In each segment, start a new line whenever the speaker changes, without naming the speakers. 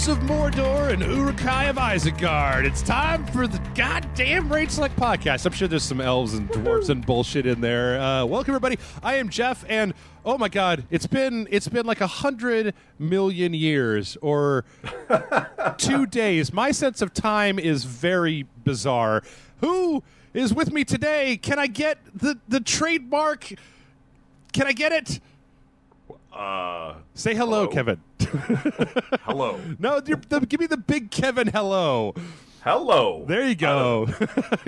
orcs of Mordor and Uruk-hai of Isengard. It's time for the goddamn Raid Select podcast. I'm sure there's some elves and dwarves and bullshit in there. Welcome, everybody. I am Jeff, and oh my god, it's been like 100 million years or 2 days. My sense of time is very bizarre. Who is with me today? Can I get the trademark? Can I get it? Say hello, Kevin.
Hello.
No, give me the big Kevin hello.
Hello.
There you go.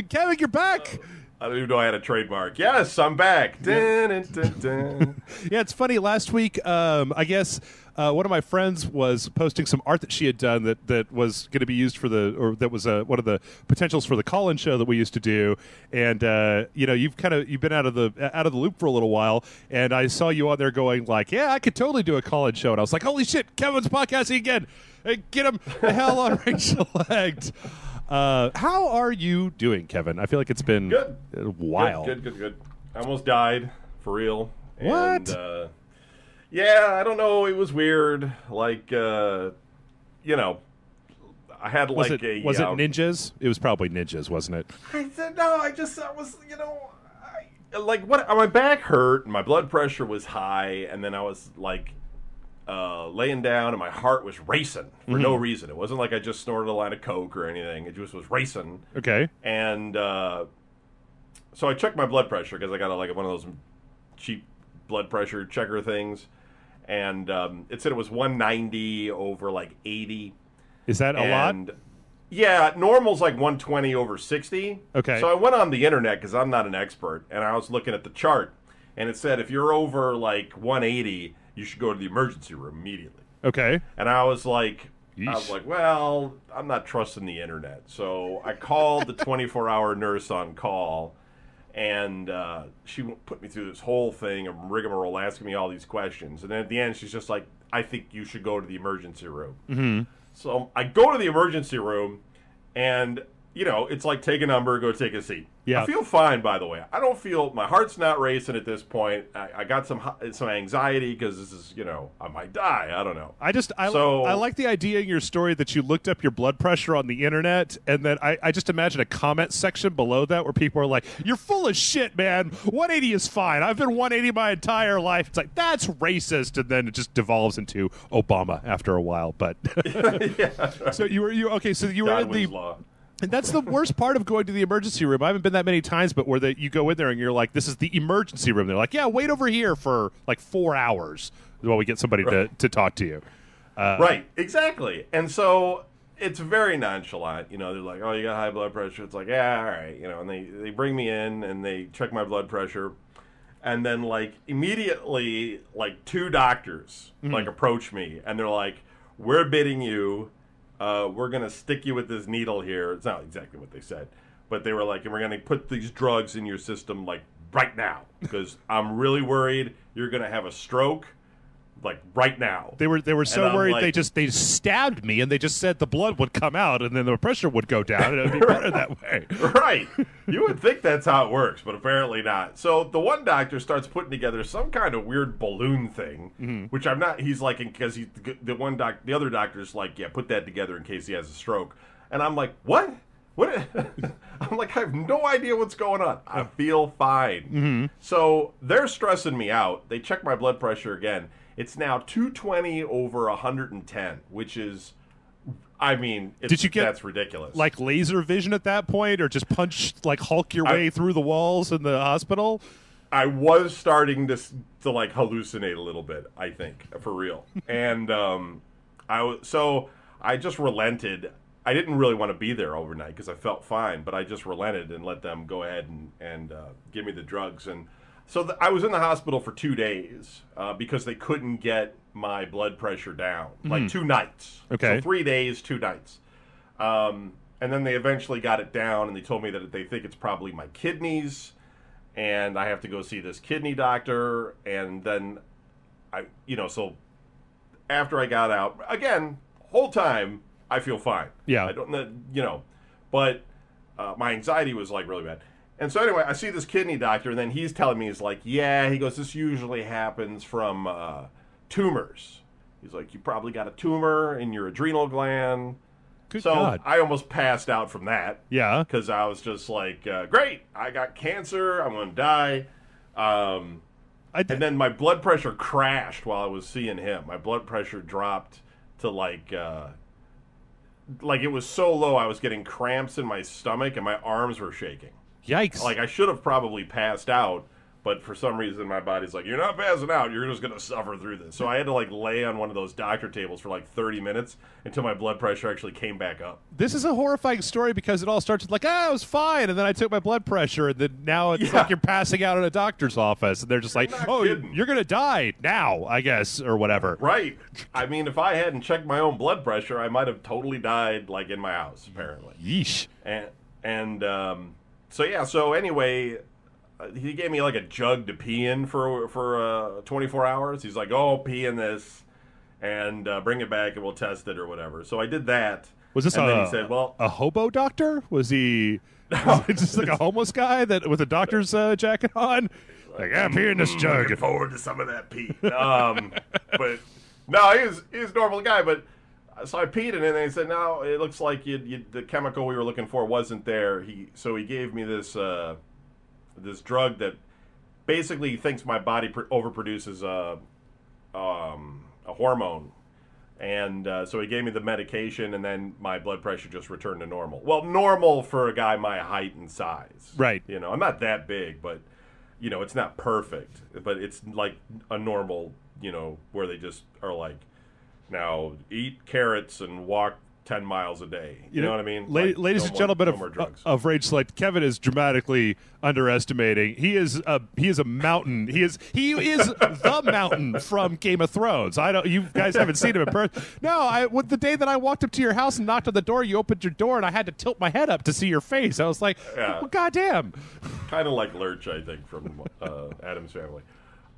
Kevin, you're back.
I don't even know I had a trademark. Yes, I'm back. Dun, dun, dun, dun.
Yeah, it's funny. Last week, I guess one of my friends was posting some art that she had done that was going to be used for that was one of the potentials for the call-in show that we used to do. And you've been out of the loop for a little while, and I saw you on there going like, yeah, I could totally do a call-in show. And I was like, holy shit, Kevin's podcasting again. Hey, get him the hell on Rachel Select. How are you doing, Kevin? I feel like it's been
good.
A while.
Good. I almost died, for real.
What?
And, yeah, I don't know. It was weird. Like, I had
Was
like
it ninjas? It was probably ninjas, wasn't it?
I said no. I was, my back hurt and my blood pressure was high, and then I was like laying down and my heart was racing for no reason. It wasn't like I just snorted a line of coke or anything. It just was racing.
Okay.
And so I checked my blood pressure because I got one of those cheap blood pressure checker things, and it said it was 190 over like 80.
Is that a lot?
Yeah, normal's like 120 over 60.
Okay.
So I went on the internet because I'm not an expert, and I was looking at the chart, and it said if you're over like 180, you should go to the emergency room immediately.
Okay.
And I was like,
Yeesh.
well, I'm not trusting the internet. So I called the 24-hour nurse on call, and she put me through this whole thing of rigmarole, asking me all these questions. And then at the end, she's just like, I think you should go to the emergency room.
Mm-hmm.
So I go to the emergency room, and, it's like take a number, go take a seat.
Yeah.
I feel fine, by the way. I don't feel, my heart's not racing at this point. I got some anxiety because this is, I might die. I don't know.
I like the idea in your story that you looked up your blood pressure on the internet, and then I just imagine a comment section below that where people are like, you're full of shit, man. 180 is fine. I've been 180 my entire life. It's like, that's racist. And then it just devolves into Obama after a while. But
yeah.
So you were in the
law.
And that's the worst part of going to the emergency room. I haven't been that many times, but where you go in there and you're like, this is the emergency room. They're like, yeah, wait over here for like 4 hours while we get somebody to talk to you.
Right, exactly. And so it's very nonchalant. They're like, oh, you got high blood pressure. It's like, yeah, all right. And they bring me in and they check my blood pressure. And then like immediately, like 2 doctors like approach me and they're like, we're bidding you. We're going to stick you with this needle here. It's not exactly what they said. But they were like, and we're going to put these drugs in your system, like, right now. Because I'm really worried you're going to have a stroke, like, right now.
They were so worried
like,
they stabbed me, and they just said the blood would come out, and then the pressure would go down, and it would be better that way.
Right. You would think that's how it works, but apparently not. So the one doctor starts putting together some kind of weird balloon thing, which I'm not. He's like, because the other doctor's like, yeah, put that together in case he has a stroke. And I'm like, what? What? I'm like, I have no idea what's going on. I feel fine. So they're stressing me out. They check my blood pressure again. It's now 220 over 110, which is,
Did you get
that's ridiculous.
Like laser vision at that point, or just Hulk your way through the walls in the hospital?
I was starting to like hallucinate a little bit, I think, for real. And I just relented. I didn't really want to be there overnight because I felt fine, but I just relented and let them go ahead and give me the drugs. And so I was in the hospital for 2 days because they couldn't get my blood pressure down, like 2 nights.
Okay.
So 3 days, 2 nights. And then they eventually got it down, and they told me that they think it's probably my kidneys, and I have to go see this kidney doctor. And then so after I got out, again, whole time I feel fine.
Yeah.
I don't know, but my anxiety was like really bad. And so anyway, I see this kidney doctor, and then he's telling me, he's like, yeah, he goes, this usually happens from tumors. He's like, you probably got a tumor in your adrenal gland.
Good
so
God.
I almost passed out from that.
Yeah.
Because I was just like, great, I got cancer. I'm going to die. And then my blood pressure crashed while I was seeing him. My blood pressure dropped to like it was so low I was getting cramps in my stomach and my arms were shaking.
Yikes.
Like I should have probably passed out, but for some reason my body's like, you're not passing out, you're just going to suffer through this. So I had to like lay on one of those doctor tables for like 30 minutes until my blood pressure actually came back up.
This is a horrifying story because it all starts with like, I was fine, and then I took my blood pressure, and then now it's like you're passing out in a doctor's office, and they're just like, oh, you're going to die now, I guess, or whatever.
Right. I mean, if I hadn't checked my own blood pressure, I might have totally died like in my house, apparently.
Yeesh.
So anyway, he gave me like a jug to pee in for 24 hours. He's like, oh, pee in this and bring it back and we'll test it or whatever. So I did that.
Was this
then he said, well,
a hobo doctor? Was he just like a homeless guy that with a doctor's jacket on? Like, I'm pee in this jug.
Looking forward to some of that pee. But no, he was a normal guy. But so I peed in it, and they said, no, it looks like the chemical we were looking for wasn't there. So he gave me this drug that basically thinks my body overproduces a hormone. And so he gave me the medication, and then my blood pressure just returned to normal. Well, normal for a guy my height and size.
Right.
You know, I'm not that big, but, you know, it's not perfect. But it's like a normal, you know, where they just are like, now eat carrots and walk 10 miles a day. You know what I mean?
Ladies and gentlemen of Rage Select, Kevin is dramatically underestimating. He is a mountain. He is the mountain from Game of Thrones. You guys haven't seen him in person. No, the day that I walked up to your house and knocked on the door, you opened your door and I had to tilt my head up to see your face. I was like, well, goddamn.
Kind of like Lurch, I think, from Addams Family.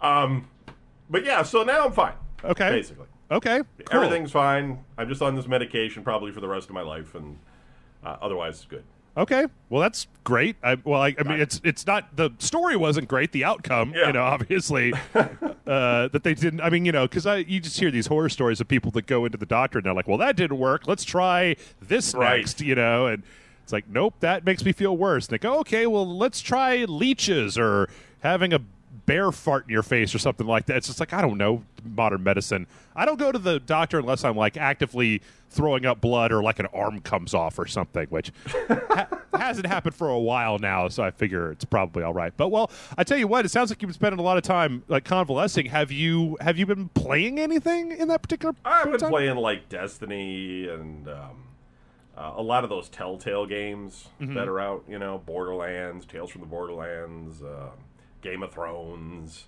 But yeah, so now I'm fine.
Okay.
Basically.
Okay, cool.
Everything's fine. I'm just on this medication probably for the rest of my life, and otherwise it's good.
Okay, well that's great. I mean, it's not, the story wasn't great. The outcome, you know, obviously that they didn't. I mean, you know, because you just hear these horror stories of people that go into the doctor and they're like, well, that didn't work. Let's try this next, you know, and it's like, nope, that makes me feel worse. And they go, okay, well, let's try leeches or having a bear fart in your face or something like that. It's just like, I don't know, modern medicine. I don't go to the doctor unless I'm like actively throwing up blood or like an arm comes off or something, which hasn't happened for a while now, so I figure it's probably all right. But well, I tell you what, it sounds like you've been spending a lot of time like convalescing. Have you been playing anything in that particular
I've been
time?
playing like Destiny and a lot of those Telltale games that are out, you know, Borderlands, Tales from the Borderlands, Game of Thrones,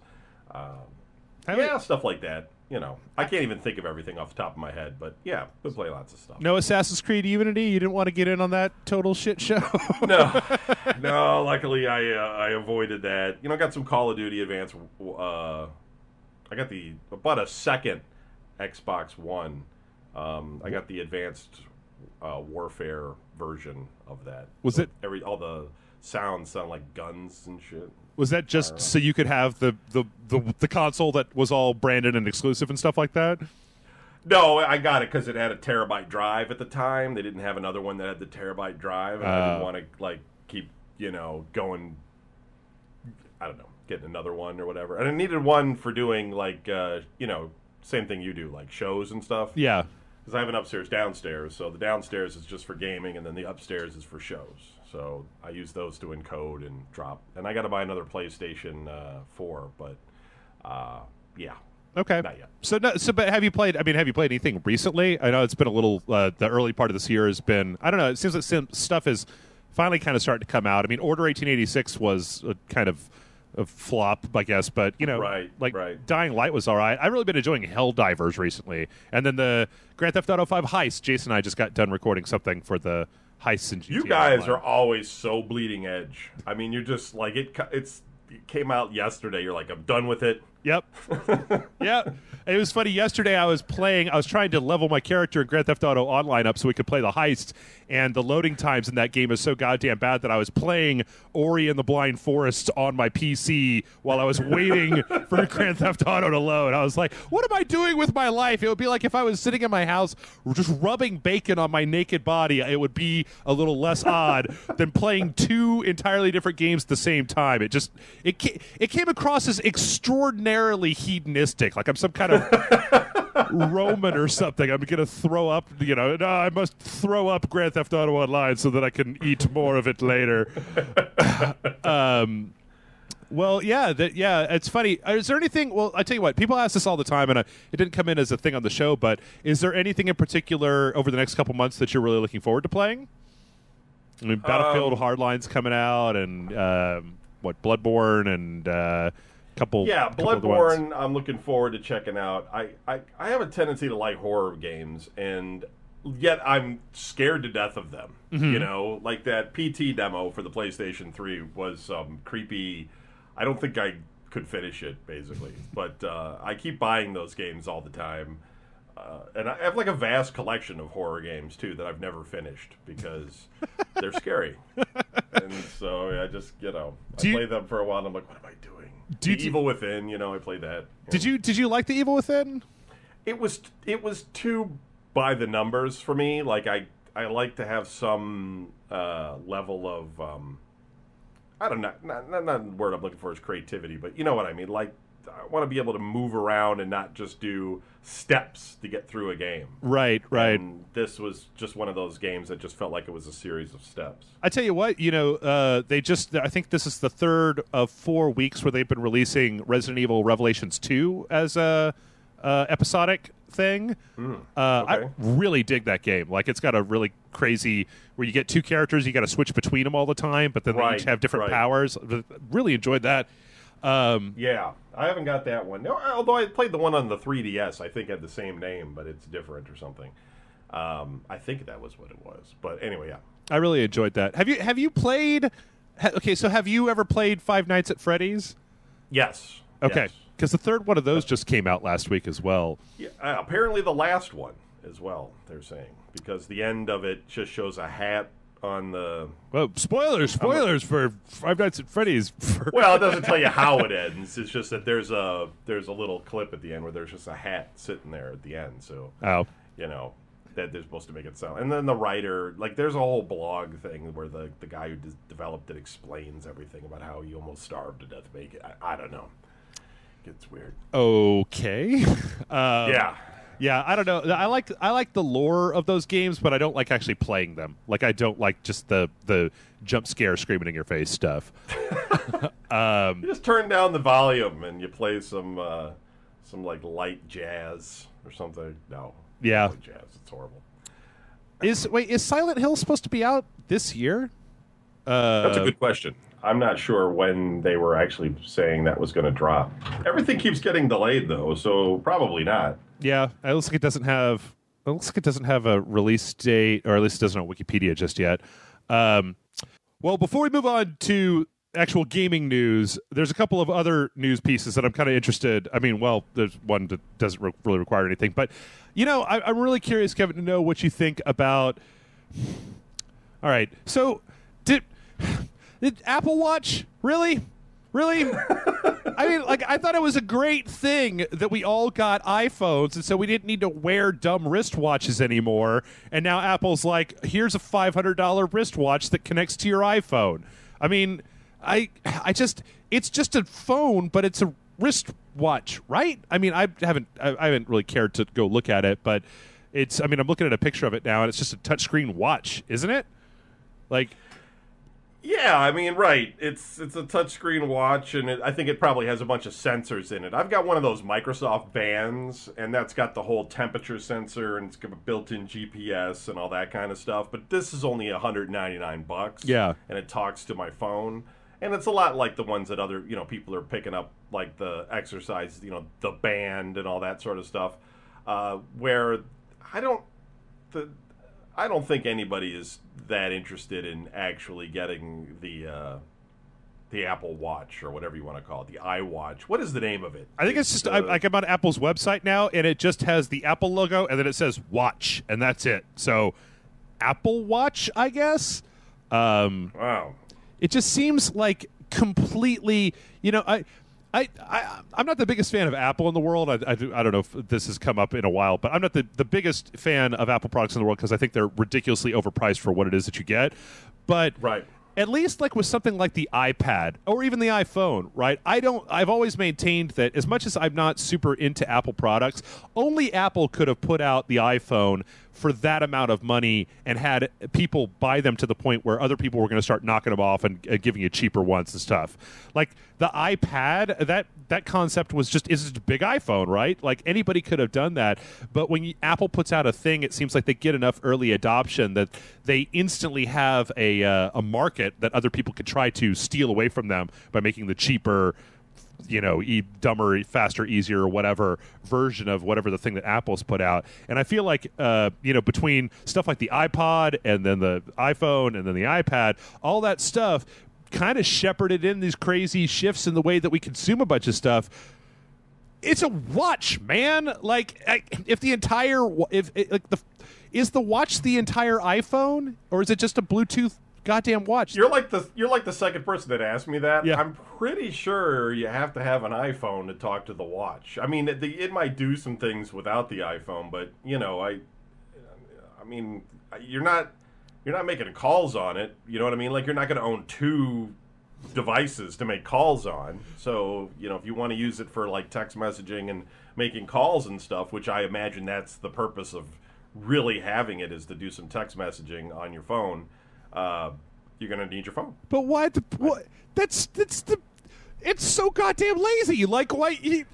stuff like that. You know, I can't even think of everything off the top of my head, but yeah, been playing lots of stuff.
No Assassin's Creed Unity? You didn't want to get in on that total shit show?
No. Luckily, I avoided that. You know, I got some Call of Duty Advanced. I bought a second Xbox One. I got the Advanced Warfare version of that.
Was it
all the sounds sound like guns and shit?
Was that just so you could have the console that was all branded and exclusive and stuff like that?
No, I got it because it had a terabyte drive at the time. They didn't have another one that had the terabyte drive, and I didn't want to like keep going. I don't know, getting another one or whatever. And I needed one for doing like same thing you do, like shows and stuff.
Yeah.
Because I have an upstairs downstairs, so the downstairs is just for gaming, and then the upstairs is for shows. So I use those to encode and drop. And I got to buy another PlayStation 4, but yeah.
Okay.
Not yet.
But have you played? I mean, have you played anything recently? I know it's been a little. The early part of this year has been. I don't know. It seems like some stuff is finally kind of starting to come out. I mean, Order 1886 was a kind of a flop, I guess, but you know,
right.
Dying Light was all right. I've really been enjoying Helldivers recently, and then the Grand Theft Auto 5 Heist. Jason and I just got done recording something for the heists in GTA.
You guys
Online.
are always so bleeding edge. I mean, you're just like it came out yesterday. You're like, I'm done with it.
Yep. Yep. It was funny. Yesterday I was trying to level my character in Grand Theft Auto Online up so we could play the heist, and the loading times in that game is so goddamn bad that I was playing Ori and the Blind Forest on my PC while I was waiting for Grand Theft Auto to load. I was like, what am I doing with my life? It would be like if I was sitting in my house just rubbing bacon on my naked body. It would be a little less odd than playing two entirely different games at the same time. It came across as extraordinarily hedonistic, like I'm some kind of Roman or something. I'm going to throw up, no, I must throw up Grand Theft Auto Online so that I can eat more of it later. Well, yeah, it's funny. Is there anything? Well, I tell you what, people ask this all the time, and it didn't come in as a thing on the show. But is there anything in particular over the next couple months that you're really looking forward to playing? I mean, Battlefield Hardline's coming out, and Bloodborne, and couple.
Yeah,
couple
Bloodborne. I'm looking forward to checking out. I have a tendency to like horror games, and yet I'm scared to death of them.
Mm-hmm.
Like that PT demo for the PlayStation 3 was creepy. I don't think I could finish it, basically. But I keep buying those games all the time. And I have like a vast collection of horror games, too, that I've never finished because they're scary. And so I just, I play them for a while and I'm like, what am I doing? Evil Within, I played that.
Did you like The Evil Within?
It was too by the numbers for me. Like I like to have some level of I don't know, not the word I'm looking for is creativity, but you know what I mean. Like I want to be able to move around and not just do steps to get through a game.
Right.
And this was just one of those games that just felt like it was a series of steps.
I tell you what, I think this is the third of 4 weeks where they've been releasing Resident Evil Revelations 2 as a episodic thing.
Okay.
I really dig that game. Like, it's got a really crazy where you get two characters, you got to switch between them all the time, but then they each have different powers. Really enjoyed that.
Yeah, I haven't got that one. No, although I played the one on the 3DS, I think had the same name, but it's different or something. I think that was what it was. But anyway, yeah.
I really enjoyed that. Have you played? Okay, so have you ever played Five Nights at Freddy's?
Yes.
Okay, because the third one of those just came out last week as well.
Yeah, apparently the last one as well, they're saying, because the end of it just shows a hat on the...
Well, spoilers for Five Nights at Freddy's.
Well, it doesn't tell you how it ends. It's just that there's a little clip at the end where there's just a hat sitting there at the end. So, that they're supposed to make it sound. And then the writer, like, there's a whole blog thing where the guy who developed it explains everything about how he almost starved to death to make it. I don't know. It's weird.
Okay.
Yeah.
Yeah, I don't know. I like the lore of those games, but I don't like actually playing them. Like, I don't like just the jump scare screaming in your face stuff.
You just turn down the volume and you play some like light jazz or something. No.
Yeah.
Light jazz. It's horrible.
Is Silent Hill supposed to be out this year?
That's a good question. I'm not sure when they were actually saying that was going to drop. Everything keeps getting delayed, though, so probably not.
Yeah, it looks like it doesn't have a release date, or at least it doesn't on Wikipedia just yet. Well, before we move on to actual gaming news, there's a couple of other news pieces that I'm kind of interested. I mean, well, there's one that doesn't really require anything, but I'm really curious, Kevin, to know what you think about. All right, so did Apple Watch really? I mean, like, I thought it was a great thing that we all got iPhones, and so we didn't need to wear dumb wristwatches anymore. And now Apple's like, here's a $500 wristwatch that connects to your iPhone. I mean, it's just a phone, but it's a wristwatch, right? I mean, I haven't really cared to go look at it, but I'm looking at a picture of it now, and it's just a touchscreen watch, isn't it? Like.
Yeah, I mean, right. It's a touchscreen watch, and I think it probably has a bunch of sensors in it. I've got one of those Microsoft bands, and that's got the whole temperature sensor, and it's got a built-in GPS and all that kind of stuff. But this is only $199.
Yeah, and
it talks to my phone, and it's a lot like the ones that other people are picking up, like the exercise, the band and all that sort of stuff. Where I don't think anybody is that interested in actually getting the the Apple Watch or whatever you want to call it, the iWatch. What is the name of it?
I think it's just like I'm on Apple's website now, and it just has the Apple logo, and then it says Watch, and that's it. So Apple Watch, I guess.
Wow.
It just seems like completely, I'm not the biggest fan of Apple in the world. I don't know if this has come up in a while, but I'm not the biggest fan of Apple products in the world because I think they're ridiculously overpriced for what it is that you get. But
right.
At least like with something like the iPad or even the iPhone, right? I've always maintained that as much as I'm not super into Apple products, only Apple could have put out the iPhone for that amount of money and had people buy them to the point where other people were going to start knocking them off and giving you cheaper ones and stuff. Like the iPad, that concept was just a big iPhone, right? Like anybody could have done that. But when Apple puts out a thing, it seems like they get enough early adoption that they instantly have a market that other people could try to steal away from them by making the cheaper, dumber, faster, easier, or whatever version of whatever the thing that Apple's put out. And I feel like, between stuff like the iPod and then the iPhone and then the iPad, all that stuff kind of shepherded in these crazy shifts in the way that we consume a bunch of stuff. It's a watch, man. Like, is the watch the entire iPhone, or is it just a Bluetooth goddamn watch?
You're like the second person that asked me that.
Yeah.
I'm pretty sure you have to have an iPhone to talk to the watch. I mean, it might do some things without the iPhone, but you're not making calls on it. You know what I mean? Like, you're not going to own two devices to make calls on. So, if you want to use it for like text messaging and making calls and stuff, which I imagine that's the purpose of really having it, is to do some text messaging on your phone. You're gonna need your phone.
But why? It's so goddamn lazy. Like, why?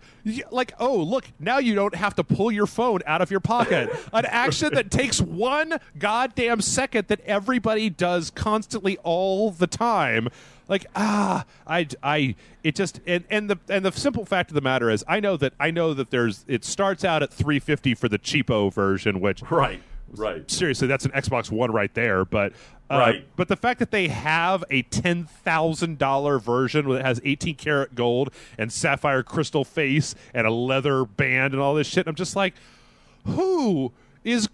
Oh, look, now you don't have to pull your phone out of your pocket. An action that takes one goddamn second that everybody does constantly all the time. Like, it just, and the simple fact of the matter is, I know that it starts out at $350 for the cheapo version, which
right.
Seriously, that's an Xbox One right there. But
right.
But the fact that they have a $10,000 version that has 18 karat gold and sapphire crystal face and a leather band and all this shit, I'm just like, who is?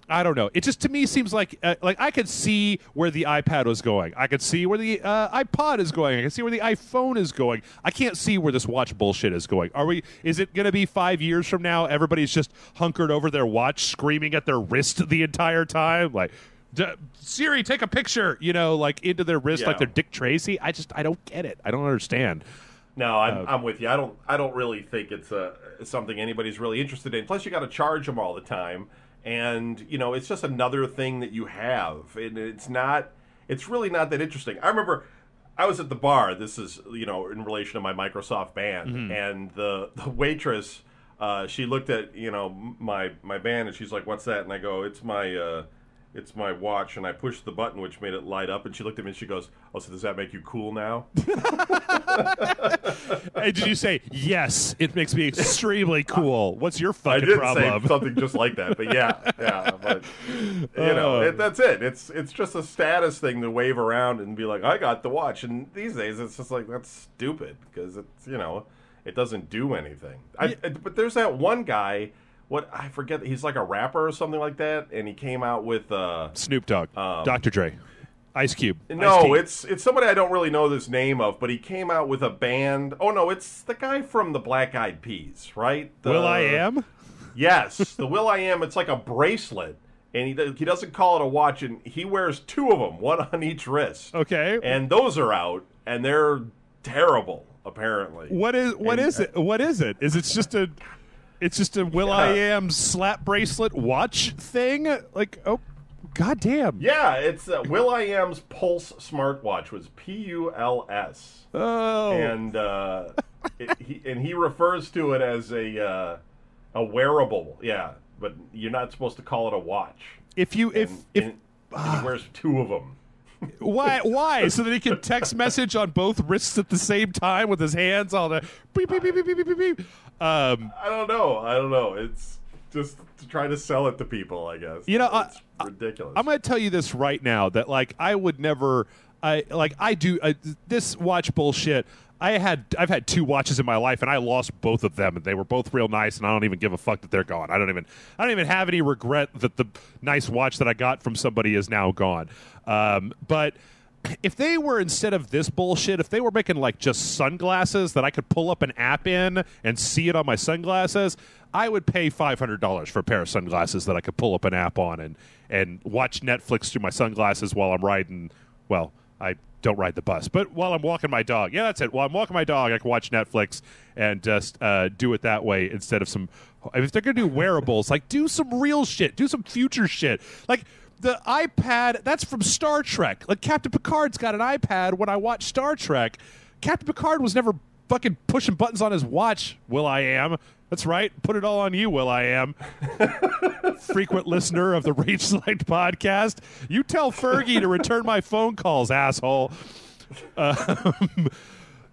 I don't know. It just, to me, seems like I could see where the iPad was going. I could see where the iPod is going. I can see where the iPhone is going. I can't see where this watch bullshit is going. Is it going to be 5 years from now, everybody's just hunkered over their watch, screaming at their wrist the entire time? Like, Siri, take a picture, like into their wrist, like they're Dick Tracy? I don't get it. I don't understand.
No, I'm with you. I don't really think it's something anybody's really interested in. Plus, you got to charge them all the time. And, it's just another thing that you have. And it's really not that interesting. I remember I was at the bar. This is, in relation to my Microsoft band. Mm-hmm. And the waitress, she looked at, my band, and she's like, "What's that?" And I go, it's my watch. And I pushed the button, which made it light up. And she looked at me and she goes, "Oh, so does that make you cool now?"
Hey, did you say, "Yes, it makes me extremely cool"? What's your fucking problem?
I did say something just like that, but yeah. But that's it. It's just a status thing to wave around and be like, "I got the watch." And these days, it's just like, that's stupid because it's it doesn't do anything. But there's that one guy. I forget. He's like a rapper or something like that, and he came out with
Snoop Dogg, Dr. Dre, Ice Cube.
No, it's somebody I don't really know this name of, but he came out with a band. Oh no, it's the guy from the Black Eyed Peas, right?
Will.i.am?
Yes, the Will.i.am. It's like a bracelet, and he doesn't call it a watch, and he wears two of them, one on each wrist.
Okay,
and those are out, and they're terrible, apparently.
What is it? What is it? Is it just a? It's just a Will.i.am slap bracelet watch thing? Like, oh, goddamn.
Yeah, it's Will.i.am's Pulse smartwatch was Puls.
Oh.
And he refers to it as a wearable. Yeah, but you're not supposed to call it a watch.
And he
wears two of them.
Why? So that he can text message on both wrists at the same time with his hands all the beep, beep, beep, beep, beep, beep, beep.
I don't know. It's just to try to sell it to people, I guess.
It's
ridiculous.
I'm going to tell you this right now that, like, I would never I do this watch bullshit. I've had 2 watches in my life, and I lost both of them, and they were both real nice, and I don't even give a fuck that they're gone. I don't even have any regret that the nice watch that I got from somebody is now gone. But if they were, instead of this bullshit, if they were making like just sunglasses that I could pull up an app in and see it on my sunglasses, I would pay $500 for a pair of sunglasses that I could pull up an app on and watch Netflix through my sunglasses while I'm riding. Well, I don't ride the bus, but while I'm walking my dog. Yeah, that's it. While I'm walking my dog, I can watch Netflix and just do it that way instead of some. If they're gonna do wearables, like do some real shit, do some future shit, like. The iPad, that's from Star Trek. Like, Captain Picard's got an iPad when I watch Star Trek. Captain Picard was never fucking pushing buttons on his watch, Will.i.am. That's right. Put it all on you, Will.i.am. Frequent listener of the Rage Select podcast. You tell Fergie to return my phone calls, asshole.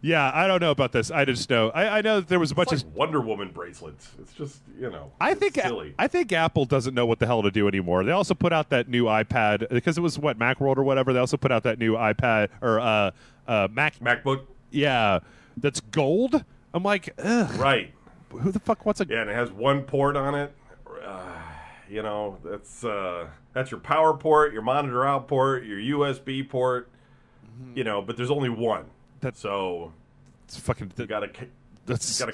Yeah, I don't know about this. I just know. I know that there was a bunch of
Wonder Woman bracelets. It's just,
I think
silly.
I think Apple doesn't know what the hell to do anymore. They also put out that new iPad because it was Macworld or whatever. They also put out that new iPad or
MacBook.
Yeah, that's gold. I'm like, ugh.
Right.
Who the fuck wants a?
Yeah, and it has one port on it. That's your power port, your monitor out port, your USB port. But there's only one. So
it's fucking.
You gotta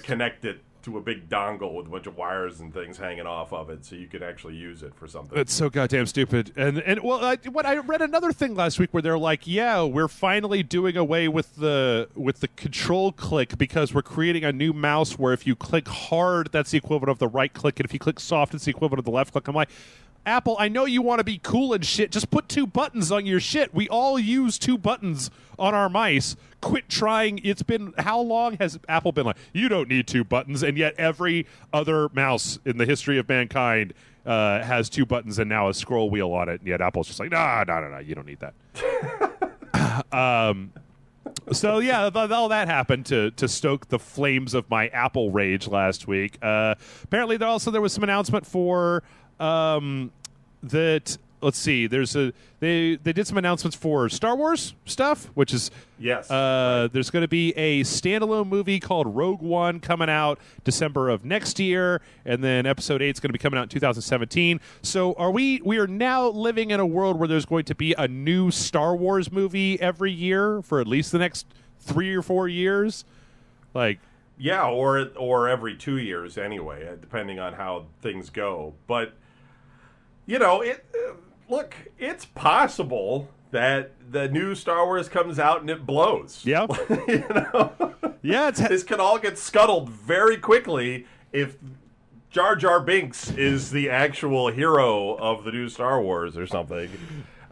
connect it to a big dongle with a bunch of wires and things hanging off of it, so you can actually use it for something.
It's so goddamn stupid. And I read another thing last week where they're like, yeah, we're finally doing away with the control click because we're creating a new mouse where if you click hard, that's the equivalent of the right click, and if you click soft, it's the equivalent of the left click. I'm like, Apple, I know you want to be cool and shit. Just put 2 buttons on your shit. We all use 2 buttons on our mice. Quit trying. It's been, how long has Apple been like, you don't need 2 buttons, and yet every other mouse in the history of mankind has 2 buttons and now a scroll wheel on it, and yet Apple's just like, no, you don't need that. So yeah, all that happened to stoke the flames of my Apple rage last week. Apparently, there was some announcement for that. Let's see. They did some announcements for Star Wars stuff, which is
yes.
There's going to be a standalone movie called Rogue One coming out December of next year, and then Episode 8 is going to be coming out in 2017. So we are now living in a world where there's going to be a new Star Wars movie every year for at least the next 3 or 4 years, like.
Yeah, or every 2 years anyway, depending on how things go. But look, it's possible that the new Star Wars comes out and it blows.
Yeah. Yeah,
this could all get scuttled very quickly if Jar Jar Binks is the actual hero of the new Star Wars or something.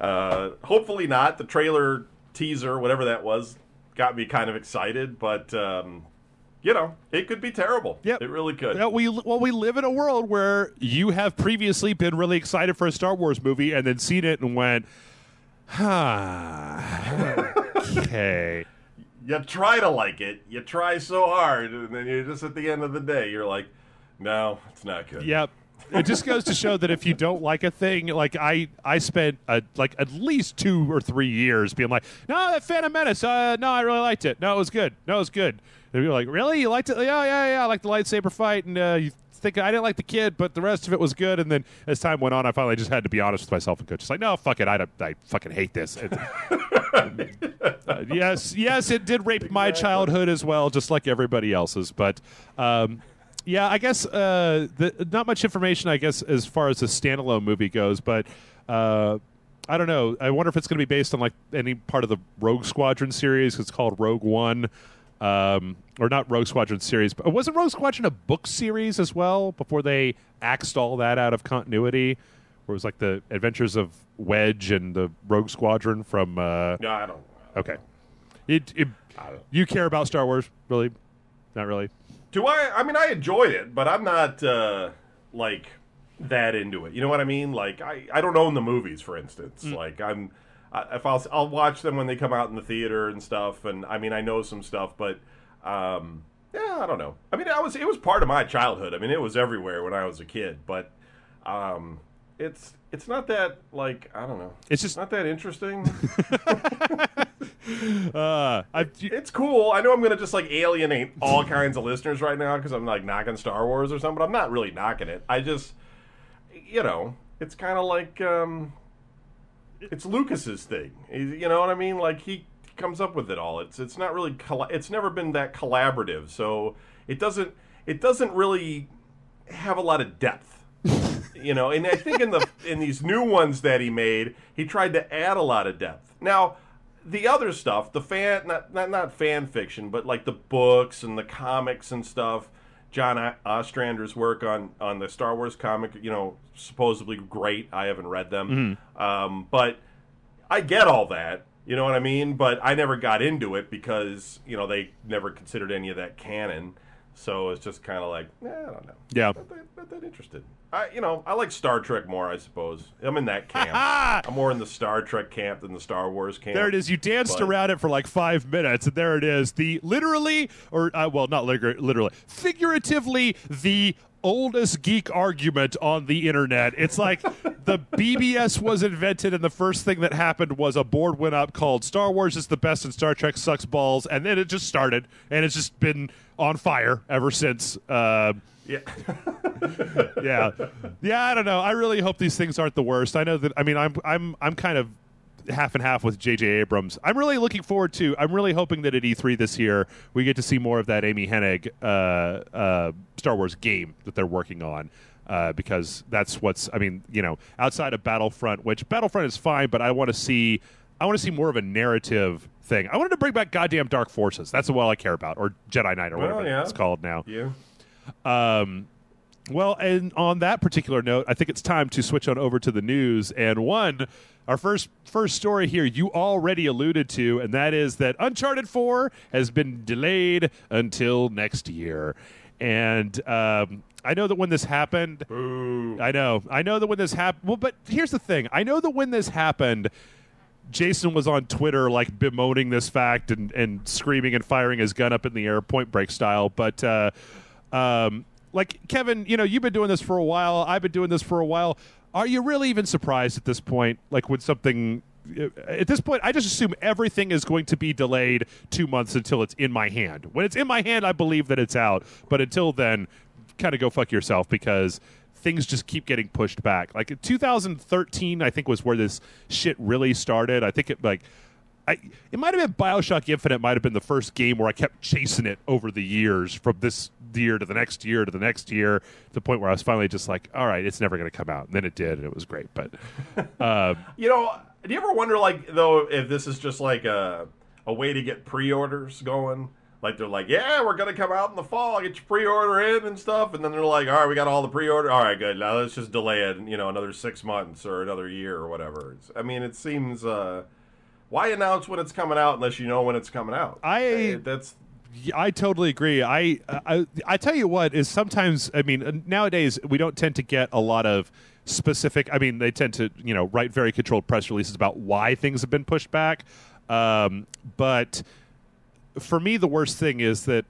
Hopefully not. The trailer teaser, whatever that was, got me kind of excited, but it could be terrible.
Yep.
It really could.
We live in a world where you have previously been really excited for a Star Wars movie and then seen it and went, okay.
You try to like it. You try so hard, and then you're just at the end of the day, you're like, no, it's not good.
Yep. It just goes to show that if you don't like a thing, like I spent at least 2 or 3 years being like, no, that Phantom Menace, no, I really liked it. No, it was good. And you're like, really? You liked it? Yeah, I liked the lightsaber fight, and you think I didn't like the kid, but the rest of it was good. And then as time went on, I finally just had to be honest with myself and go, just like, no, fuck it, I fucking hate this. Yes, it did rape my childhood as well, just like everybody else's. But yeah, I guess not much information, I guess, as far as the standalone movie goes, but I don't know. I wonder if it's going to be based on like any part of the Rogue Squadron series. It's called Rogue One. Or not Rogue Squadron series, but wasn't Rogue Squadron a book series as well before they axed all that out of continuity? Where it was like the Adventures of Wedge and the Rogue Squadron from.
No, I don't.
Okay, you care about Star Wars? Really? Not really.
Do I? I mean, I enjoyed it, but I'm not like that into it. You know what I mean? Like, I don't own the movies, for instance. Like, I'll watch them when they come out in the theater and stuff. And I mean, I know some stuff, but yeah, I don't know. I mean, it was part of my childhood. I mean, it was everywhere when I was a kid. But it's not that, like, I don't know.
It's just
not that interesting.
It's
cool. I know I'm going to just, like, alienate all kinds of listeners right now because I'm, like, knocking Star Wars or something, but I'm not really knocking it. I just, it's kind of like, it's Lucas's thing. You know what I mean? Like, he comes up with it all. It's not really, it's never been that collaborative, so it doesn't really have a lot of depth. And I think in these new ones that he made, he tried to add a lot of depth. Now, the other stuff, the not fan fiction, but like the books and the comics and stuff, John Ostrander's work on the Star Wars comic, supposedly great. I haven't read them, but I get all that. You know what I mean? But I never got into it because they never considered any of that canon. So it's just kind of like, I don't know.
Yeah.
Not that interested. I like Star Trek more, I suppose. I'm in that camp. I'm more in the Star Trek camp than the Star Wars camp.
There it is. You danced around it for like 5 minutes, and there it is. The literally, or not literally, figuratively, the oldest geek argument on the internet. It's like the BBS was invented, and the first thing that happened was a board went up called Star Wars is the best and Star Trek sucks balls, and then it just started, and it's just been on fire ever since.
Yeah.
Yeah. I don't know. I really hope these things aren't the worst. I know that. I mean, I'm kind of half and half with J.J. Abrams. I'm really looking forward to. I'm really hoping that at E3 this year we get to see more of that Amy Hennig Star Wars game that they're working on. Because that's what's. I mean, outside of Battlefront, which Battlefront is fine, but I want to see more of a narrative thing. I wanted to bring back goddamn Dark Forces. That's what I care about, or Jedi Knight, or whatever it's called now.
Yeah.
Well, and on that particular note, I think it's time to switch on over to the news. And our first story here you already alluded to, and that is that Uncharted 4 has been delayed until next year. And I know that when this happened, I know that when this happened. Well, but here's the thing: I know that when this happened, Jason was on Twitter like bemoaning this fact and screaming and firing his gun up in the air, Point Break style. But like, Kevin, you've been doing this for a while. I've been doing this for a while. Are you really even surprised at this point? Like, when something at this point, I just assume everything is going to be delayed 2 months until it's in my hand. When it's in my hand, I believe that it's out. But until then, kind of go fuck yourself, because things just keep getting pushed back. Like 2013, I think, was where this shit really started. I think it might have been BioShock Infinite. Might have been the first game where I kept chasing it over the years, from this year to the next year to the next year, to the point where I was finally just like, all right, it's never going to come out. And then it did, and it was great. But
do you ever wonder, like, though, if this is just like a way to get pre-orders going? Like, they're like, yeah, we're going to come out in the fall, get your pre-order in and stuff. And then they're like, all right, we got all the pre-order. All right, good. Now let's just delay it, another 6 months or another year or whatever. It seems, why announce when it's coming out unless you know when it's coming out?
I totally agree. I tell you what is sometimes, nowadays we don't tend to get a lot of specific, they tend to, write very controlled press releases about why things have been pushed back. But for me, the worst thing is that,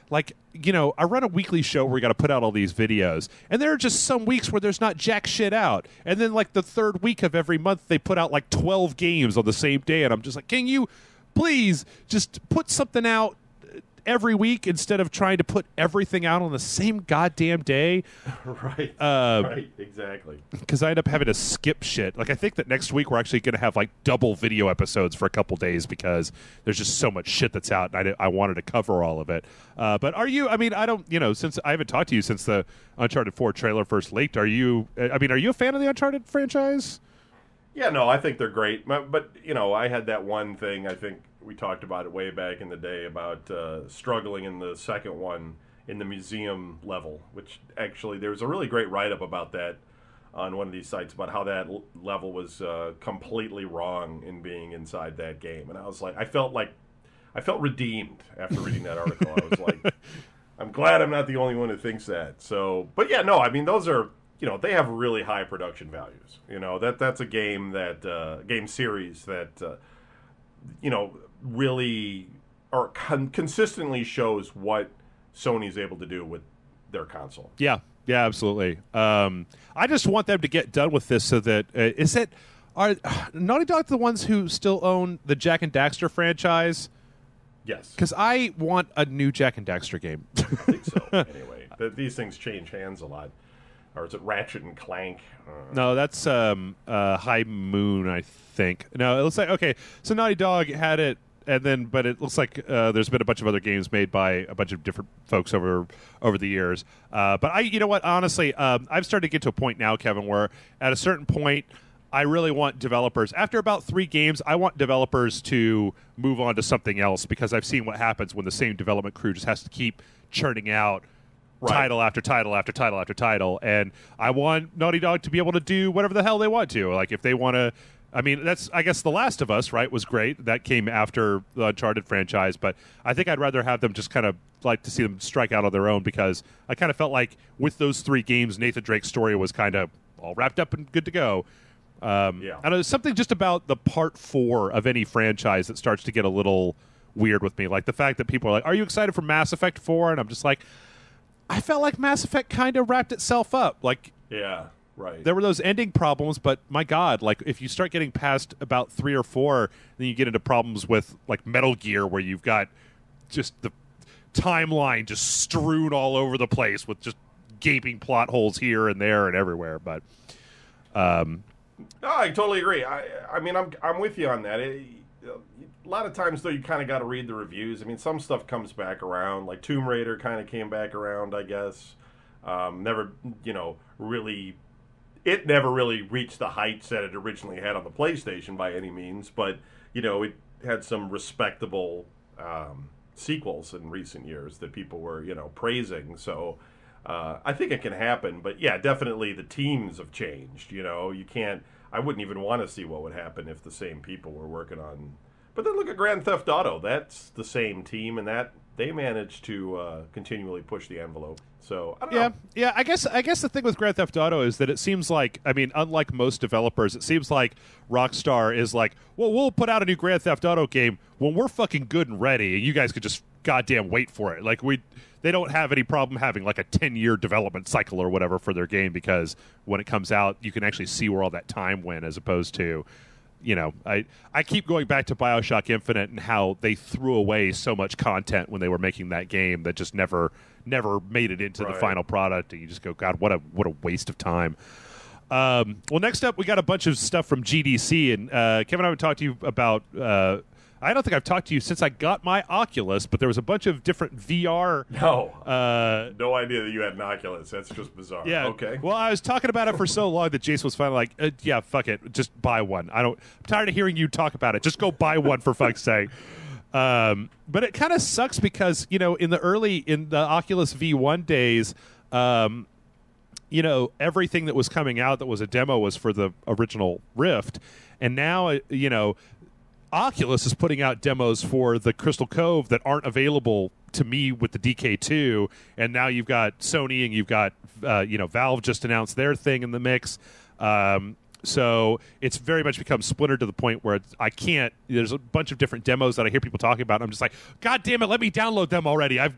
like, I run a weekly show where we got to put out all these videos, and there are just some weeks where there's not jack shit out. And then, like, the third week of every month, they put out like 12 games on the same day, and I'm just like, can you please just put something out every week instead of trying to put everything out on the same goddamn day?
Right. Right, exactly.
Because I end up having to skip shit. Like, I think that next week we're actually going to have like double video episodes for a couple days because there's just so much shit that's out, and I wanted to cover all of it. But are you? I don't. Since I haven't talked to you since the Uncharted 4 trailer first leaked, are you? Are you a fan of the Uncharted franchise?
Yeah, no, I think they're great. But I had that one thing. I think we talked about it way back in the day about struggling in the second one in the museum level, which actually there was a really great write-up about that on one of these sites about how that level was completely wrong in being inside that game. And I was like, I felt redeemed after reading that article. I was like, I'm glad I'm not the only one who thinks that. So, but yeah, no, those are, they have really high production values. That's a game game series that, really or consistently shows what Sony's able to do with their console.
Yeah. Yeah, absolutely. I just want them to get done with this so that are Naughty Dog the ones who still own the Jak and Daxter franchise?
Yes.
Because I want a new Jak and Daxter game.
I think so. Anyway, these things change hands a lot. Or is it Ratchet and Clank?
No, that's High Moon, I think. No, it looks like okay. So Naughty Dog had it, but it looks like there's been a bunch of other games made by a bunch of different folks over the years. But you know what? Honestly, I've started to get to a point now, Kevin, where at a certain point, I really want developers. After about 3 games, I want developers to move on to something else because I've seen what happens when the same development crew just has to keep churning out. Right. Title after title after title after title, and I want Naughty Dog to be able to do whatever the hell they want to. Like if they want to, I mean, that's I guess The Last of Us, right, was great. That came after the Uncharted franchise, but I think I'd rather have them just kind of like to see them strike out on their own because I kind of felt like with those 3 games, Nathan Drake's story was kind of all wrapped up and good to go.
Yeah,
and there's something just about the part 4 of any franchise that starts to get a little weird with me, like the fact that people are like, "Are you excited for Mass Effect 4?" And I'm just like. I felt like Mass Effect kind of wrapped itself up. Like,
yeah, right.
There were those ending problems, but my God, like if you start getting past about 3 or 4, then you get into problems with like Metal Gear, where you've got just the timeline just strewn all over the place with just gaping plot holes here and there and everywhere. But
no, I totally agree. I mean, I'm with you on that. A lot of times, though, you kind of got to read the reviews. I mean, some stuff comes back around. Like Tomb Raider kind of came back around, I guess. Never, really... It never really reached the heights that it originally had on the PlayStation by any means. But, it had some respectable sequels in recent years that people were, praising. So I think it can happen. But, yeah, definitely the teams have changed. You can't... I wouldn't even want to see what would happen if the same people were working on... But then look at Grand Theft Auto. That's the same team, and that they managed to continually push the envelope. So I don't know.
Yeah. I guess the thing with Grand Theft Auto is that it seems like, I mean, unlike most developers, it seems like Rockstar is like, well, we'll put out a new Grand Theft Auto game when we're fucking good and ready, and you guys could just goddamn wait for it. Like they don't have any problem having like a 10-year development cycle or whatever for their game because when it comes out, you can actually see where all that time went as opposed to. I keep going back to BioShock Infinite and how they threw away so much content when they were making that game that just never made it into the final product. And you just go, God, what a waste of time. Well, next up, we got a bunch of stuff from GDC. And Kevin, I would talk to you about... I don't think I've talked to you since I got my Oculus, but there was a bunch of different VR.
No idea that you had an Oculus. That's just bizarre.
Yeah.
Okay.
Well, I was talking about it for so long that Jason was finally like, "Yeah, fuck it, just buy one." I'm tired of hearing you talk about it. Just go buy one for fuck's sake. But it kind of sucks because in the Oculus V1 days, everything that was coming out that was a demo was for the original Rift, and now Oculus is putting out demos for the Crystal Cove that aren't available to me with the DK2, and now you've got Sony and you've got Valve just announced their thing in the mix. So it's very much become splintered to the point where I can't. There's a bunch of different demos that I hear people talking about. And I'm just like, God damn it, let me download them already. I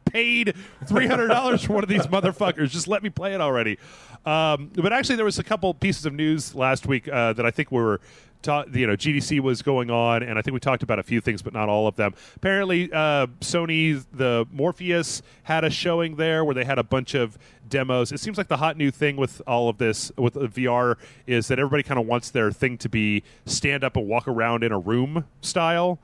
paid $300 for one of these motherfuckers. Just let me play it already. But actually, there was a couple pieces of news last week that I think were. GDC was going on, and I think we talked about a few things, but not all of them. Apparently, Sony, the Morpheus, had a showing there where they had a bunch of demos. It seems like the hot new thing with all of this, with VR, is that everybody kind of wants their thing to be stand up and walk around in a room style.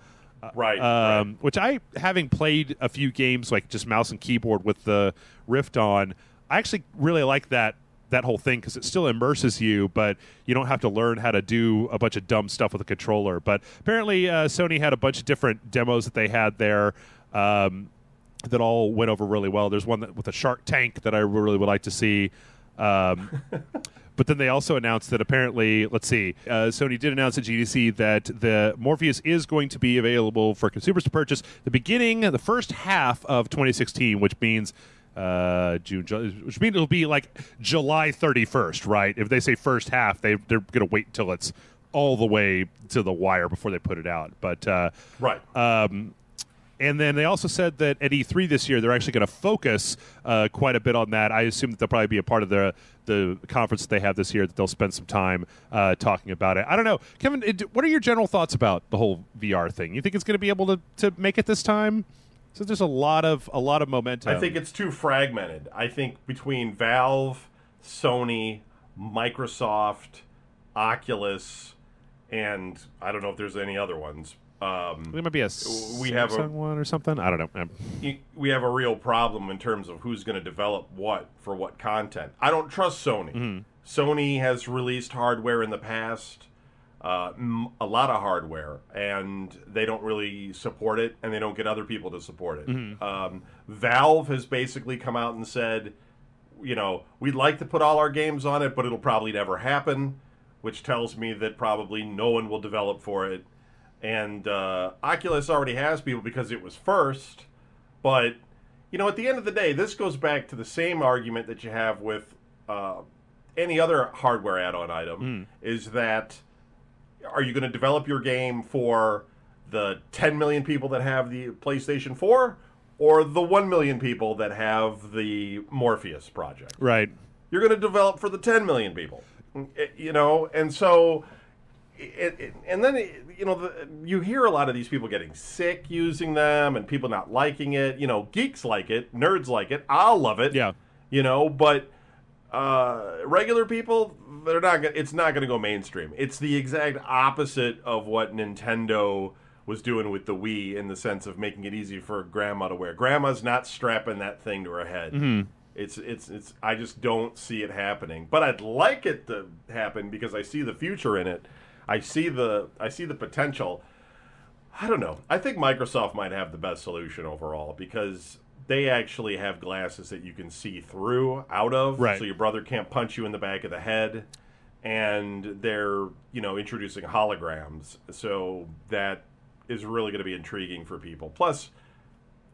Right.
Which having played a few games like just mouse and keyboard with the Rift on, I actually really like that whole thing because it still immerses you, but you don't have to learn how to do a bunch of dumb stuff with a controller. But apparently Sony had a bunch of different demos that they had there that all went over really well. There's one with a shark tank that I really would like to see. But then they also announced that apparently, Sony did announce at GDC that the Morpheus is going to be available for consumers to purchase the first half of 2016, which means June, which means it'll be like July 31st, right? If they say first half, they're going to wait until it's all the way to the wire before they put it out. But
right.
And then they also said that at E3 this year, they're actually going to focus quite a bit on that. I assume that they'll probably be a part of the conference that they have this year, that they'll spend some time talking about it. I don't know. Kevin, what are your general thoughts about the whole VR thing? You think it's going to be able to make it this time? So there's a lot of momentum.
I think it's too fragmented. I think between Valve, Sony, Microsoft, Oculus, and I don't know if there's any other ones.
There might be a Samsung one or something. I don't know.
We have a real problem in terms of who's going to develop what for what content. I don't trust Sony.
Mm-hmm.
Sony has released hardware in the past, a lot of hardware, and they don't really support it, and they don't get other people to support it.
Mm-hmm.
Valve has basically come out and said, we'd like to put all our games on it, but it'll probably never happen, which tells me that probably no one will develop for it. And Oculus already has people because it was first. But, at the end of the day, this goes back to the same argument that you have with any other hardware add-on item, is that are you going to develop your game for the 10 million people that have the PlayStation 4 or the 1 million people that have the Morpheus project?
Right.
You're going to develop for the 10 million people, and so... and then you hear a lot of these people getting sick using them, and people not liking it. Geeks like it, nerds like it. I'll love it.
Yeah.
But regular people, they're not. It's not going to go mainstream. It's the exact opposite of what Nintendo was doing with the Wii, in the sense of making it easy for grandma to wear. Grandma's not strapping that thing to her head.
Mm-hmm.
It's. I just don't see it happening. But I'd like it to happen because I see the future in it. I see the potential. I don't know. I think Microsoft might have the best solution overall, because they actually have glasses that you can see through out of,
right.
So your brother can't punch you in the back of the head. And they're, introducing holograms, so that is really going to be intriguing for people. Plus,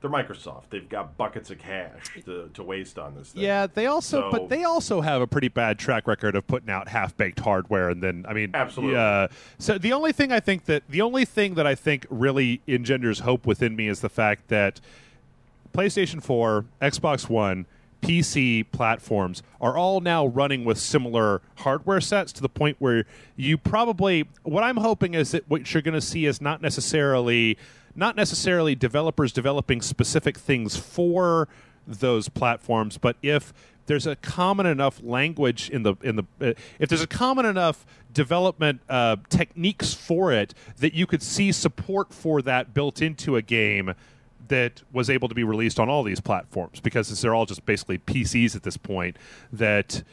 they're Microsoft. They've got buckets of cash to waste on this thing.
Yeah, they also have a pretty bad track record of putting out half-baked hardware, and then
absolutely.
So the only thing that I think really engenders hope within me is the fact that PlayStation 4, Xbox One, PC platforms are all now running with similar hardware sets, to the point where you probably, what I'm hoping is that what you're going to see is not necessarily developers developing specific things for those platforms, but if there's a common enough language if there's a common enough development techniques for it, that you could see support for that built into a game that was able to be released on all these platforms, because they're all just basically PCs at this point, that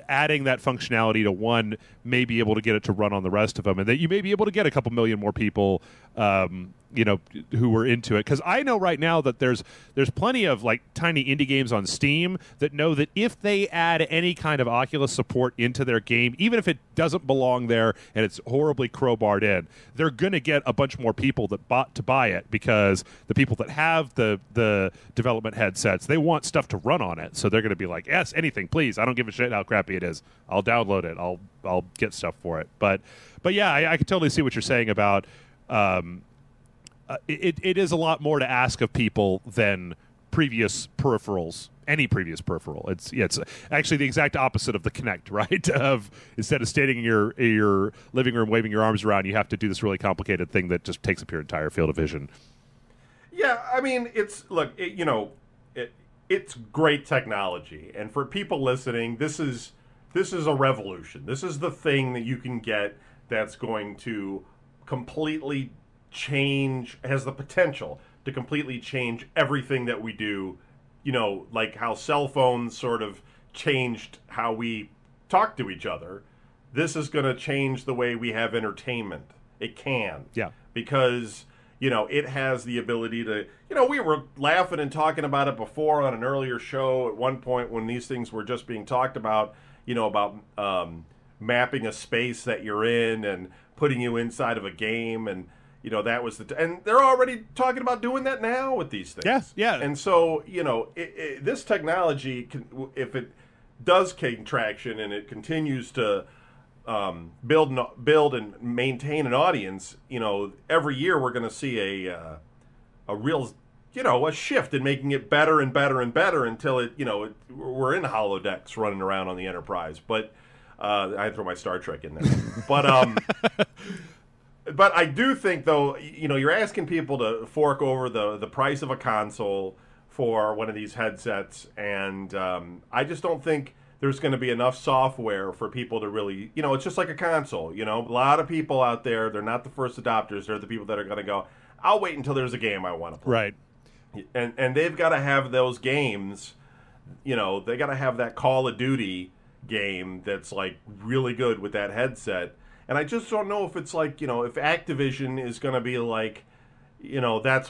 adding that functionality to one may be able to get it to run on the rest of them, and that you may be able to get a couple million more people who were into it. Because I know right now that there's plenty of like tiny indie games on Steam that know that if they add any kind of Oculus support into their game, even if it doesn't belong there and it's horribly crowbarred in, they're going to get a bunch more people that bought to buy it, because the people that have the development headsets, they want stuff to run on it, so they're going to be like, yes, anything, please. I don't give a shit how crappy it is. I'll download it. I'll get stuff for it. But yeah, I can totally see what you're saying about. It is a lot more to ask of people than previous peripherals. Any previous peripheral. It's actually the exact opposite of the Kinect, right? Of instead of standing in your living room waving your arms around, you have to do this really complicated thing that just takes up your entire field of vision.
Yeah, I mean, it's great technology, and for people listening, this is a revolution. This is the thing that you can get that's going to completely change, has the potential to completely change everything that we do. Like how cell phones sort of changed how we talk to each other. This is going to change the way we have entertainment. It can. Yeah. Because, it has the ability to, we were laughing and talking about it before on an earlier show at one point when these things were just being talked about, about mapping a space that you're in and putting you inside of a game, and that was and they're already talking about doing that now with these things.
Yeah.
And so this technology if it does gain traction and it continues to build and maintain an audience, every year we're going to see a real, a shift in making it better and better and better until we're in holodecks running around on the Enterprise. But I throw my Star Trek in there. But I do think, though, you're asking people to fork over the price of a console for one of these headsets, and I just don't think there's going to be enough software for people to really, it's just like a console. A lot of people out there, they're not the first adopters. They're the people that are going to go, I'll wait until there's a game I want to play.
Right.
And they've got to have those games, they got to have that Call of Duty game that's like really good with that headset. And I just don't know if it's like, if Activision is going to be like, that's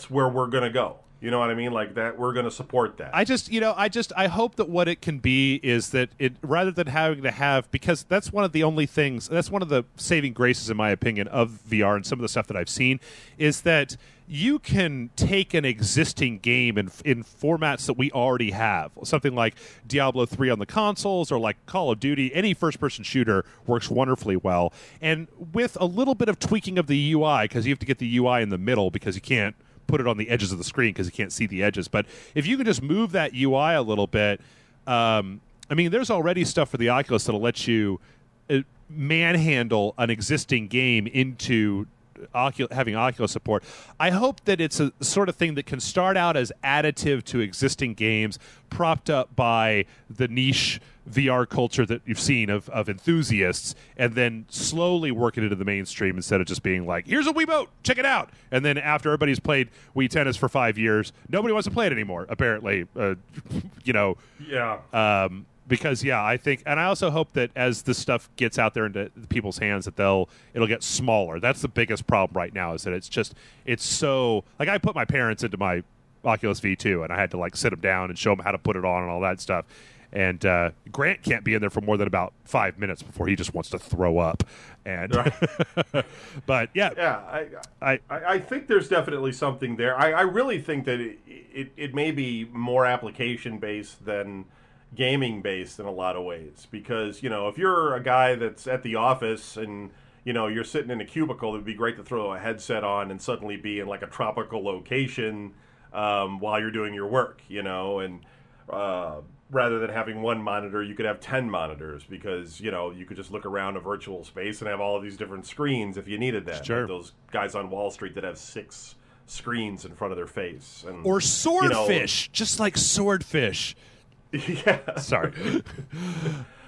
where we're going to go. You know what I mean? Like that, we're going to support that.
I hope that what it can be is that it, rather than having to have, because that's one of the only things, that's one of the saving graces, in my opinion, of VR and some of the stuff that I've seen, is that you can take an existing game in formats that we already have. Something like Diablo 3 on the consoles, or like Call of Duty. Any first-person shooter works wonderfully well. And with a little bit of tweaking of the UI, because you have to get the UI in the middle because you can't put it on the edges of the screen because you can't see the edges. But if you can just move that UI a little bit, there's already stuff for the Oculus that'll let you manhandle an existing game into having Oculus support. I hope that it's a sort of thing that can start out as additive to existing games, propped up by the niche VR culture that you've seen of enthusiasts, and then slowly work it into the mainstream instead of just being like, here's a Wiimote, check it out. And then after everybody's played Wii Tennis for 5 years, nobody wants to play it anymore, apparently.
Yeah.
Because I think, and I also hope that as this stuff gets out there into people's hands, that it'll get smaller. That's the biggest problem right now, is that it's so, like, I put my parents into my Oculus V2, and I had to like sit them down and show them how to put it on and all that stuff. And Grant can't be in there for more than about 5 minutes before he just wants to throw up. And
right.
But
I think there's definitely something there. I really think that it may be more application based than gaming based in a lot of ways, because if you're a guy that's at the office and you're sitting in a cubicle, it would be great to throw a headset on and suddenly be in like a tropical location while you're doing your work, and rather than having one monitor, you could have 10 monitors, because you could just look around a virtual space and have all of these different screens if you needed that.
Sure.
Like those guys on Wall Street that have 6 screens in front of their face,
or swordfish, just like swordfish.
Yeah.
Sorry.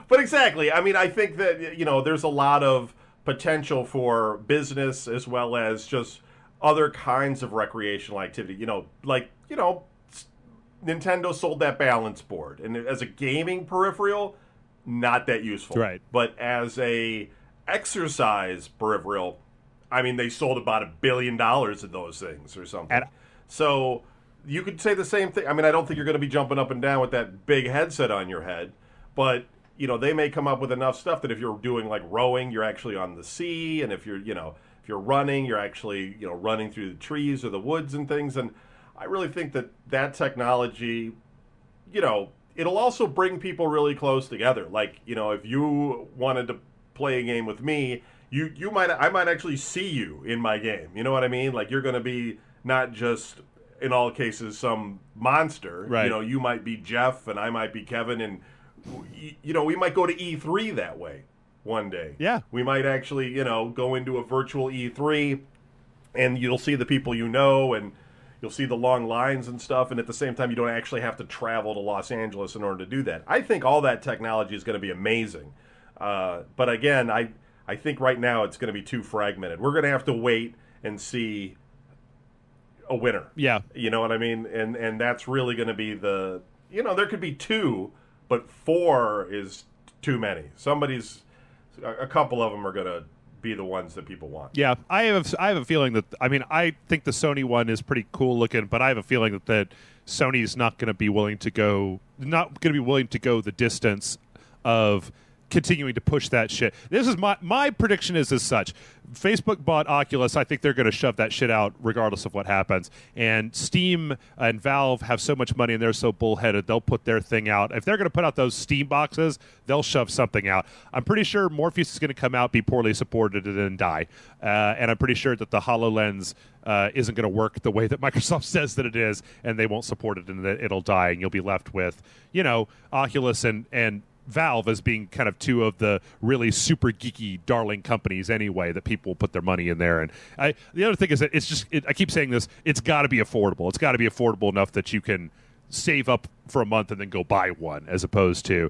But exactly. I think that, there's a lot of potential for business as well as just other kinds of recreational activity. Nintendo sold that balance board, and as a gaming peripheral, not that useful.
Right.
But as a exercise peripheral, they sold about $1 billion of those things or something. So you could say the same thing. I don't think you're going to be jumping up and down with that big headset on your head, but they may come up with enough stuff that if you're doing like rowing, you're actually on the sea, and if you're if you're running, you're actually running through the trees or the woods and things. And I really think that technology, it'll also bring people really close together. Like, if you wanted to play a game with me, I might actually see you in my game. You know what I mean? Like, you're going to be not just, in all cases, some monster.
Right.
You might be Jeff and I might be Kevin, and we might go to E3 that way one day.
Yeah.
We might actually, go into a virtual E3, and you'll see the people and you'll see the long lines and stuff, and at the same time you don't actually have to travel to Los Angeles in order to do that. I think all that technology is going to be amazing. But again, I think right now it's going to be too fragmented. We're going to have to wait and see a winner.
Yeah.
You know what I mean? And that's really going to be there could be 2, but 4 is too many. A couple of them are going to be the ones that people want.
Yeah, I have a feeling that, I think the Sony one is pretty cool looking, but I have a feeling that Sony's not going to be willing to go the distance of continuing to push that shit. This is my prediction is as such. Facebook bought Oculus. I think they're going to shove that shit out regardless of what happens. And Steam and Valve have so much money and they're so bullheaded, they'll put their thing out. If they're going to put out those Steam boxes, they'll shove something out. I'm pretty sure Morpheus is going to come out, be poorly supported, and then die. And I'm pretty sure that the HoloLens isn't going to work the way that Microsoft says that it is, and they won't support it, and that it'll die, and you'll be left with, Oculus and Valve as being kind of two of the really super geeky darling companies anyway that people put their money in there. And the other thing is that I keep saying this, it's got to be affordable. It's got to be affordable enough that you can save up for a month and then go buy one, as opposed to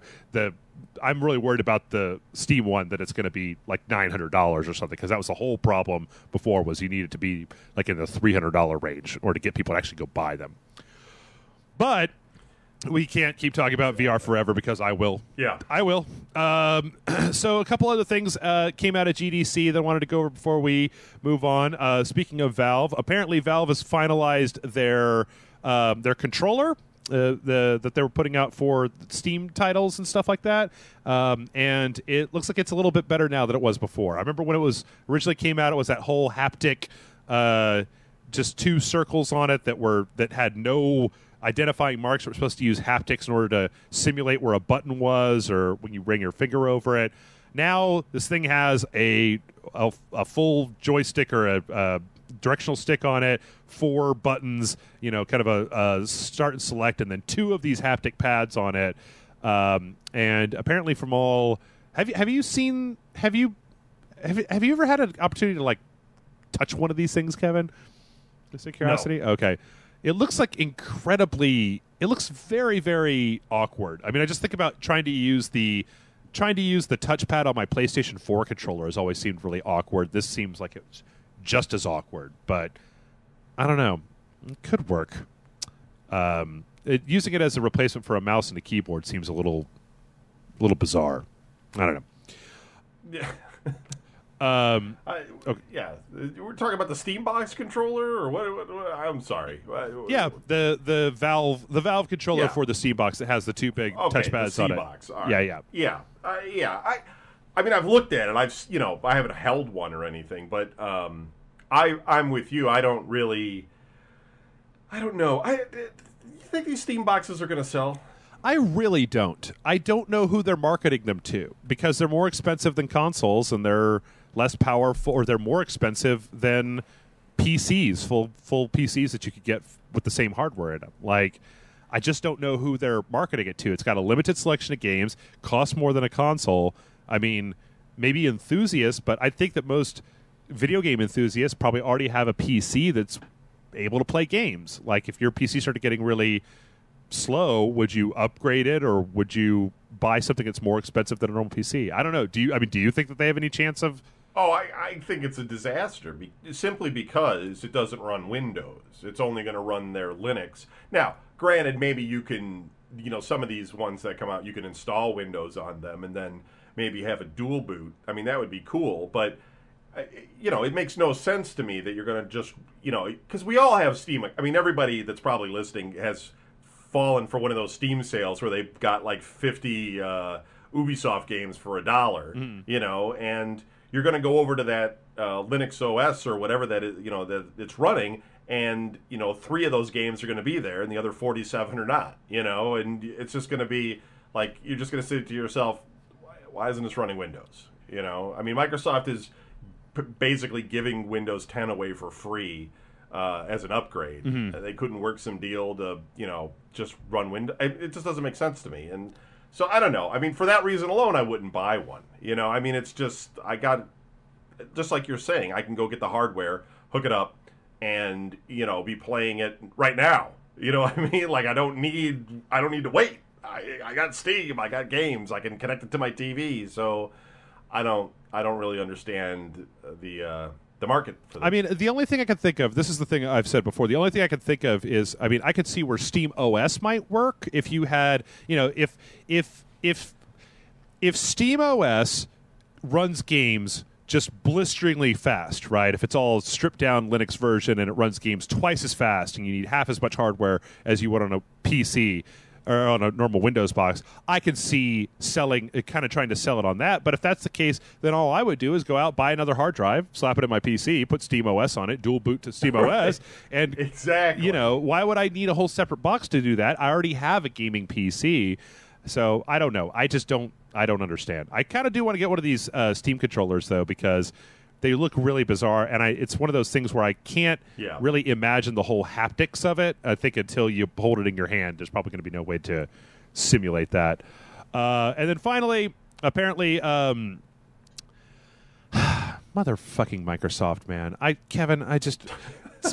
I'm really worried about the Steam one, that it's going to be like $900 or something, because that was the whole problem before, was you needed to be like in the $300 range or to get people to actually go buy them. But we can't keep talking about VR forever, because I will.
Yeah.
I will. So a couple other things came out of GDC that I wanted to go over before we move on. Speaking of Valve, apparently Valve has finalized their controller that they were putting out for Steam titles and stuff like that. And it looks like it's a little bit better now than it was before. I remember when it was originally came out, it was that whole haptic, just two circles on it that had no identifying marks. We're supposed to use haptics in order to simulate where a button was or when you bring your finger over it. Now this thing has a full joystick or a directional stick on it, 4 buttons, kind of a start and select, and then 2 of these haptic pads on it. And apparently from all, have you ever had an opportunity to like touch one of these things, Kevin? Just out of curiosity?
No.
Okay. It looks like it looks very, very awkward. I mean, I just think about trying to use the touchpad on my PlayStation 4 controller has always seemed really awkward. This seems like it's just as awkward, but I don't know. It could work. Using it as a replacement for a mouse and a keyboard seems a little bizarre. I don't know.
Yeah.
Okay.
Yeah, we're talking about the Steam Box controller, or what? I'm sorry.
Yeah, the Valve controller
Yeah.
for the Steam Box that has the 2 big touchpads on it.
Box.
Right.
Yeah. I mean, I've looked at it. I haven't held one or anything, but I'm with you. I don't know. You think these Steam boxes are going to sell?
I really don't. I don't know who they're marketing them to, because they're more expensive than consoles and they're less powerful, or they're more expensive than PCs, full PCs that you could get with the same hardware in them. Like, I just don't know who they're marketing it to. It's got a limited selection of games, costs more than a console. I mean, maybe enthusiasts, but I think that most video game enthusiasts probably already have a PC that's able to play games. Like, if your PC started getting really slow, would you upgrade it, or would you buy something that's more expensive than a normal PC? I don't know. Do you think that they have any chance of?
Oh, I think it's a disaster, simply because it doesn't run Windows. It's only going to run their Linux. Now, granted, maybe you can, some of these ones that come out, you can install Windows on them and then maybe have a dual boot. I mean, that would be cool, but it makes no sense to me that you're going to just, because we all have Steam. I mean, everybody that's probably listening has fallen for one of those Steam sales where they've got like 50 Ubisoft games for $1, and you're going to go over to that Linux OS or whatever that is, that it's running, and 3 of those games are going to be there, and the other 47 are not, and it's just going to be like, you're just going to say to yourself, why isn't this running Windows? I mean, Microsoft is basically giving Windows 10 away for free as an upgrade.
Mm-hmm.
They couldn't work some deal to, just run Windows. It just doesn't make sense to me. And so I don't know. I mean, for that reason alone, I wouldn't buy one. I mean, it's just, just like you're saying, I can go get the hardware, hook it up, and, be playing it right now. You know what I mean? Like, I don't need to wait. I got Steam, I got games, I can connect it to my TV. So I don't really understand the market for this. I
mean, the only thing I can think of, this is the thing I've said before, the only thing I can think of is, I mean, I could see where Steam OS might work if you had, if Steam OS runs games just blisteringly fast, right? If it's all stripped down Linux version and it runs games twice as fast and you need half as much hardware as you would on a PC, or on a normal Windows box, I can see selling, kind of trying to sell it on that. But if that's the case, then all I would do is go out, buy another hard drive, slap it in my PC, put SteamOS on it, dual boot to SteamOS, and
exactly.
Why would I need a whole separate box to do that? I already have a gaming PC, so I don't know. I don't understand. I kind of do want to get one of these Steam controllers though, because they look really bizarre, and it's one of those things where I can't really imagine the whole haptics of it. I think until you hold it in your hand, there's probably going to be no way to simulate that. And then finally, apparently, motherfucking Microsoft, man. Kevin, it's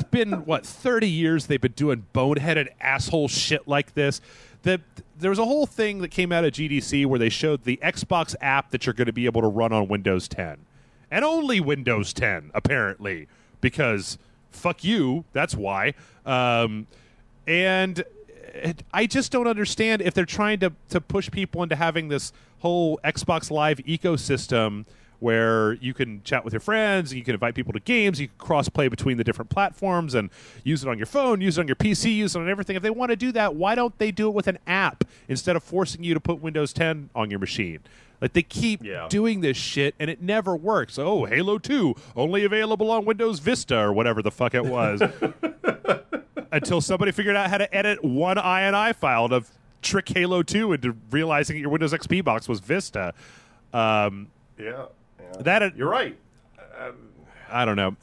been, 30 years they've been doing boneheaded asshole shit like this. There was a whole thing that came out of GDC where they showed the Xbox app that you're going to be able to run on Windows 10. And only Windows 10, apparently, because fuck you, that's why. And I just don't understand if they're trying to push people into having this whole Xbox Live ecosystem where you can chat with your friends, you can invite people to games, you can cross-play between the different platforms and use it on your phone, use it on your PC, use it on everything. If they want to do that, why don't they do it with an app instead of forcing you to put Windows 10 on your machine? Like, they keep doing this shit, and it never works. Oh, Halo 2, only available on Windows Vista, or whatever the fuck it was. Until somebody figured out how to edit one INI file to trick Halo 2 into realizing your Windows XP box was Vista.
You're right.
I don't know.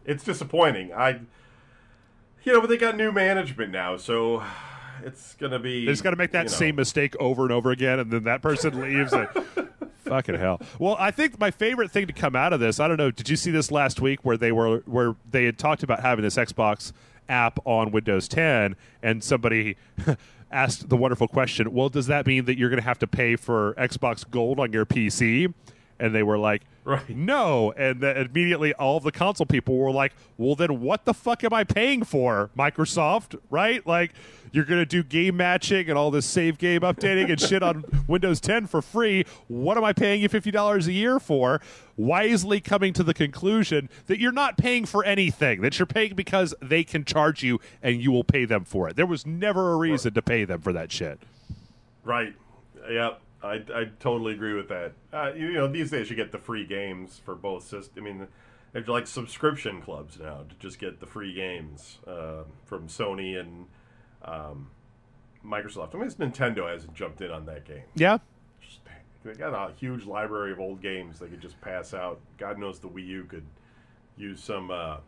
It's disappointing. But they got new management now, so it's going to be...
They just got to make that same mistake over and over again, and then that person leaves. Fucking hell. Well, I think my favorite thing to come out of this, I don't know, did you see this last week where they had talked about having this Xbox app on Windows 10, and somebody asked the wonderful question, well, does that mean that you're going to have to pay for Xbox Gold on your PC? And they were like, no. And then immediately all of the console people were like, well, then what the fuck am I paying for, Microsoft? Right? Like, you're going to do game matching and all this save game updating and shit on Windows 10 for free. What am I paying you $50 a year for? Wisely coming to the conclusion that you're not paying for anything, that you're paying because they can charge you and you will pay them for it. There was never a reason to pay them for that shit.
Right. Yep. I totally agree with that. These days you get the free games for both systems. I mean, there's like subscription clubs now to just get the free games from Sony and Microsoft. I mean, Nintendo hasn't jumped in on that game.
Yeah.
They got a huge library of old games they could just pass out. God knows the Wii U could use some a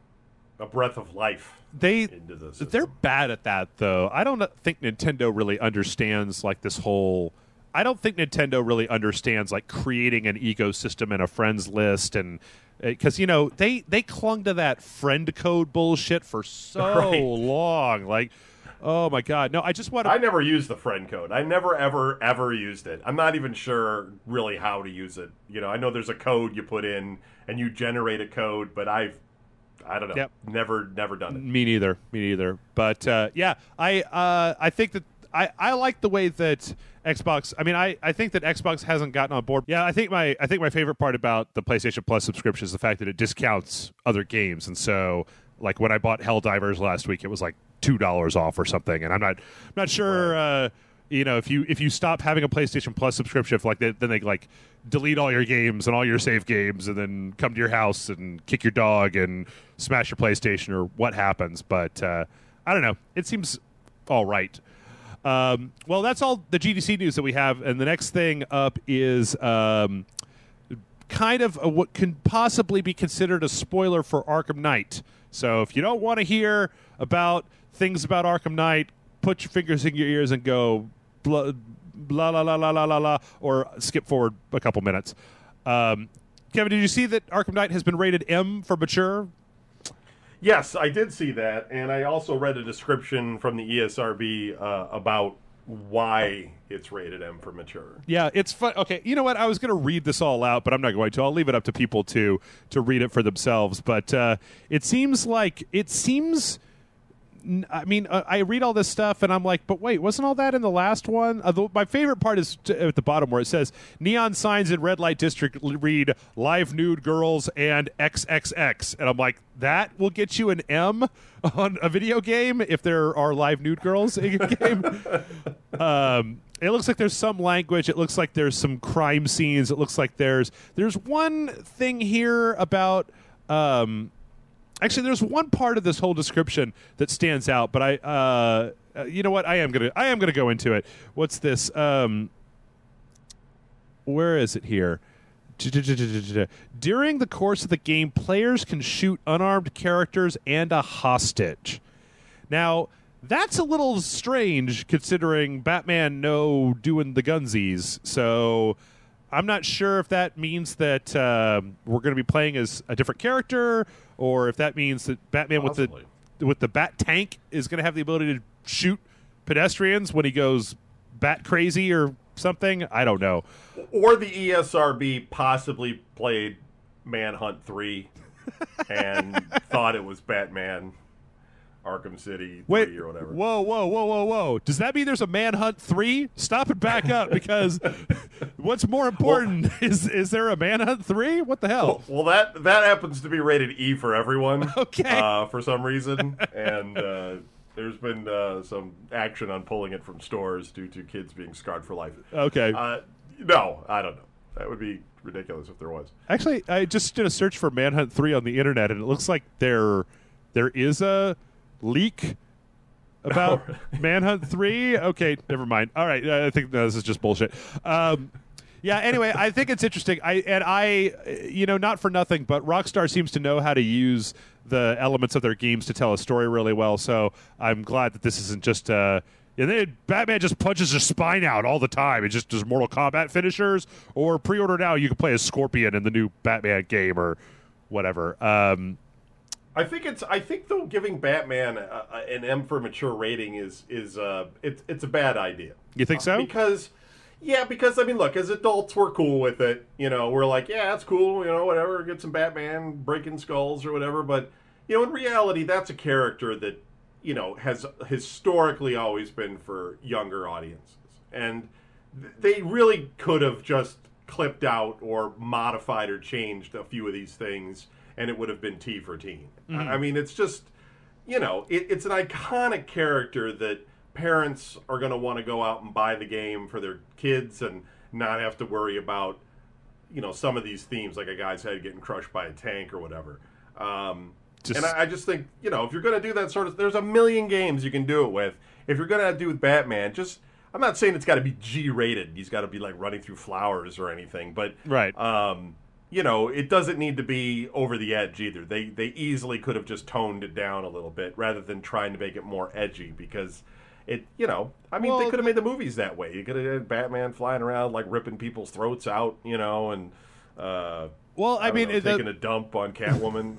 breath of life into the system.
They're bad at that, though. I don't think Nintendo really understands like this whole... I don't think Nintendo really understands like creating an ecosystem and a friends list, and because they clung to that friend code bullshit for so long. Like, oh my god, no! I
never used the friend code. I never ever used it. I'm not even sure really how to use it. I know there's a code you put in and you generate a code, but I don't know.
Yep.
Never done it.
Me neither. But I think that I like the way that Xbox. I mean, I think that Xbox hasn't gotten on board. Yeah, I think my favorite part about the PlayStation Plus subscription is the fact that it discounts other games. And so, like when I bought Helldivers last week, it was like $2 off or something. And I'm not sure.
Right.
If you stop having a PlayStation Plus subscription, then they like delete all your games and all your save games, and then come to your house and kick your dog and smash your PlayStation or what happens. But I don't know. It seems all right. Well, that's all the GDC news that we have, and the next thing up is kind of what can possibly be considered a spoiler for Arkham Knight. So if you don't want to hear about things about Arkham Knight, put your fingers in your ears and go blah, blah, la, la, la, la, la, la, or skip forward a couple minutes. Kevin, did you see that Arkham Knight has been rated M for mature?
Yes, I did see that, and I also read a description from the ESRB about why it's rated M for mature.
Yeah, it's fun. Okay, you know what? I was going to read this all out, but I'm not going to. I'll leave it up to people to read it for themselves. But it seems. I mean, I read all this stuff, and I'm like, but wait, wasn't all that in the last one? My favorite part is at the bottom where it says, neon signs in red light district read live nude girls and XXX. And I'm like, that will get you an M on a video game if there are live nude girls in a game? It looks like there's some language. It looks like there's some crime scenes. It looks like there's one thing here about. Actually, there's one part of this whole description that stands out. But you know what? I am gonna go into it. What's this? Where is it here? During the course of the game, players can shoot unarmed characters and a hostage. Now, that's a little strange considering Batman doing the gunsies. So I'm not sure if that means that we're going to be playing as a different character, or if that means that Batman with the bat tank is going to have the ability to shoot pedestrians when he goes bat crazy or something. I don't know.
Or the ESRB possibly played Manhunt 3 and thought it was Batman Arkham City 3 or whatever.
Whoa. Does that mean there's a Manhunt 3? Stop and back up, because what's more important, is there a Manhunt 3? What the hell?
Well, that happens to be rated E for everyone.
Okay.
For some reason. And there's been some action on pulling it from stores due to kids being scarred for life.
Okay.
No, I don't know. That would be ridiculous if there was.
Actually, I just did a search for Manhunt 3 on the internet, and it looks like there is a leak about Manhunt 3. Okay, never mind. All right, I think this is just bullshit. Yeah, anyway, I think it's interesting. I not for nothing, but Rockstar seems to know how to use the elements of their games to tell a story really well, so I'm glad that this isn't just Batman just punches his spine out all the time. It just does Mortal Kombat finishers, or pre-order now you can play as Scorpion in the new Batman game or whatever.
I think though giving Batman an M for mature rating is it's a bad idea.
You think so?
Because I mean, look, as adults we're cool with it. You know, we're like, yeah, that's cool. You know, whatever, get some Batman breaking skulls or whatever. But you know, in reality, that's a character that has historically always been for younger audiences, and they really could have just clipped out or modified or changed a few of these things, and it would have been T for teen.
Mm-hmm.
I mean, it's just, it's an iconic character that parents are going to want to go out and buy the game for their kids and not have to worry about, some of these themes, like a guy's head getting crushed by a tank or whatever. And I just think, if you're going to do that sort of, there's a million games you can do it with. If you're going to do with Batman, I'm not saying it's got to be G-rated. He's got to be like running through flowers or anything, but
right.
It doesn't need to be over the edge either. They easily could have just toned it down a little bit rather than trying to make it more edgy, because they could have made the movies that way. You could have had Batman flying around like ripping people's throats out, and taking a dump on Catwoman.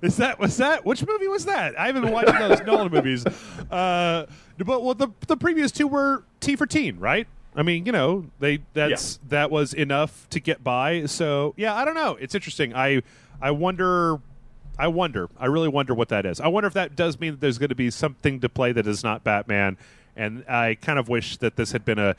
Was that which movie was that? I haven't been watching those Nolan movies. But the previous two were T for teen, right? I mean, that was enough to get by. So yeah, I don't know. It's interesting. I wonder. I really wonder what that is. I wonder if that does mean that there's going to be something to play that is not Batman. And I kind of wish that this had been a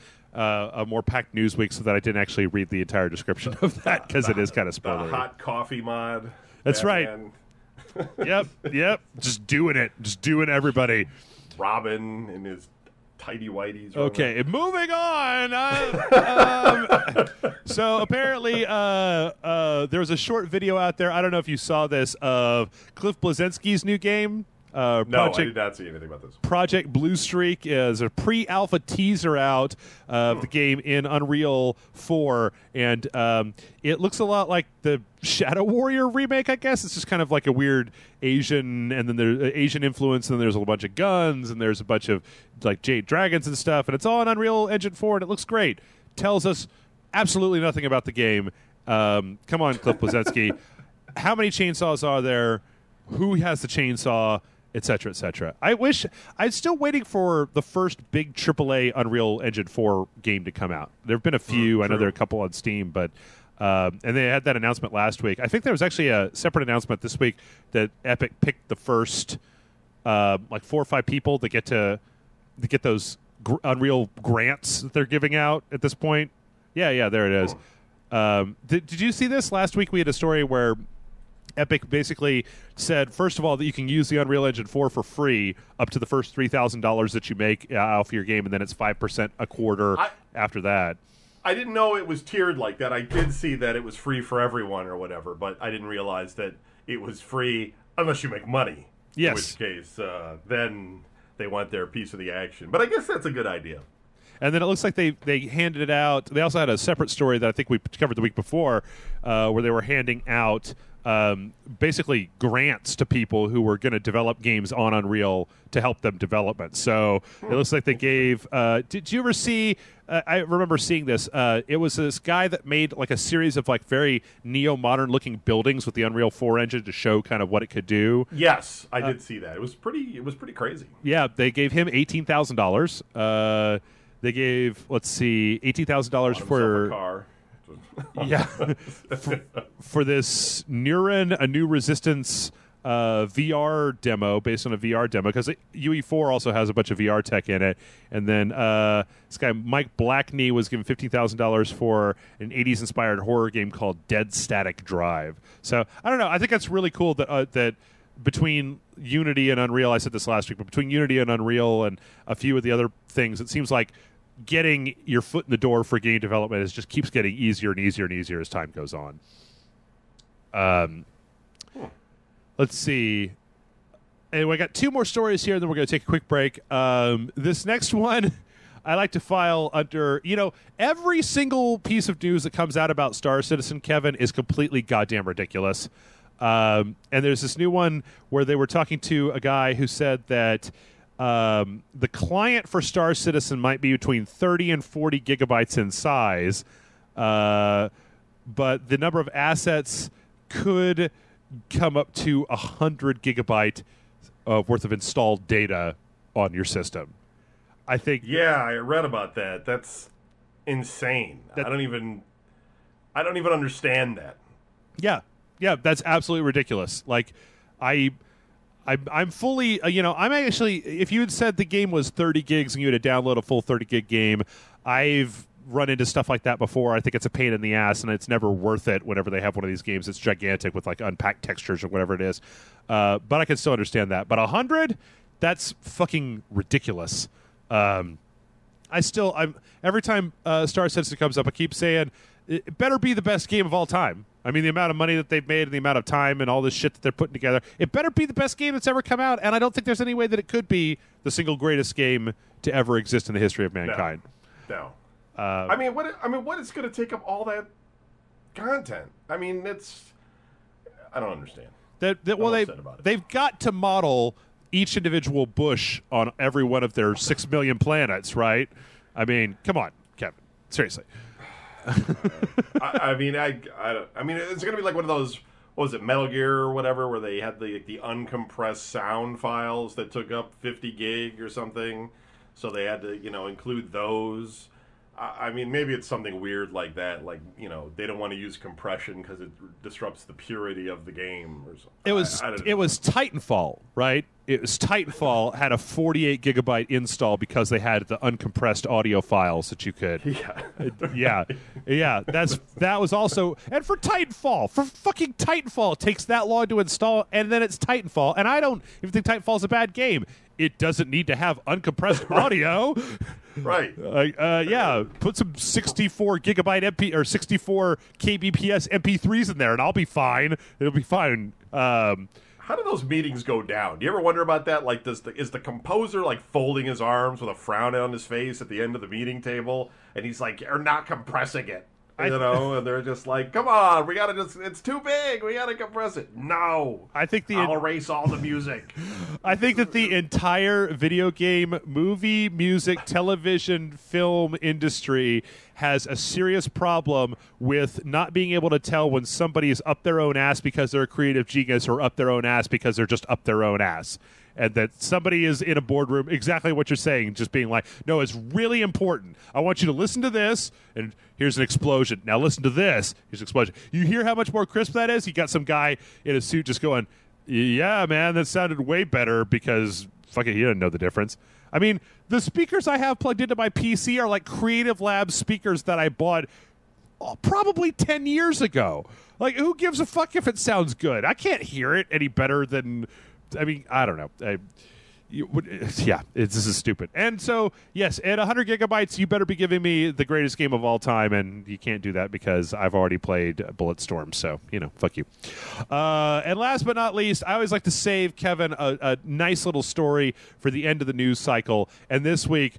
more packed news week so that I didn't actually read the entire description of that, because it is kind of spoilery.
The hot coffee mod.
That's
Batman.
Right. Yep. Just doing everybody.
Robin in his tidy whities.
Okay, moving on. So apparently there was a short video out there. I don't know if you saw this, of Cliff Bleszinski's new game.
No, I did not see anything about this.
Project Blue Streak is a pre-alpha teaser out of the game in Unreal 4, and it looks a lot like the Shadow Warrior remake, I guess. It's just kind of like a weird Asian, and then there's Asian influence, and then there's a bunch of guns, and there's a bunch of like jade dragons and stuff, and it's all on Unreal Engine 4, and it looks great. Tells us absolutely nothing about the game. Come on, Cliff Bleszinski. How many chainsaws are there? Who has the chainsaw? Etc. etc. I'm still waiting for the first big AAA Unreal Engine 4 game to come out. There have been a few. I know there are a couple on Steam, but and they had that announcement last week. I think there was actually a separate announcement this week that Epic picked the first 4 or 5 people that get those Unreal grants that they're giving out at this point. Yeah, there it is. Did you see this last week? We had a story where Epic basically said, first of all, that you can use the Unreal Engine 4 for free up to the first $3,000 that you make off your game, and then it's 5% a quarter after that.
I didn't know it was tiered like that. I did see that it was free for everyone or whatever, but I didn't realize that it was free unless you make money.
Yes.
In which case, then they want their piece of the action. But I guess that's a good idea.
And then it looks like they handed it out. They also had a separate story that I think we covered the week before where they were handing out basically grants to people who were going to develop games on Unreal to help them development. So it looks like they gave did you ever see I remember seeing this. It was this guy that made like a series of like very neo-modern looking buildings with the Unreal 4 engine to show kind of what it could do.
Yes, I did see that. It was pretty crazy.
Yeah, they gave him $18,000. They gave, let's see, $18,000 for
a car.
Yeah, for this Neuron, a new Resistance VR demo based on a VR demo, because UE4 also has a bunch of VR tech in it. And then this guy Mike Blackney was given $15,000 for an 80s inspired horror game called Dead Static Drive. So I don't know. I think that's really cool that that between Unity and Unreal, I said this last week, but between Unity and Unreal and a few of the other things, it seems like getting your foot in the door for game development just keeps getting easier and easier and easier as time goes on. Let's see. Anyway, I got two more stories here, and then we're going to take a quick break. This next one, I like to file under, every single piece of news that comes out about Star Citizen, Kevin, is completely goddamn ridiculous. And there's this new one where they were talking to a guy who said that the client for Star Citizen might be between 30 and 40 gigabytes in size, but the number of assets could come up to 100 gigabyte worth of installed data on your system. I think.
Yeah, I read about that. That's insane. I don't even understand that.
Yeah, that's absolutely ridiculous. Like, I'm fully, I'm actually, if you had said the game was 30 gigs and you had to download a full 30 gig game, I've run into stuff like that before. I think it's a pain in the ass, and it's never worth it whenever they have one of these games that's gigantic with like unpacked textures or whatever it is. But I can still understand that. But 100, that's fucking ridiculous. I'm every time Star Citizen comes up, I keep saying it better be the best game of all time. I mean, the amount of money that they've made and the amount of time and all this shit that they're putting together, it better be the best game that's ever come out. And I don't think there's any way that it could be the single greatest game to ever exist in the history of mankind.
No. I mean, what is going to take up all that content? I mean, I don't understand.
They've got to model each individual bush on every one of their 6 million planets, right? I mean, come on, Kevin. Seriously.
I mean, it's going to be like one of those, what was it, Metal Gear or whatever, where they had the uncompressed sound files that took up 50 gig or something, so they had to, include those. I mean, maybe it's something weird like that, like, they don't want to use compression because it disrupts the purity of the game or something.
It was Titanfall, right? It was Titanfall had a 48 gigabyte install because they had the uncompressed audio files that you could. Yeah. That was also, and for fucking Titanfall, it takes that long to install, and then it's Titanfall. And I don't even think Titanfall's a bad game. It doesn't need to have uncompressed audio.
Right.
Yeah. Put some 64 gigabyte MP or 64 kbps MP3s in there, and I'll be fine. It'll be fine.
How do those meetings go down? Do you ever wonder about that? Like, is the composer like folding his arms with a frown on his face at the end of the meeting table, and he's like, "You're not compressing it," and they're just like, "Come on, it's too big. We gotta compress it." No, I'll erase all the music.
I think that the entire video game, movie, music, television, film industry has a serious problem with not being able to tell when somebody is up their own ass because they're a creative genius or up their own ass because they're just up their own ass. And that somebody is in a boardroom, exactly what you're saying, just being like, no, it's really important. I want you to listen to this, and here's an explosion. Now listen to this. Here's an explosion. You hear how much more crisp that is? You got some guy in a suit just going, yeah, man, that sounded way better because, fuck it, he didn't know the difference. I mean, the speakers I have plugged into my PC are like Creative Lab speakers that I bought probably 10 years ago. Like, who gives a fuck if it sounds good? I can't hear it any better than, I mean, I don't know. This is stupid. And so, yes, at 100 gigabytes, you better be giving me the greatest game of all time, and you can't do that because I've already played Bulletstorm, so, fuck you. And last but not least, I always like to save Kevin a nice little story for the end of the news cycle, and this week,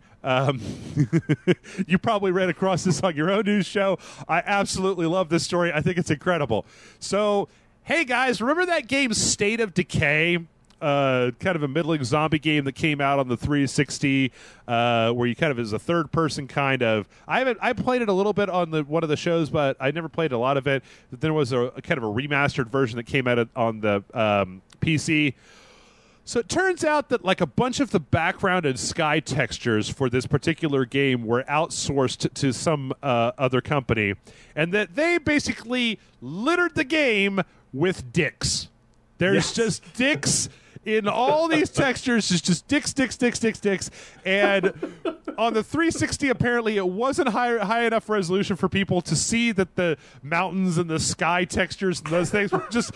you probably ran across this on your own news show. I absolutely love this story. I think it's incredible. So, hey guys, remember that game State of Decay? Kind of a middling zombie game that came out on the 360, where you kind of is a third person kind of. I played it a little bit on one of the shows, but I never played a lot of it. There was a kind of a remastered version that came out on the PC. So it turns out that like a bunch of the background and sky textures for this particular game were outsourced to some other company, and that they basically littered the game with dicks. There's just dicks in all these textures, just dicks. And on the 360, apparently, it wasn't high enough resolution for people to see that the mountains and the sky textures and those things were just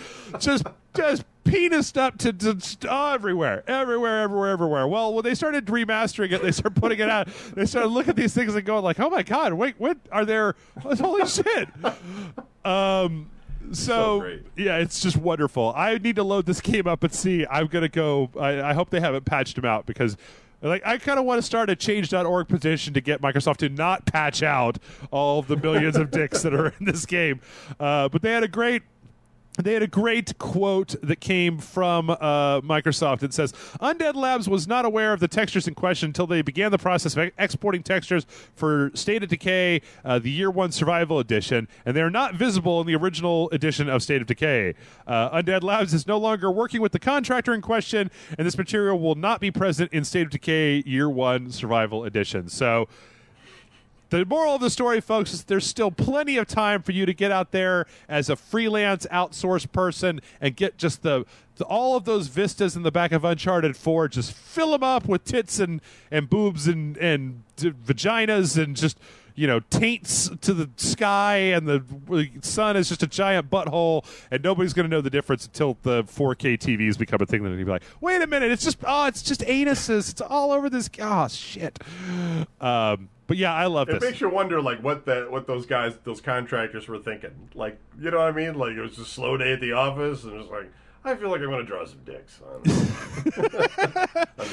penised up to everywhere. Well, when they started remastering it, they started putting it out. They started looking at these things and going like, "Oh my god, wait, what are there? Holy shit!" So yeah, it's just wonderful. I need to load this game up and see. I'm gonna go. I hope they haven't patched them out because, like, I kind of want to start a change.org petition to get Microsoft to not patch out all of the millions of dicks that are in this game. But they had a great quote that came from Microsoft. It says, Undead Labs was not aware of the textures in question until they began the process of exporting textures for State of Decay, the Year 1 Survival Edition, and they are not visible in the original edition of State of Decay. Undead Labs is no longer working with the contractor in question, and this material will not be present in State of Decay Year 1 Survival Edition. So, the moral of the story, folks, is there's still plenty of time for you to get out there as a freelance outsourced person and get just all of those vistas in the back of Uncharted 4, just fill them up with tits and boobs and vaginas and just, taints to the sky, and the sun is just a giant butthole, and nobody's going to know the difference until the 4K TVs become a thing. Then you'll be like, wait a minute, it's just anuses. It's all over this. Oh, shit. But yeah, I love this.
It makes you wonder, like, what those guys, those contractors were thinking. Like, you know what I mean? Like, it was just a slow day at the office, and it's like, I feel like I'm going to draw some dicks on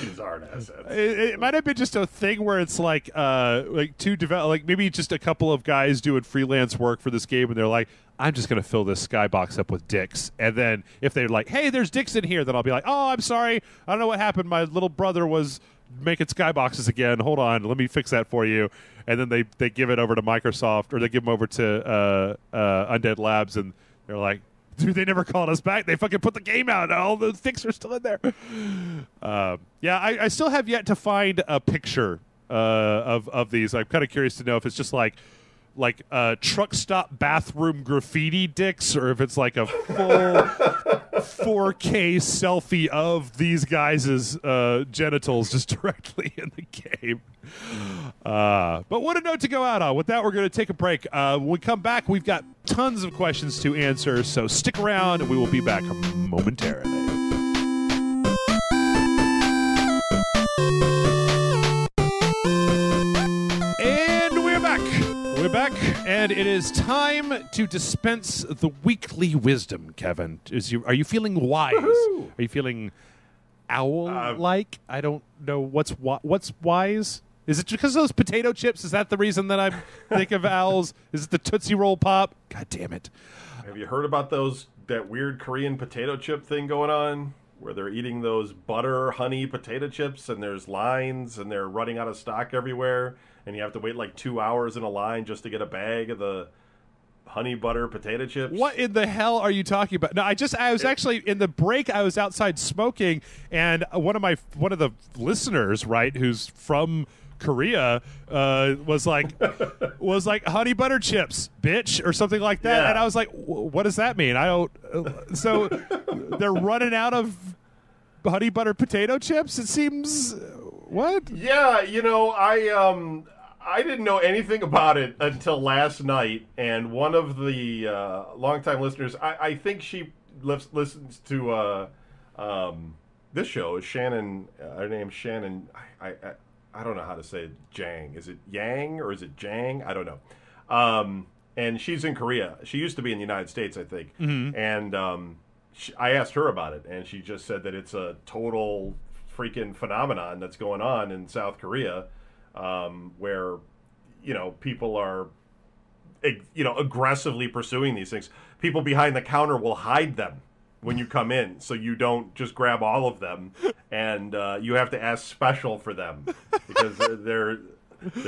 these art assets.
It might have been just a thing where it's like maybe just a couple of guys doing freelance work for this game, and they're like, I'm just going to fill this skybox up with dicks. And then if they're like, hey, there's dicks in here, then I'll be like, oh, I'm sorry. I don't know what happened. My little brother was making skyboxes again. Hold on. Let me fix that for you. And then they give it over to Microsoft, or they give them over to Undead Labs, and they're like, dude, they never called us back. They fucking put the game out. All the dicks are still in there. I still have yet to find a picture of these. I'm kind of curious to know if it's just like truck stop bathroom graffiti dicks, or if it's like a full 4K selfie of these guys' genitals just directly in the game. But what a note to go out on. With that, we're going to take a break. When we come back, we've got tons of questions to answer, so stick around, and we will be back momentarily. We're back, and it is time to dispense the weekly wisdom, Kevin. Are you feeling wise?
Woohoo!
Are you feeling owl-like? I don't know what's wise. Is it because of those potato chips? Is that the reason that I think of owls? Is it the Tootsie Roll Pop? God damn it.
Have you heard about that weird Korean potato chip thing going on? Where they're eating those butter honey potato chips, and there's lines, and they're running out of stock everywhere, and you have to wait like 2 hours in a line just to get a bag of the honey butter potato chips.
What in the hell are you talking about? No, I was actually in the break. I was outside smoking, and one of the listeners, right, who's from Korea, was like honey butter chips, bitch, or something like that. Yeah. And I was like, what does that mean? I don't. So they're running out of honey butter potato chips. It seems what?
Yeah, I didn't know anything about it until last night, and one of the longtime listeners, I think she listens to this show, is Shannon. Her name's Shannon. I don't know how to say it. Jang. Is it Yang or is it Jang? I don't know. And she's in Korea. She used to be in the United States, I think.
Mm-hmm.
And I asked her about it, and she just said that it's a total freaking phenomenon that's going on in South Korea, where, people are, aggressively pursuing these things. People behind the counter will hide them when you come in, so you don't just grab all of them, and you have to ask special for them because they're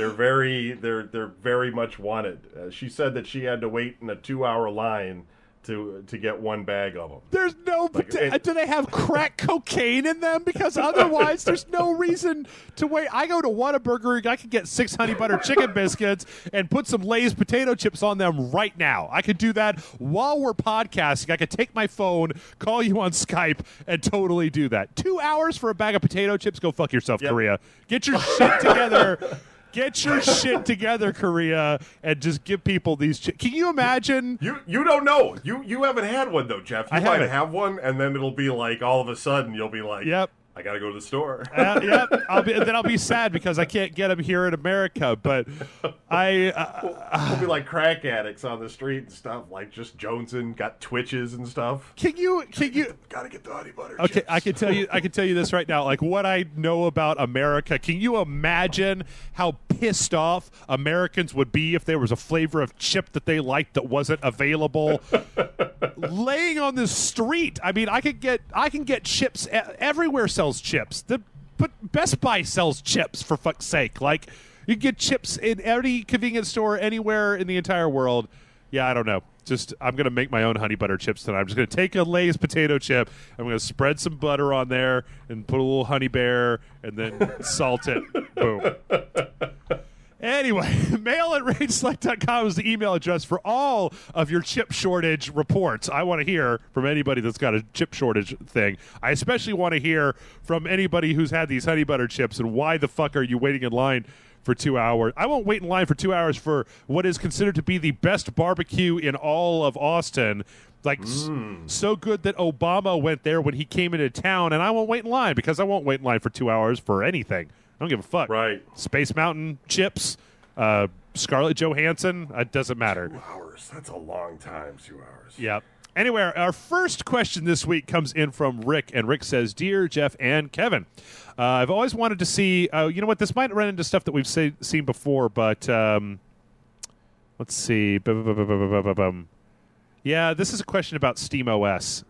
very much wanted. She said that she had to wait in a 2-hour line to get one bag of them.
There's no... do they have crack cocaine in them? Because otherwise there's no reason to wait. I go to Whataburger, I could get 6 honey butter chicken biscuits and put some Lay's potato chips on them right now. I could do that while we're podcasting. I could take my phone, call you on Skype, and totally do that. 2 hours for a bag of potato chips? Go fuck yourself, Korea. Get your shit together. Get your shit together, Korea, and just give people these. Can you imagine?
You don't know. You haven't had one though, Jeff. You might have one, and then it'll be like all of a sudden you'll be like,
"Yep,
I got to go to the store."
Yep. I'll be sad because I can't get them here in America. But
we'll be like crack addicts on the street and stuff, like just jonesing, got twitches and stuff.
Can you
gotta get the honey butter?
Okay,
chips.
I can tell you this right now. Like what I know about America. Can you imagine how pissed off Americans would be if there was a flavor of chip that they liked that wasn't available? Laying on the street. I mean, I can get chips. Everywhere sells chips. But Best Buy sells chips, for fuck's sake. Like, you can get chips in any convenience store anywhere in the entire world. Yeah, I don't know. I'm going to make my own honey butter chips tonight. I'm just going to take a Lay's potato chip. I'm going to spread some butter on there and put a little honey bear and then salt it. Boom. Anyway, mail@rangeselect.com is the email address for all of your chip shortage reports. I want to hear from anybody that's got a chip shortage thing. I especially want to hear from anybody who's had these honey butter chips and why the fuck are you waiting in line for 2 hours? I won't wait in line for 2 hours for what is considered to be the best barbecue in all of Austin. Like, so good that Obama went there when he came into town, and I won't wait in line because I won't wait in line for 2 hours for anything. I don't give a fuck.
Right.
Space Mountain chips, Scarlett Johansson, it doesn't matter.
2 hours. That's a long time, 2 hours.
Yep. Anyway, our first question this week comes in from Rick, and Rick says, Dear Jeff and Kevin, I've always wanted to see, you know what, this might run into stuff that we've seen before, but let's see. Yeah, this is a question about SteamOS.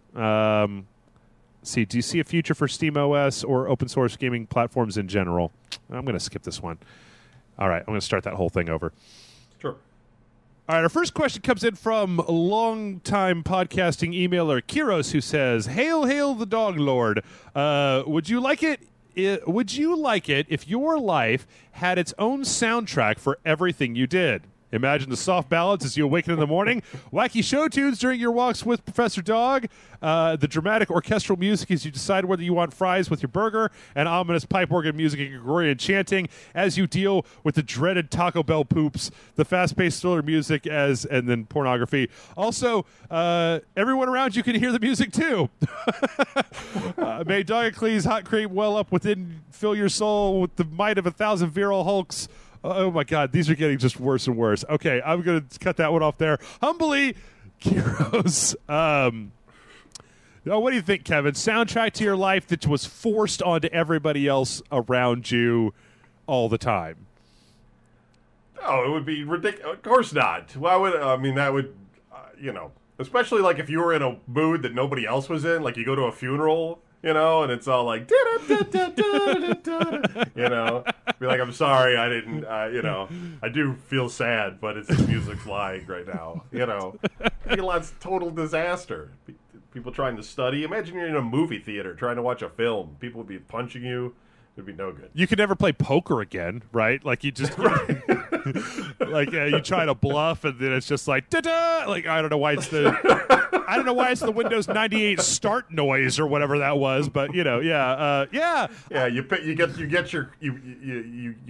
See, do you see a future for SteamOS or open source gaming platforms in general? I'm going to skip this one. All right, I'm going to start that whole thing over.
Sure.
All right, our first question comes in from longtime podcasting emailer Kiros, who says, "Hail, hail the dog lord. Would you like it if your life had its own soundtrack for everything you did? Imagine the soft ballads as you awaken in the morning, wacky show tunes during your walks with Professor Dog, the dramatic orchestral music as you decide whether you want fries with your burger, and ominous pipe organ music and Gregorian chanting as you deal with the dreaded Taco Bell poops, the fast-paced thriller music and then pornography. Also, everyone around you can hear the music too. May Dogacles hot cream well up within, fill your soul with the might of 1,000 virile hulks. Oh, my God. These are getting just worse and worse. Okay, I'm going to cut that one off there. Humbly, Kiros. What do you think, Kevin? Soundtrack to your life that was forced onto everybody else around you all the time.
Oh, it would be ridiculous. Of course not. Why would, that would, especially like if you were in a mood that nobody else was in, like you go to a funeral, and it's all like, be like, I'm sorry, I didn't, I do feel sad, but it's the music's lying right now, It's total disaster. People trying to study. Imagine you're in a movie theater trying to watch a film. People would be punching you. It'd be no good.
You could never play poker again, right? Like you just... Like you try to bluff, and then it's just like da-da! Like I don't know why it's the Windows 98 start noise or whatever that was, but you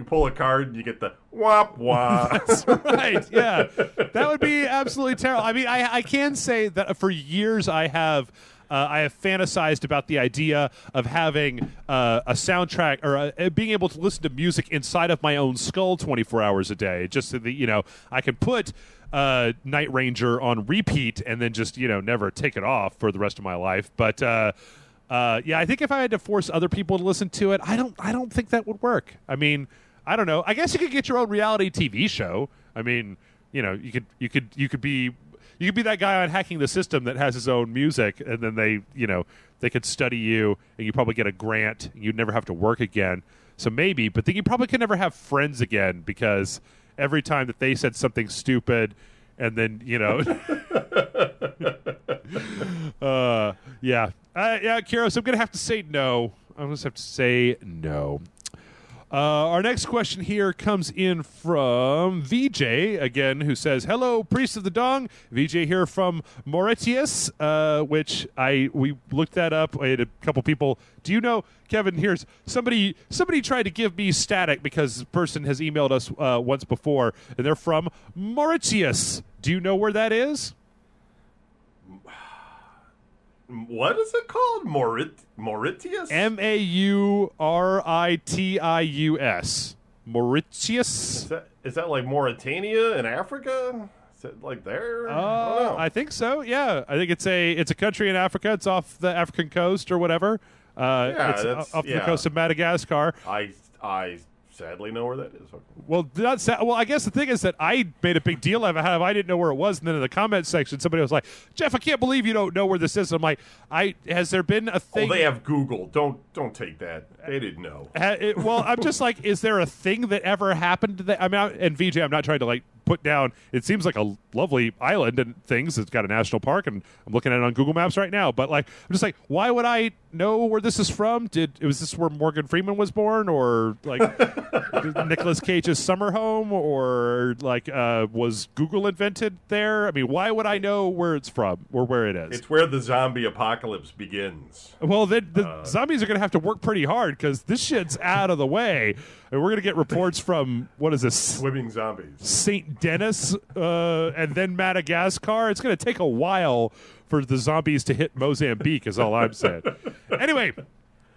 pull a card and you get the wop wop.
That's right. Yeah, that would be absolutely terrible. I mean, I can say that for years I have fantasized about the idea of having a soundtrack or being able to listen to music inside of my own skull 24 hours a day, just so that I can put Night Ranger on repeat and then just never take it off for the rest of my life. But I think if I had to force other people to listen to it, I don't think that would work. I mean, I don't know. I guess you could get your own reality TV show. I mean, you could be that guy on Hacking the System that has his own music, and then they could study you, and you probably get a grant, and you'd never have to work again. So maybe, but then you probably could never have friends again, because every time that they said something stupid, and then Kiros, I'm gonna have to say no. I'm gonna have to say no. Our next question here comes in from VJ, again, who says, hello, Priest of the Dong. VJ here from Mauritius, which we looked that up. I had a couple people. Do you know, Kevin, here's somebody tried to give me static because this person has emailed us once before, and they're from Mauritius. Do you know where that is?
What is it called? Mauritius?
Mauritius. Mauritius.
Is that like Mauritania in Africa? Is it like there? I don't know.
I think so. Yeah, I think it's a country in Africa. It's off the African coast or whatever. It's off the coast of Madagascar.
I sadly know where that is.
Well, I guess the thing is that I made a big deal of it. I didn't know where it was, and then in the comments section, somebody was like, "Jeff, I can't believe you don't know where this is." And I'm like, has there been a thing?
Oh, they have Google. Don't take that. They didn't know.
Well, I'm just like, is there a thing that ever happened to that? I mean, and VJ, I'm not trying to put down. It seems like a lovely island and things. It's got a national park, and I'm looking at it on Google Maps right now. But I'm just like, why would I know where this is from? Was this where Morgan Freeman was born, or Nicolas Cage's summer home, or was Google invented there? I mean, why would I know where it's from or where it is?
It's where the zombie apocalypse begins.
Well, the zombies are going to have to work pretty hard because this shit's out of the way. And we're going to get reports from, what is this?
Swimming zombies.
St. Denis and then Madagascar. It's going to take a while for the zombies to hit Mozambique is all I'm saying. Anyway.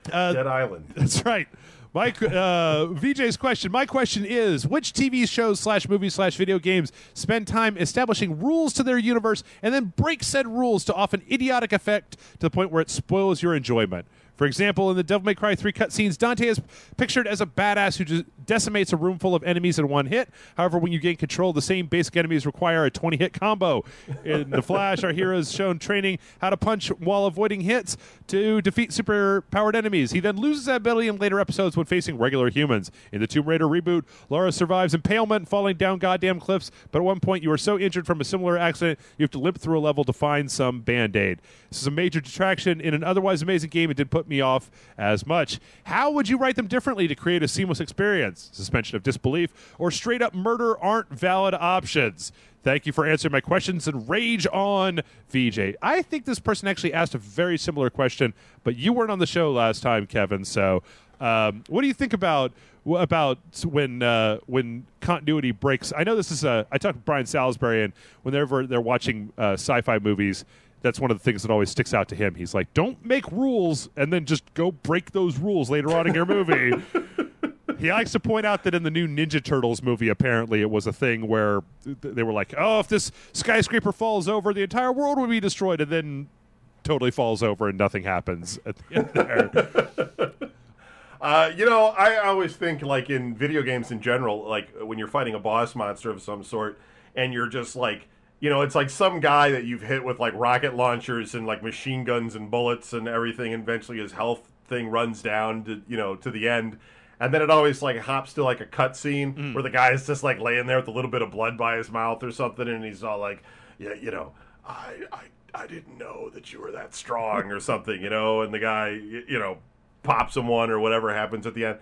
Dead Island.
That's right. VJ's question. My question is, which TV shows / movies / video games spend time establishing rules to their universe and then break said rules to often idiotic effect to the point where it spoils your enjoyment? For example, in the Devil May Cry 3 cutscenes, Dante is pictured as a badass who just decimates a room full of enemies in one hit. However, when you gain control, the same basic enemies require a 20-hit combo. In The Flash, our hero is shown training how to punch while avoiding hits to defeat super-powered enemies. He then loses that ability in later episodes when facing regular humans. In the Tomb Raider reboot, Laura survives impalement falling down goddamn cliffs, but at one point you are so injured from a similar accident, you have to limp through a level to find some Band-Aid. This is a major detraction in an otherwise amazing game. It did put me off as much. How would you write them differently to create a seamless experience? Suspension of disbelief or straight up murder aren't valid options. Thank you for answering my questions and rage on, VJ. I think this person actually asked a very similar question, but you weren't on the show last time, Kevin. So what do you think about when continuity breaks? I know this is I talked to Brian Salisbury, and whenever they're watching sci-fi movies, that's one of the things that always sticks out to him. He's like, don't make rules and then just go break those rules later on in your movie. He likes to point out that in the new Ninja Turtles movie, apparently it was a thing where they were like, oh, if this skyscraper falls over, the entire world would be destroyed, and then totally falls over and nothing happens at the end there.
I always think, like, in video games in general, like, when you're fighting a boss monster of some sort, and you're just, like, it's like some guy that you've hit with, like, rocket launchers and, like, machine guns and bullets and everything, and eventually his health thing runs down to the end. And then it always, like, hops to, like, a cutscene where the guy is just, like, laying there with a little bit of blood by his mouth or something, and he's all like, yeah, I didn't know that you were that strong or something, and the guy, pops him one or whatever happens at the end.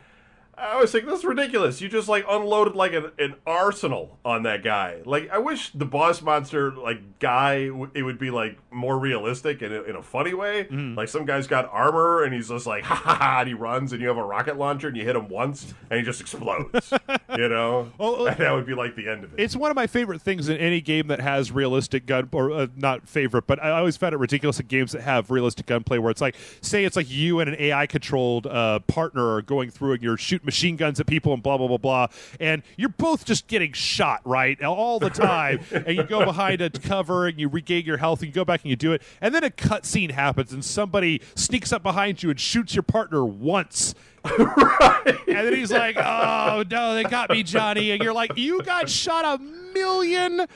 I was like, this is ridiculous. You just like unloaded like an arsenal on that guy. Like, I wish the boss monster like guy it would be like more realistic in a funny way. Like some guy's got armor and he's just like ha ha ha, and he runs and you have a rocket launcher and you hit him once and he just explodes. You know, and that would be like the end of it.
It's one of my favorite things in any game that has realistic gun, or not favorite, but I always found it ridiculous in games that have realistic gunplay where it's like, say it's like you and an AI controlled partner are going through and you're shooting machine guns at people and blah blah blah blah, and you're both just getting shot right all the time, and you go behind a cover and you regain your health and you go back and you do it, and then a cutscene happens and somebody sneaks up behind you and shoots your partner once.
Right.
And then he's like, oh no, they got me, Johnny. And you're like, you got shot 1,000,000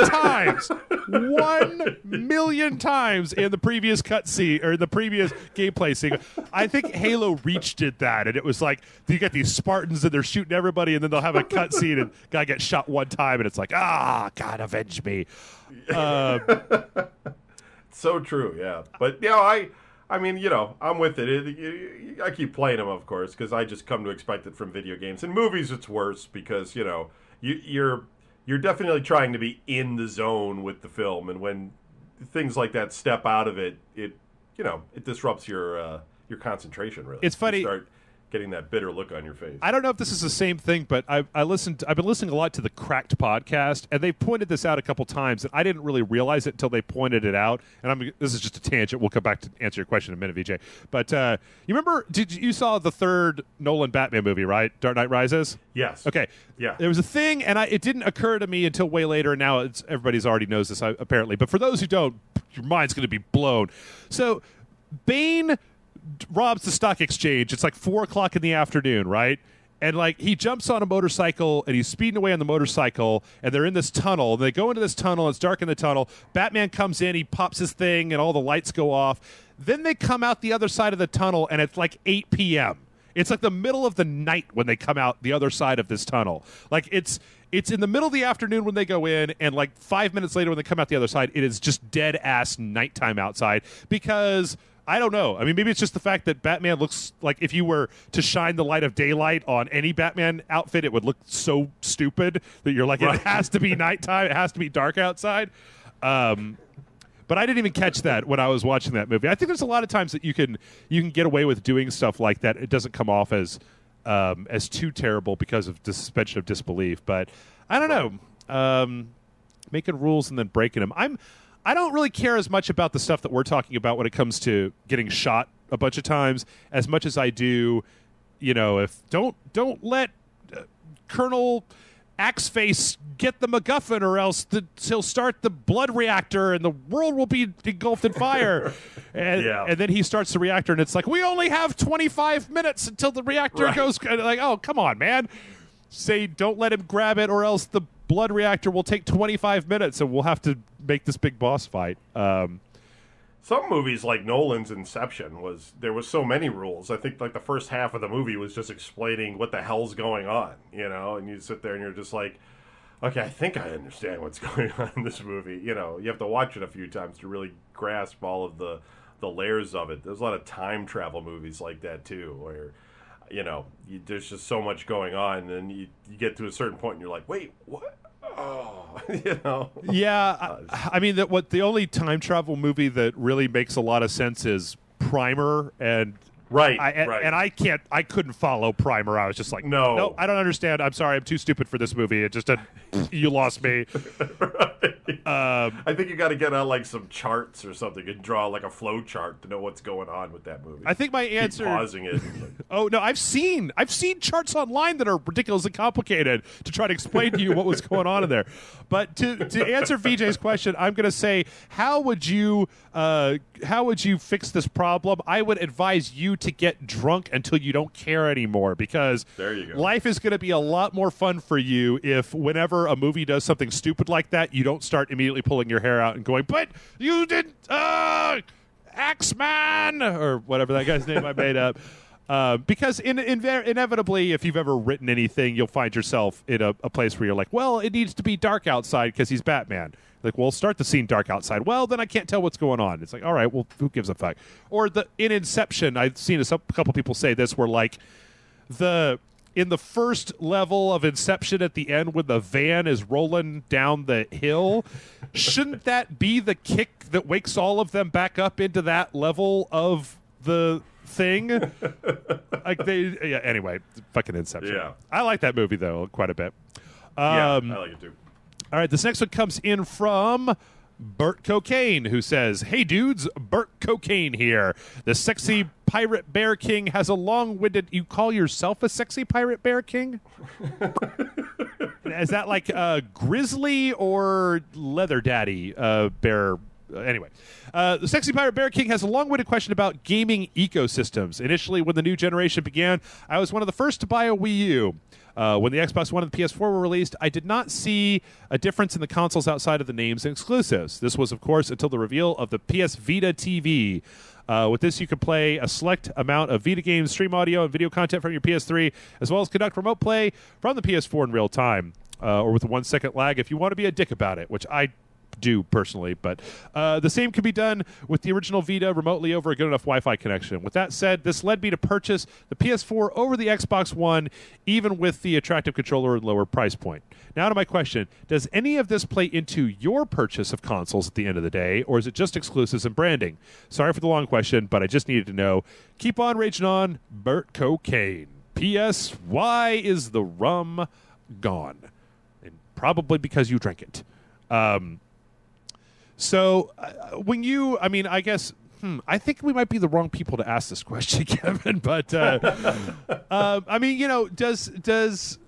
times. 1,000,000 times in the previous cutscene or the previous gameplay scene. I think Halo Reach did that, and it was like you get these Spartans and they're shooting everybody, and then they'll have a cutscene and guy gets shot one time, and it's like, God, avenge me.
So true, yeah. But you know, I mean, you know, I'm with it. I keep playing them, of course, because I just come to expect it from video games. In movies, it's worse because, you know, you're definitely trying to be in the zone with the film, and when things like that step out of it, it disrupts your concentration. Really,
it's funny.
You start getting that bitter look on your face.
I don't know if this is the same thing, but I've been listening a lot to the Cracked podcast, and they've pointed this out a couple times, and I didn't really realize it until they pointed it out. And this is just a tangent. We'll come back to answer your question in a minute, VJ. But you remember? You saw the third Nolan Batman movie, right? Dark Knight Rises.
Yes.
Okay.
Yeah.
There was a thing, and it didn't occur to me until way later. And now everybody's already knows this apparently. But for those who don't, your mind's going to be blown. So Bane robs the stock exchange. It's like 4:00 in the afternoon, right? And like he jumps on a motorcycle and he's speeding away on the motorcycle, and they're in this tunnel. And they go into this tunnel. It's dark in the tunnel. Batman comes in, he pops his thing, and all the lights go off. Then they come out the other side of the tunnel, and it's like 8 p.m. It's like the middle of the night when they come out the other side of this tunnel. Like it's in the middle of the afternoon when they go in, and like 5 minutes later when they come out the other side, it is just dead ass nighttime outside because. I don't know. I mean, maybe it's just the fact that Batman looks like if you were to shine the light of daylight on any Batman outfit, it would look so stupid that you're like, right. It has to be nighttime. It has to be dark outside. But I didn't even catch that when I was watching that movie. I think there's a lot of times that you can get away with doing stuff like that. It doesn't come off as too terrible because of the suspension of disbelief. But I don't know. Making rules and then breaking them. I don't really care as much about the stuff that we're talking about when it comes to getting shot a bunch of times as much as I do, you know, if don't let Colonel Axeface get the MacGuffin or else he'll start the blood reactor and the world will be engulfed in fire. And then he starts the reactor and it's like, we only have 25 minutes until the reactor goes. Like, oh, come on, man. Say don't let him grab it or else the blood reactor will take 25 minutes and we'll have to make this big boss fight.
Some movies like Nolan's Inception there was so many rules. I think like the first half of the movie was just explaining what the hell's going on, you know, and you sit there and you're just like, okay, I think I understand what's going on in this movie. You know, you have to watch it a few times to really grasp all of the layers of it. There's a lot of time travel movies like that too, where you know, there's just so much going on, and you get to a certain point, and you're like, "Wait, what?" Oh, you know.
Yeah, I mean, the only time travel movie that really makes a lot of sense is Primer, and
right.
And I couldn't follow Primer. I was just like, no, I don't understand. I'm sorry, I'm too stupid for this movie. It just you lost me.
Right. I think you got to get out like some charts or something and draw like a flow chart to know what's going on with that movie.
I think my answer.
Keep pausing it.
Oh no, I've seen charts online that are ridiculously complicated to try to explain to you what was going on in there. But to answer VJ's question, I'm going to say, how would you fix this problem? I would advise you to get drunk until you don't care anymore, because
there you go.
Life is going to be a lot more fun for you if whenever a movie does something stupid like that, you don't start immediately pulling your hair out and going, but you didn't, Axeman, or whatever that guy's name I made up. Because inevitably, if you've ever written anything, you'll find yourself in a place where you're like, well, it needs to be dark outside because he's Batman. Like, well, start the scene dark outside. Well, then I can't tell what's going on. It's like, all right, well, who gives a fuck? Or in Inception, I've seen a couple people say this, where like in the first level of Inception at the end when the van is rolling down the hill, shouldn't that be the kick that wakes all of them back up into that level of the thing? Anyway, fucking Inception.
Yeah.
I like that movie though quite a bit.
Yeah, I like it too.
All right, this next one comes in from Burt Cocaine, who says, "Hey dudes, Burt Cocaine here. The sexy pirate bear king has a long-winded..." You call yourself a sexy pirate bear king? Is that like grizzly or leather daddy bear? Anyway, the sexy pirate bear king has a long-winded question about gaming ecosystems. Initially, when the new generation began, I was one of the first to buy a Wii U. When the Xbox One and the PS4 were released, I did not see a difference in the consoles outside of the names and exclusives. This was, of course, until the reveal of the PS Vita TV. With this, you can play a select amount of Vita games, stream audio and video content from your PS3, as well as conduct remote play from the PS4 in real time, or with a 1 second lag if you want to be a dick about it, which I do personally, but the same can be done with the original Vita remotely over a good enough Wi-Fi connection. With that said, this led me to purchase the PS4 over the Xbox One, even with the attractive controller and lower price point. Now to my question, does any of this play into your purchase of consoles at the end of the day, or is it just exclusives and branding? Sorry for the long question, but I just needed to know. Keep on raging on, Burt Cocaine. P.S. Why is the rum gone? And probably because you drank it. So when you, I mean, I guess, I think we might be the wrong people to ask this question, Kevin. But I mean, you know, does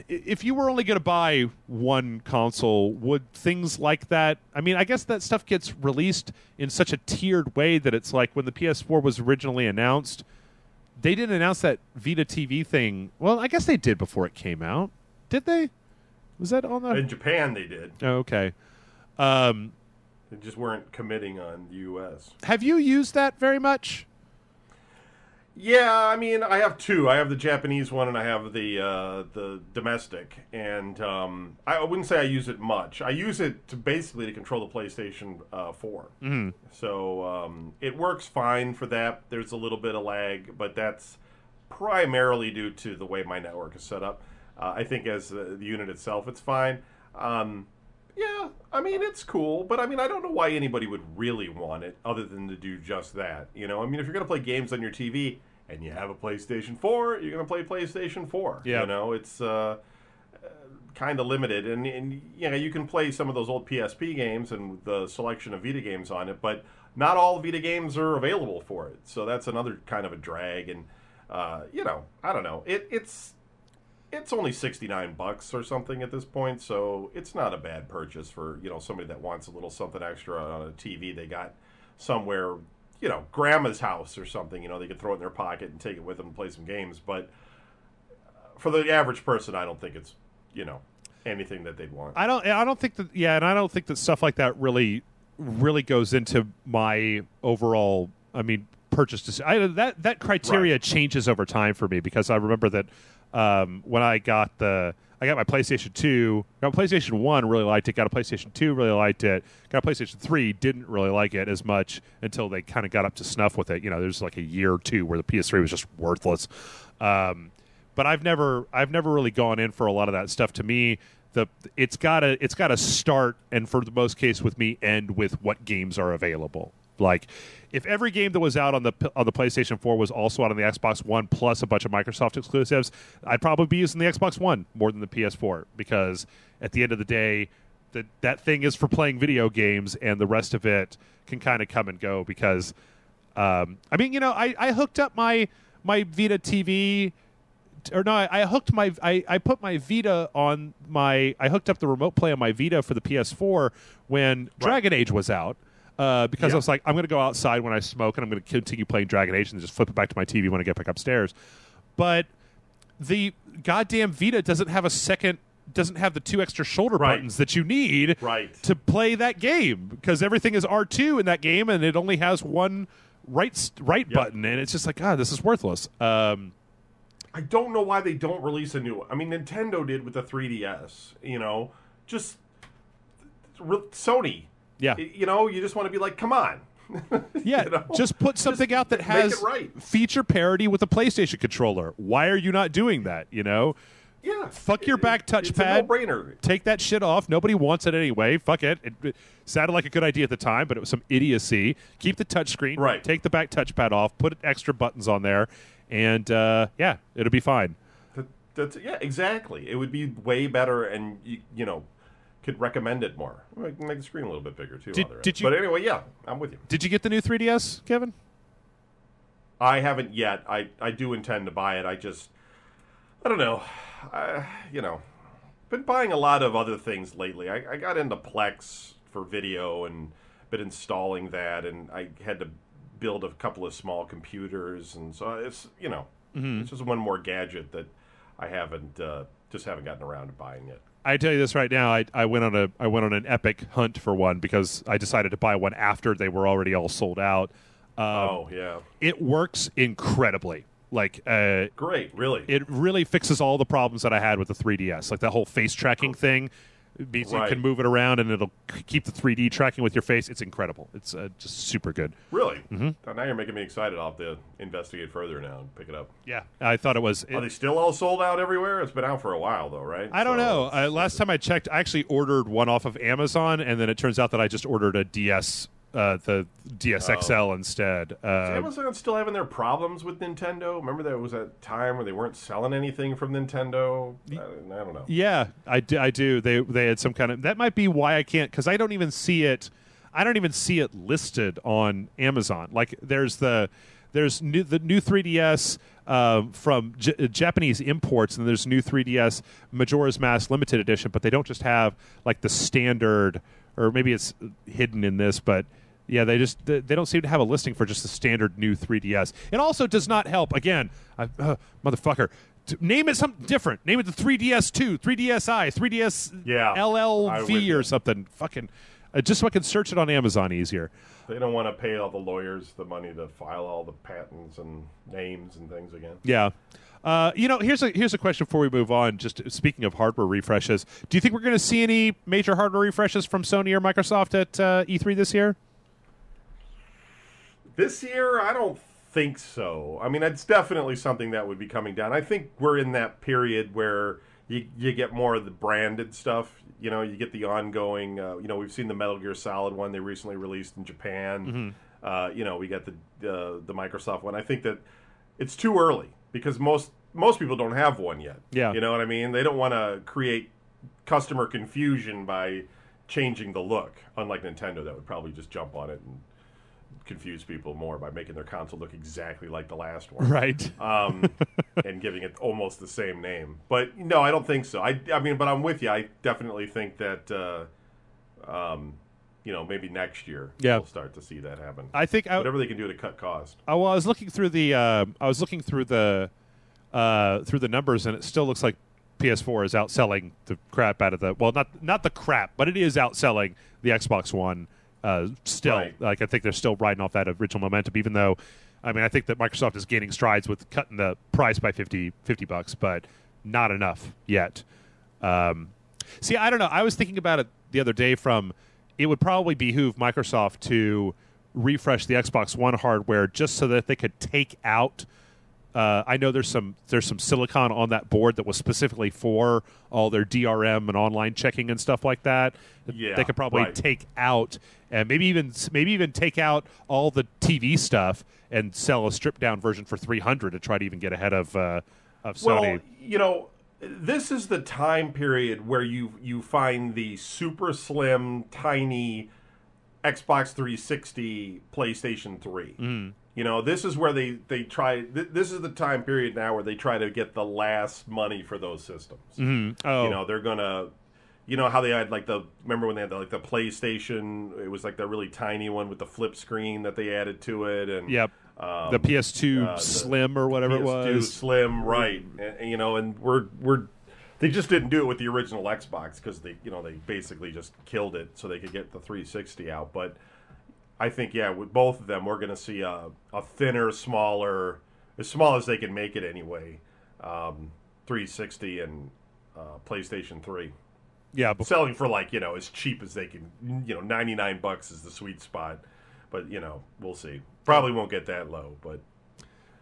if you were only going to buy one console, would things like that? I mean, I guess that stuff gets released in such a tiered way that it's like when the PS4 was originally announced, they didn't announce that Vita TV thing. Well, I guess they did before it came out. Did they? Was that on the?
In Japan, they did.
Oh, okay.
They just weren't committing on the U.S.
Have you used that very much?
Yeah, I mean, I have two. I have the Japanese one and I have the domestic. And I wouldn't say I use it much. I use it to basically to control the PlayStation 4. Mm-hmm. So it works fine for that. There's a little bit of lag, but that's primarily due to the way my network is set up. I think as the unit itself, it's fine. Yeah, I mean, it's cool, but I mean, I don't know why anybody would really want it other than to do just that. You know, I mean, if you're going to play games on your TV and you have a PlayStation 4, you're going to play PlayStation 4. Yeah. You know, it's kind of limited. And, you know, you can play some of those old PSP games and the selection of Vita games on it, but not all Vita games are available for it. So that's another kind of a drag. And, you know, I don't know. It's only $69 or something at this point, so it's not a bad purchase for, you know, somebody that wants a little something extra on a TV they got somewhere, you know, grandma's house or something. You know, they could throw it in their pocket and take it with them and play some games. But for the average person, I don't think it's, you know, anything that they'd want.
I don't think that. Yeah, and I don't think that stuff like that really goes into my overall. I mean, purchase decision. That criteria changes over time for me because I remember that. When I got my PlayStation 2, got a PlayStation 1, really liked it, got a PlayStation 2, really liked it, got a PlayStation 3, didn't really like it as much until they kind of got up to snuff with it. You know, there's like a year or two where the PS3 was just worthless. But I've never really gone in for a lot of that stuff. To me, it's gotta start, and for the most case with me, end with what games are available. Like, if every game that was out on the PlayStation 4 was also out on the Xbox One plus a bunch of Microsoft exclusives, I'd probably be using the Xbox One more than the PS4 because at the end of the day, that thing is for playing video games, and the rest of it can kind of come and go because, I mean, you know, I hooked up my Vita TV. Or no, I put my Vita on I hooked up the remote play on my Vita for the PS4 when Dragon Age was out. Because I was like, I'm going to go outside when I smoke, and I'm going to continue playing Dragon Age and just flip it back to my TV when I get back upstairs. But the goddamn Vita doesn't have the two extra shoulder buttons that you need to play that game because everything is R2 in that game, and it only has one right button, and it's just like, this is worthless.
I don't know why they don't release a new one. I mean, Nintendo did with the 3DS, you know, just Sony.
Yeah.
You know, you just want to be like, come on.
Yeah, just put something out that has
make it right.
feature parity with a PlayStation controller. Why are you not doing that,
Yeah.
Fuck your back touchpad.
It's a no-brainer.
Take that shit off. Nobody wants it anyway. Fuck it. It sounded like a good idea at the time, but it was some idiocy. Keep the touchscreen.
Right.
Take the back touchpad off. Put extra buttons on there. And, it'll be fine.
Yeah, exactly. It would be way better, and could recommend it more. Make the screen a little bit bigger too. But anyway, yeah, I'm with you.
Did you get the new 3DS, Kevin?
I haven't yet. I do intend to buy it. I don't know. Been buying a lot of other things lately. I got into Plex for video and been installing that, and I had to build a couple of small computers, and so it's it's just one more gadget that I haven't gotten around to buying yet.
I tell you this right now, I went on an epic hunt for one because I decided to buy one after they were already all sold out. It works incredibly.
Great, really.
It really fixes all the problems that I had with the 3DS. Like that whole face tracking thing. It means you can move it around and it'll keep the 3D tracking with your face. It's incredible. It's just super good.
Really? Mm-hmm. Now you're making me excited. I'll have to investigate further now and pick it up.
Yeah, I thought it was.
Are they still all sold out everywhere? It's been out for a while, though, right?
I don't know. Last time I checked, I actually ordered one off of Amazon, and then it turns out that I just ordered a DS. The DSXL instead.
Is Amazon still having their problems with Nintendo? Remember there was that time where they weren't selling anything from Nintendo? I don't know.
Yeah, I do. They had some kind of. That might be why I can't, because I don't even see it. I don't even see it listed on Amazon. Like there's the new 3DS from Japanese imports, and there's new 3DS Majora's Mask limited edition, but they don't just have like the standard, or maybe it's hidden in this, but. Yeah, they don't seem to have a listing for just the standard new 3DS. It also does not help. Again, motherfucker, name it something different. Name it the 3DS2, 3DSi, 3DS LLV or something. Fucking, just so I can search it on Amazon easier.
They don't want to pay all the lawyers the money to file all the patents and names and things again.
Yeah. Here's a question before we move on. Just speaking of hardware refreshes, do you think we're going to see any major hardware refreshes from Sony or Microsoft at E3 this year?
This year, I don't think so. I mean, it's definitely something that would be coming down. I think we're in that period where you get more of the branded stuff. You get the ongoing. We've seen the Metal Gear Solid one they recently released in Japan. Mm-hmm. We got the Microsoft one. I think that it's too early because most people don't have one yet.
Yeah.
You know what I mean? They don't want to create customer confusion by changing the look. Unlike Nintendo, that would probably just jump on it and confuse people more by making their console look exactly like the last one,
right?
And giving it almost the same name. But no, I don't think so. I mean, but I'm with you. I definitely think that maybe next year we'll start to see that happen.
I think
whatever they can do to cut cost.
I was looking through the numbers, and it still looks like PS4 is outselling the crap out of not the crap, but it is outselling the Xbox One. Still,
right.
Like I think they're still riding off that original momentum, even though, I mean, I think that Microsoft is gaining strides with cutting the price by $50, but not enough yet. See, I don't know. I was thinking about it the other day it would probably behoove Microsoft to refresh the Xbox One hardware just so that they could take out I know there's some silicon on that board that was specifically for all their DRM and online checking and stuff like that.
Yeah,
they could probably take out and maybe even take out all the TV stuff and sell a stripped down version for $300 to try to even get ahead of Sony.
Well, this is the time period where you find the super slim, tiny Xbox 360, PlayStation 3.
Mm.
This is where they try. This is the time period now where they try to get the last money for those systems.
Mm-hmm. Oh.
They're gonna. How they had remember when they had the PlayStation? It was like the really tiny one with the flip screen that they added to it, and
yep, the PS2 Slim or whatever it was.
PS2 Slim, right? And we're they just didn't do it with the original Xbox because they basically just killed it so they could get the 360 out, but. I think, with both of them, we're going to see a thinner, smaller, as small as they can make it anyway, 360 and PlayStation 3.
Yeah.
Selling for, as cheap as they can, $99 is the sweet spot. But we'll see. Probably won't get that low, but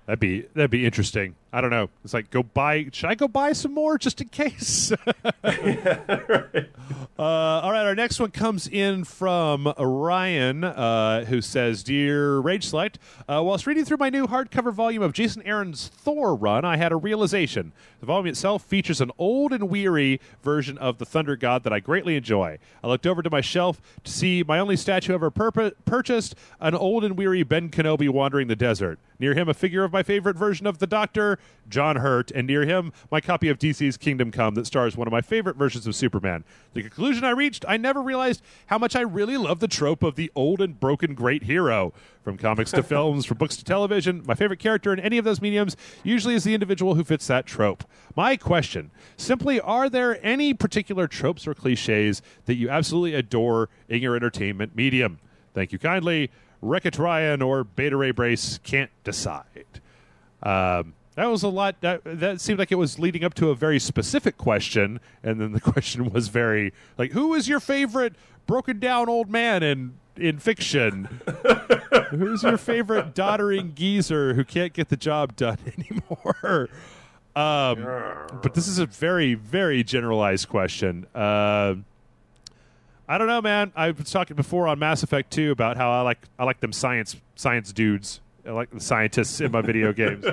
that'd be interesting. I don't know. It's like should I go buy some more just in case?
yeah, right.
All right, our next one comes in from Ryan, who says, "Dear Rage Select, whilst reading through my new hardcover volume of Jason Aaron's Thor run, I had a realization. The volume itself features an old and weary version of the Thunder God that I greatly enjoy. I looked over to my shelf to see my only statue ever purchased, an old and weary Ben Kenobi wandering the desert. Near him, a figure of my favorite version of the Doctor, John Hurt, and near him, my copy of DC's Kingdom Come that stars one of my favorite versions of Superman. The conclusion I reached, I never realized how much I really love the trope of the old and broken great hero. From comics to films, from books to television, my favorite character in any of those mediums usually is the individual who fits that trope. My question, simply, are there any particular tropes or cliches that you absolutely adore in your entertainment medium? Thank you kindly. Wreck-It Ryan or Beta Ray Brace, can't decide." That was a lot. That seemed like it was leading up to a very specific question, and then the question was very like, "Who is your favorite broken down old man in fiction? Who's your favorite doddering geezer who can't get the job done anymore?" But this is a very, very generalized question. I don't know, man. I was talking before on Mass Effect 2 about how I like them science dudes. I like the scientists in my video games.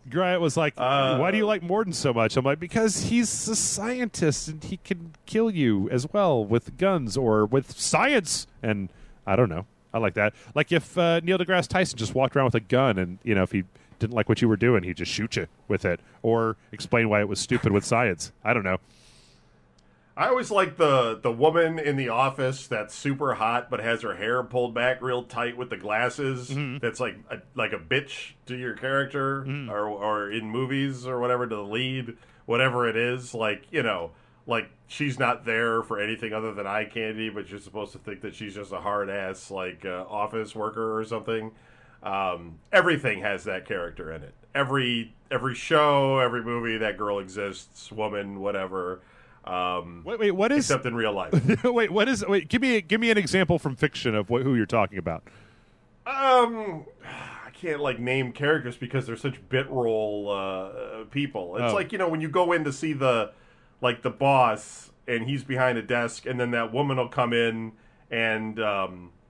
Grant was like, "Why do you like Morden so much?" I'm like, "Because he's a scientist and he can kill you as well with guns or with science." And I don't know. I like that. Like if Neil deGrasse Tyson just walked around with a gun and, if he didn't like what you were doing, he'd just shoot you with it or explain why it was stupid with science. I don't know.
I always like the woman in the office that's super hot but has her hair pulled back real tight with the glasses. Mm-hmm. That's like a bitch to your character, or in movies or whatever, to the lead, whatever it is. Like she's not there for anything other than eye candy, but you're supposed to think that she's just a hard ass office worker or something. Everything has that character in it. Every show, every movie, that girl exists, woman, whatever.
Wait, what is?
Except in real life.
Wait, give me an example from fiction of who you're talking about.
I can't name characters because they're such bit role people. It's when you go in to see the boss and he's behind a desk, and then that woman will come in and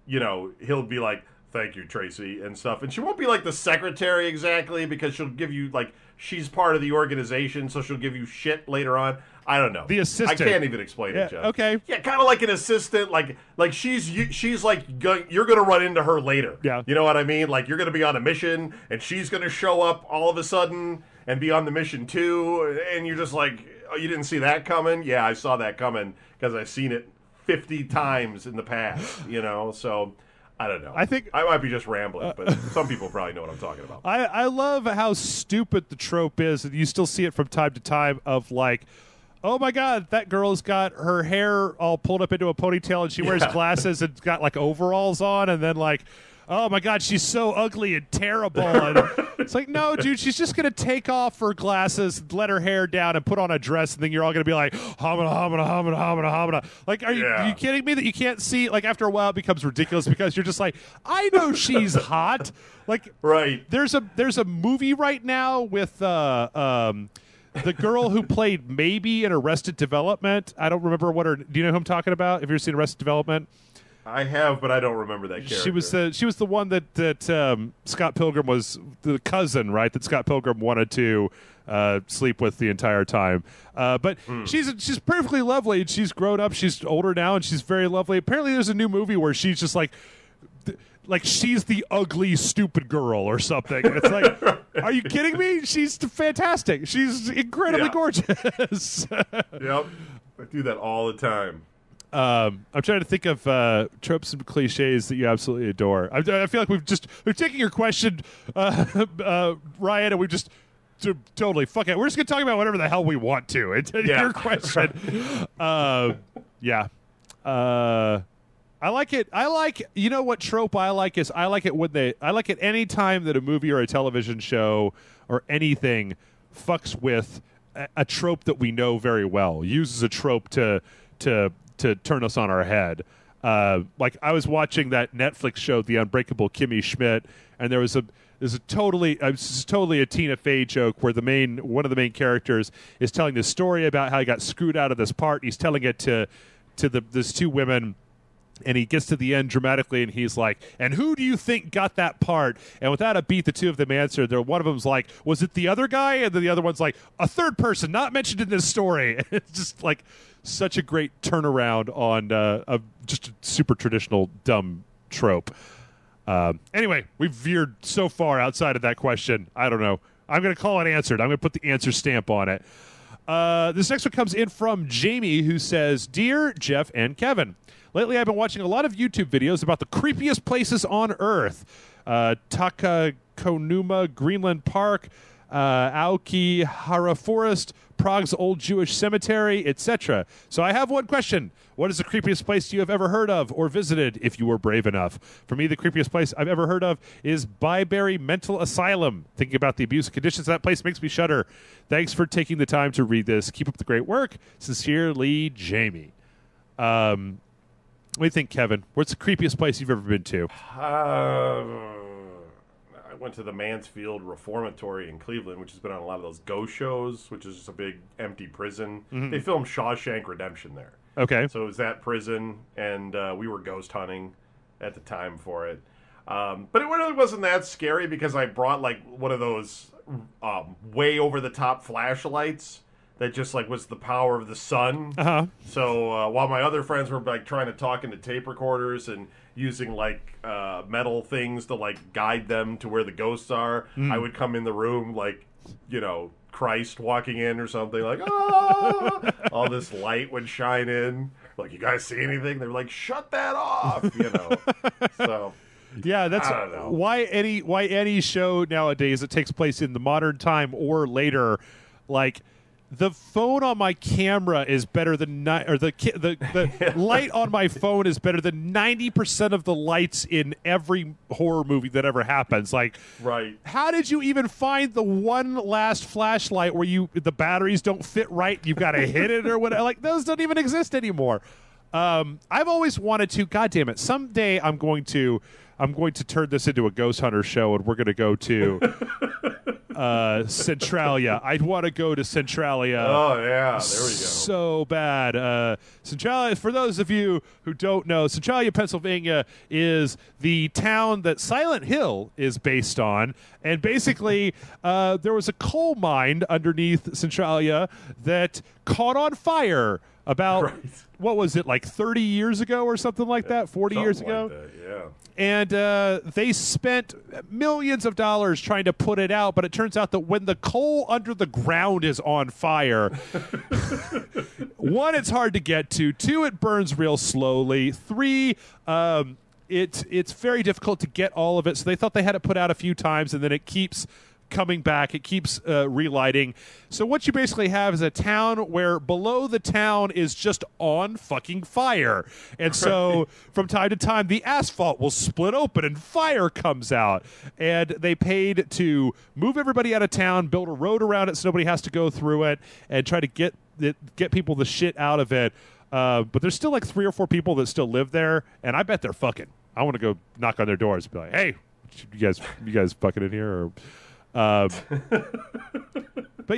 he'll be like, "Thank you, Tracy," and stuff, and she won't be like the secretary exactly, because she'll give you she's part of the organization, so she'll give you shit later on. I don't know.
The assistant.
I can't even explain it, Jeff.
Okay.
Yeah, kind of like an assistant. Like she's like, you're going to run into her later.
Yeah.
You know what I mean? Like, you're going to be on a mission, and she's going to show up all of a sudden and be on the mission too, and you're just like, "Oh, you didn't see that coming?" Yeah, I saw that coming because I've seen it 50 times in the past. So I don't know.
I think
I might be just rambling, but some people probably know what I'm talking about.
I love how stupid the trope is, and you still see it from time to time of "Oh my God, that girl's got her hair all pulled up into a ponytail and she wears glasses and got overalls on," and then "Oh my God, she's so ugly and terrible." And it's like, no, dude, she's just going to take off her glasses, let her hair down, and put on a dress, and then you're all going to be like, "Hamana, hamana, hamana, hamana, hamana." Like, are you kidding me that you can't see? After a while, it becomes ridiculous because you're just like, I know she's hot.
Right.
There's a movie right now with the girl who played Maybe in Arrested Development. I don't remember what her. Do you know who I'm talking about? Have you ever seen Arrested Development?
I have, but I don't remember that character.
She was the one that Scott Pilgrim was the cousin, right? That Scott Pilgrim wanted to sleep with the entire time. But she's perfectly lovely. She's grown up. She's older now, and she's very lovely. Apparently, there's a new movie where she's just like she's the ugly, stupid girl or something. And it's like, are you kidding me? She's fantastic. She's incredibly gorgeous.
Yep. I do that all the time.
I'm trying to think of tropes and cliches that you absolutely adore. I feel like we've taken your question, Ryan, and we've just totally fuck it. We're just gonna talk about whatever the hell we want to. It's your question. Yeah. I like it. You know what trope I like is I like it any time that a movie or a television show or anything fucks with a trope that we know very well, uses a trope to turn us on our head. Like I was watching that Netflix show, The Unbreakable Kimmy Schmidt, and there's a totally a Tina Fey joke where one of the main characters is telling this story about how he got screwed out of this part. He's telling it to these two women. And he gets to the end dramatically, and he's like, "And who do you think got that part?" And without a beat, the two of them answered. One of them's like, "Was it the other guy?" And then the other one's like, "A third person not mentioned in this story." And it's just like such a great turnaround on just a super traditional dumb trope. Anyway, we've veered so far outside of that question. I don't know. I'm going to call it answered. I'm going to put the answer stamp on it. This next one comes in from Jamie, who says, "Dear Jeff and Kevin, lately I've been watching a lot of YouTube videos about the creepiest places on Earth. Takakonuma, Greenland Park, Aokigahara Forest, Prague's Old Jewish Cemetery, etc. So I have one question. What is the creepiest place you have ever heard of or visited, if you were brave enough? For me, the creepiest place I've ever heard of is Baird Mental Asylum. Thinking about the abuse and conditions of that place makes me shudder. Thanks for taking the time to read this. Keep up the great work. Sincerely, Jamie." What do you think, Kevin? What's the creepiest place you've ever been to?
I went to the Mansfield Reformatory in Cleveland, which has been on a lot of those ghost shows, which is just a big empty prison.
Mm-hmm.
They filmed Shawshank Redemption there.
Okay.
So it was that prison, and we were ghost hunting at the time for it. But it really wasn't that scary because I brought like one of those way over-the-top flashlights that just like was the power of the sun.
Uh-huh.
So while my other friends were like trying to talk into tape recorders and using like metal things to like guide them to where the ghosts are, I would come in the room like, Christ walking in or something, like, "Ah!" All this light would shine in. Like, "You guys see anything?" They're like, "Shut that off," So
yeah, that's
I don't know.
why any show nowadays that takes place in the modern time or later, like the phone on my camera is better than the light on my phone is better than 90% of the lights in every horror movie that ever happens. Like,
right?
How did you even find the one last flashlight where the batteries don't fit right? You've got to hit it or whatever. Like, those don't even exist anymore. I've always wanted to. God damn it! Someday I'm going to turn this into a ghost hunter show, and we're going to go to Centralia. I'd want to go to Centralia.
Oh yeah, there we go.
So bad. Centralia. For those of you who don't know, Centralia, Pennsylvania, is the town that Silent Hill is based on, and basically, there was a coal mine underneath Centralia that caught on fire about what was it, like 30 years ago or something like that? 40 years ago.
Like that, yeah.
And they spent millions of dollars trying to put it out, but it turns out that when the coal under the ground is on fire, one, it's hard to get to. Two, it burns real slowly. Three, it's very difficult to get all of it. So they thought they had it put out a few times, and then it keeps coming back. It keeps relighting. So what you basically have is a town where below the town is just on fucking fire. And so from time to time, the asphalt will split open and fire comes out. And they paid to move everybody out of town, build a road around it so nobody has to go through it, and try to get people the shit out of it. But there's still like 3 or 4 people that still live there, and I bet they're fucking. I want to go knock on their doors and be like, "Hey, you guys fucking in here?" Or but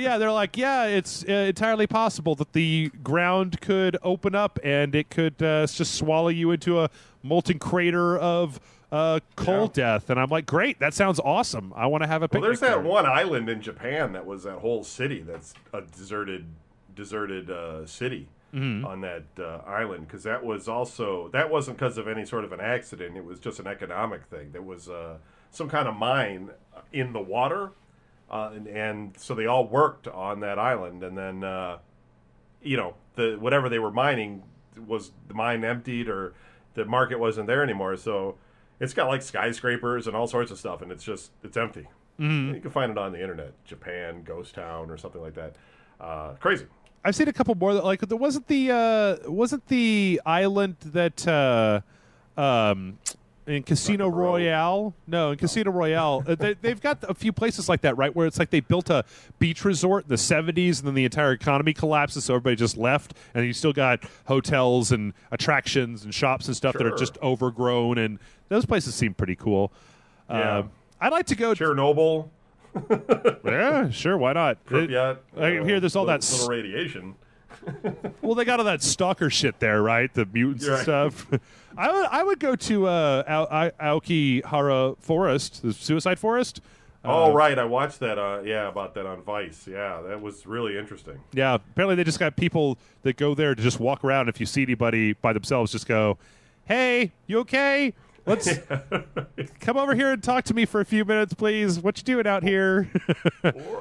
yeah, they're like, yeah, it's entirely possible that the ground could open up and it could just swallow you into a molten crater of coal death. And I'm like, great, that sounds awesome. I want to have a picnic.
Well, there's that one island in Japan that was that whole city that's a deserted city on that island, because that wasn't because of any sort of an accident. It was just an economic thing. There was some kind of mine in the water, and so they all worked on that island, and then whatever they were mining was the mine emptied, or the market wasn't there anymore. So it's got like skyscrapers and all sorts of stuff, and it's empty. You can find it on the internet. Japan Ghost Town or something like that. Crazy.
I've seen a couple more that, like, there wasn't the island that in Casino Royale. No, in Casino Royale, they've got a few places like that, right? Where it's like they built a beach resort in the 70s, and then the entire economy collapses, so everybody just left, and you still got hotels and attractions and shops and stuff that are just overgrown, and those places seem pretty cool.
Yeah.
I'd like to go
Chernobyl.
Yeah, sure, why not?
Pripyat.
I hear there's all that
little radiation.
Well, they got all that stalker shit there, right? The mutants and stuff. I would go to Aokihara Forest, the Suicide Forest.
Right. I watched that. About that on Vice. Yeah, that was really interesting.
Yeah, apparently they just got people that go there to just walk around. If you see anybody by themselves, just go, "Hey, you okay? Let's come over here and talk to me for a few minutes, please. What you doing out here?"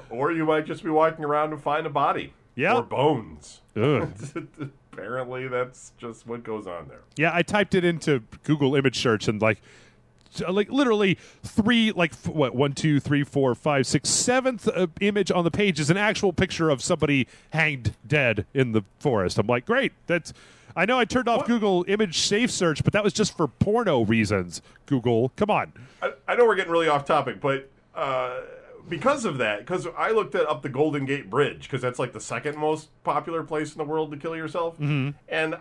or you might just be walking around and find a body.
Yeah.
Or bones.
Ugh.
Apparently, that's just what goes on there.
Yeah, I typed it into Google image search and like literally one, two, three, four, five, six, seventh image on the page is an actual picture of somebody hanged dead in the forest. I'm like, great. I know I turned off Google image safe search, but that was just for porno reasons. Google, come on.
I know we're getting really off topic, but because of that, because I looked up the Golden Gate Bridge, because that's like the second most popular place in the world to kill yourself.
Mm-hmm.
And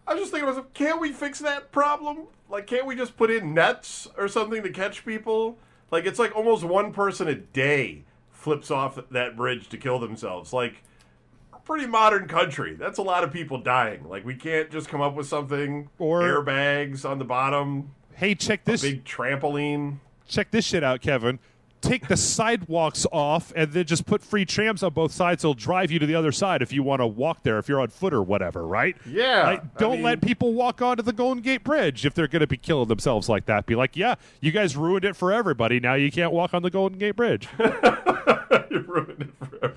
I was just thinking to myself, can't we fix that problem? Like, can't we just put in nets or something to catch people? Like, it's like almost one person a day flips off that bridge to kill themselves. Like, a pretty modern country. That's a lot of people dying. Like, we can't just come up with something. Or airbags on the bottom.
Hey, check this.
A big trampoline.
Check this shit out, Kevin. Take the sidewalks off and then just put free trams on both sides. It'll drive you to the other side if you want to walk there, if you're on foot or whatever, right?
Yeah.
Like, don't let people walk onto the Golden Gate Bridge if they're going to be killing themselves like that. Be like, yeah, you guys ruined it for everybody. Now you can't walk on the Golden Gate Bridge.
You ruined it for everybody.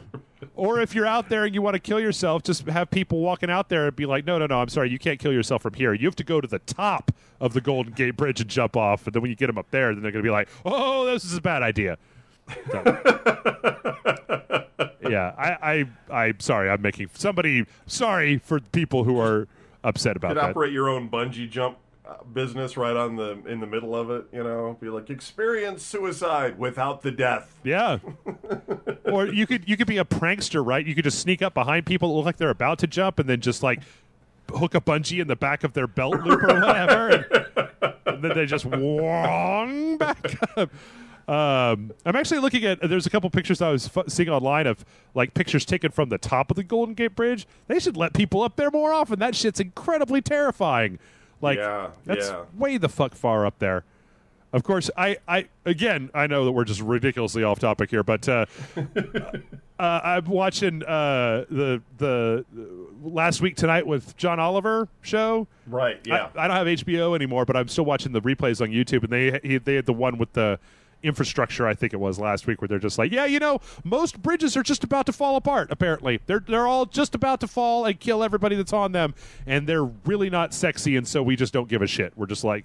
Or if you're out there and you want to kill yourself, just have people walking out there and be like, no, I'm sorry, you can't kill yourself from here. You have to go to the top of the Golden Gate Bridge and jump off. And then when you get them up there, then they're going to be like, oh, this is a bad idea. So, yeah, I'm sorry. I'm making somebody sorry for people who are upset about
that.
You
could operate your own bungee jump business right in the middle of it, be like, experience suicide without the death.
Yeah. Or you could be a prankster, right? You could just sneak up behind people that look like they're about to jump and then just like hook a bungee in the back of their belt loop or whatever, and then they just wong back up. I'm actually looking at. There's a couple pictures I was seeing online of like pictures taken from the top of the Golden Gate Bridge. They should let people up there more often. That shit's incredibly terrifying. Like, that's way the fuck far up there. Of course, I know that we're just ridiculously off topic here, but I'm watching the Last Week Tonight with John Oliver show.
Right. Yeah.
I don't have HBO anymore, but I'm still watching the replays on YouTube, and they had the one with the infrastructure, I think it was last week, where they're just like, most bridges are just about to fall apart. Apparently, they're all just about to fall and kill everybody that's on them, and they're really not sexy, and so we just don't give a shit. We're just like,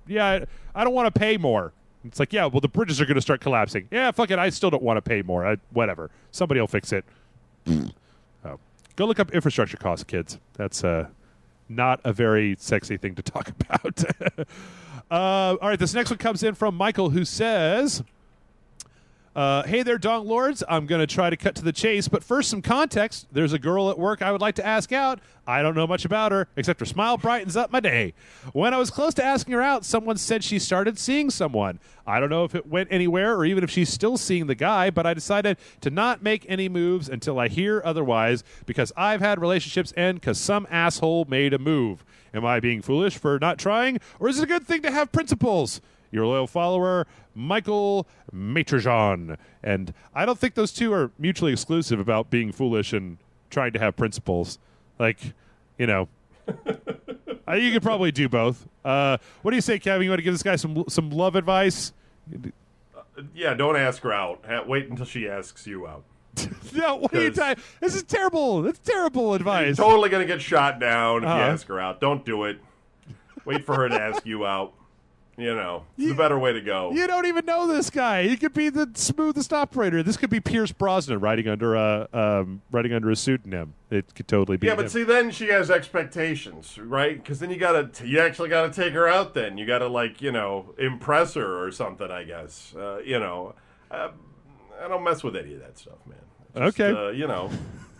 I don't want to pay more. It's like, well, the bridges are going to start collapsing. Yeah, fuck it, I still don't want to pay more. Whatever, somebody will fix it. Go look up infrastructure costs, kids. That's not a very sexy thing to talk about. All right, this next one comes in from Michael, who says, hey there, Dong Lords. I'm going to try to cut to the chase, but first some context. There's a girl at work I would like to ask out. I don't know much about her, except her smile brightens up my day. When I was close to asking her out, someone said she started seeing someone. I don't know if it went anywhere or even if she's still seeing the guy, but I decided to not make any moves until I hear otherwise, because I've had relationships end because some asshole made a move. Am I being foolish for not trying, or is it a good thing to have principles? Your loyal follower, Michael Maitrejean. And I don't think those two are mutually exclusive about being foolish and trying to have principles. Like, you could probably do both. What do you say, Kevin? You want to give this guy some love advice?
Yeah, don't ask her out. Wait until she asks you out.
No, what are you talking? This is terrible. That's terrible advice.
You're totally going to get shot down if you ask her out. Don't do it. Wait for her to ask you out. It's the better way to go.
You don't even know this guy. He could be the smoothest operator. This could be Pierce Brosnan writing under a pseudonym. It could totally be.
Yeah, but
him.
see, then she has expectations, right? Because then you actually gotta take her out. Then you gotta impress her or something. I guess. I don't mess with any of that stuff, man. Just,
okay.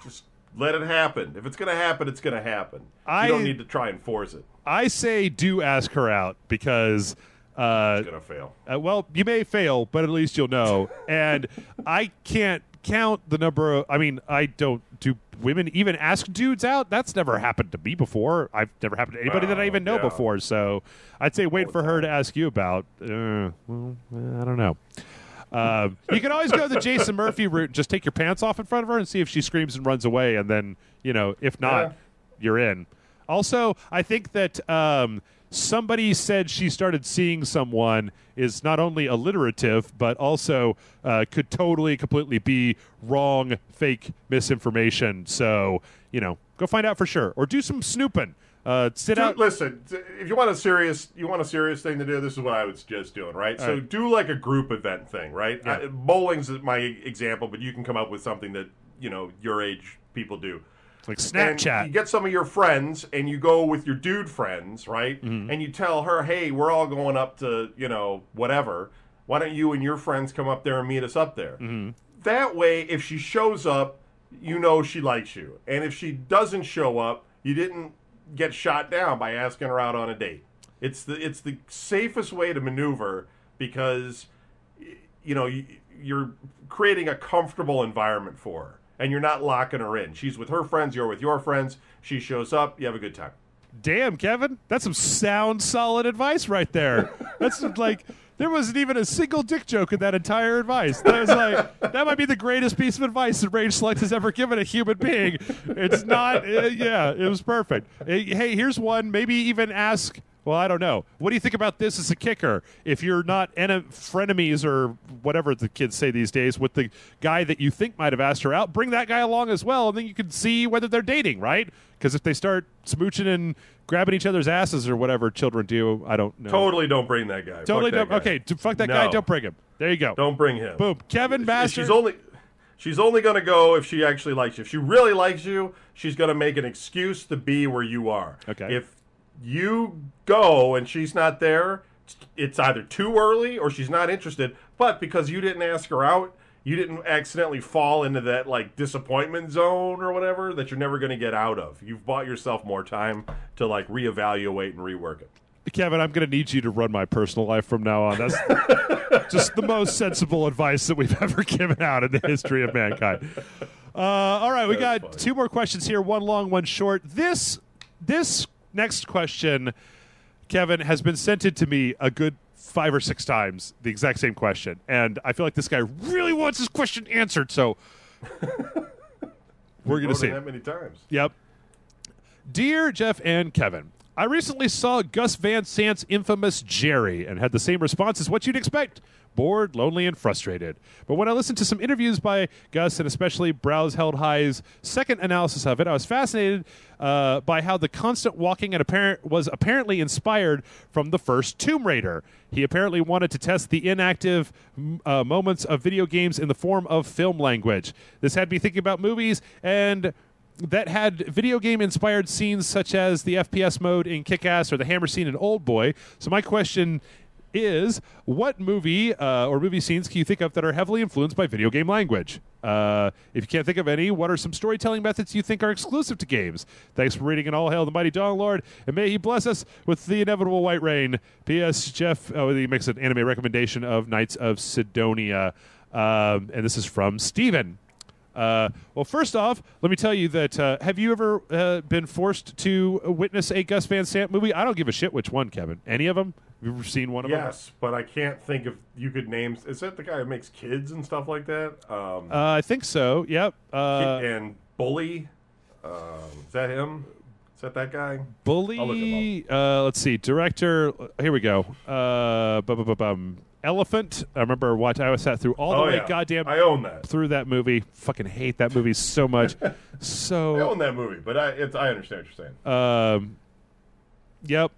Just let it happen. If it's gonna happen, it's gonna happen. You don't need to try and force it.
I say do ask her out because
it's gonna fail.
Well, you may fail, but at least you'll know. And I can't count the number of. I mean, I don't do women even ask dudes out. That's never happened to me before. I've never happened to anybody that I even know before. So I'd say wait for her to ask you about. Well, I don't know. You can always go the Jason Murphy route and just take your pants off in front of her and see if she screams and runs away, and then, if not, you're in. Also, I think that somebody said she started seeing someone is not only alliterative, but also could totally, completely be wrong, fake misinformation. So, go find out for sure. Or do some snooping. Out.
Listen, if you want a serious thing to do, this is what I would suggest doing, right? So do like a group event thing, right?
Yeah.
Bowling's my example, but you can come up with something that your age people do,
like Snapchat.
And you get some of your friends, and you go with your dude friends, right?
Mm-hmm.
And you tell her, hey, we're all going up to whatever. Why don't you and your friends come up there and meet us up there?
Mm-hmm.
That way, if she shows up, she likes you, and if she doesn't show up, you didn't get shot down by asking her out on a date. It's the safest way to maneuver because you're creating a comfortable environment for her and you're not locking her in. She's with her friends, you're with your friends. She shows up, you have a good time.
Damn, Kevin, that's some sound, solid advice right there. That's like there wasn't even a single dick joke in that entire advice. That was that might be the greatest piece of advice that Rage Select has ever given a human being. It's not, it was perfect. Hey, here's one. Maybe even ask. Well, I don't know. What do you think about this as a kicker? If you're not frenemies or whatever the kids say these days with the guy that you think might have asked her out, bring that guy along as well, and then you can see whether they're dating, right? Because if they start smooching and grabbing each other's asses or whatever children do, I don't know.
Totally don't bring that guy.
Totally
don't.
Guy. Okay, fuck that guy. Don't bring him. There you go.
Don't bring him.
Boom. Kevin Master.
She's only going to go if she actually likes you. If she really likes you, she's going to make an excuse to be where you are.
Okay.
If you go and she's not there, it's either too early or she's not interested. But because you didn't ask her out, you didn't accidentally fall into that disappointment zone or whatever that you're never going to get out of. You've bought yourself more time to reevaluate and rework it.
Kevin, I'm going to need you to run my personal life from now on. That's just the most sensible advice that we've ever given out in the history of mankind. All right, we got funny. 2 more questions here, one long, one short. This next question, Kevin, has been sent in to me a good 5 or 6 times, the exact same question. And I feel like this guy really wants his question answered, so we're going to see.
That many times.
Yep. Dear Jeff and Kevin, I recently saw Gus Van Sant's infamous Jerry and had the same response as what you'd expect. Bored, lonely, and frustrated. But when I listened to some interviews by Gus, and especially Browse Held High's second analysis of it, I was fascinated by how the constant walking was apparently inspired from the first Tomb Raider. He apparently wanted to test the inactive moments of video games in the form of film language. This had me thinking about movies and that had video game inspired scenes such as the FPS mode in Kick-Ass or the hammer scene in Old Boy. So my question is, what movie or movie scenes can you think of that are heavily influenced by video game language? If you can't think of any, what are some storytelling methods you think are exclusive to games? Thanks for reading, and all hail the mighty Dawn Lord, and may he bless us with the inevitable white rain. P.S. Jeff, he makes an anime recommendation of Knights of Sidonia, and this is from Steven. Well, first off, let me tell you that have you ever been forced to witness a Gus Van Sant movie? I don't give a shit which one, Kevin. Any of them? Have you ever seen one of them?
Yes, but I can't think if you could name. Is that the guy who makes kids and stuff like that?
I think so. Yep.
And Bully. Is that him? Is that guy?
Bully.
I'll look him up.
Let's see. Director. Here we go. Elephant. I remember watching. I sat through all the way.
Yeah.
Goddamn.
I own that.
Through that movie. Fucking hate that movie so much.
I own that movie, but I understand what you're saying.
Yep.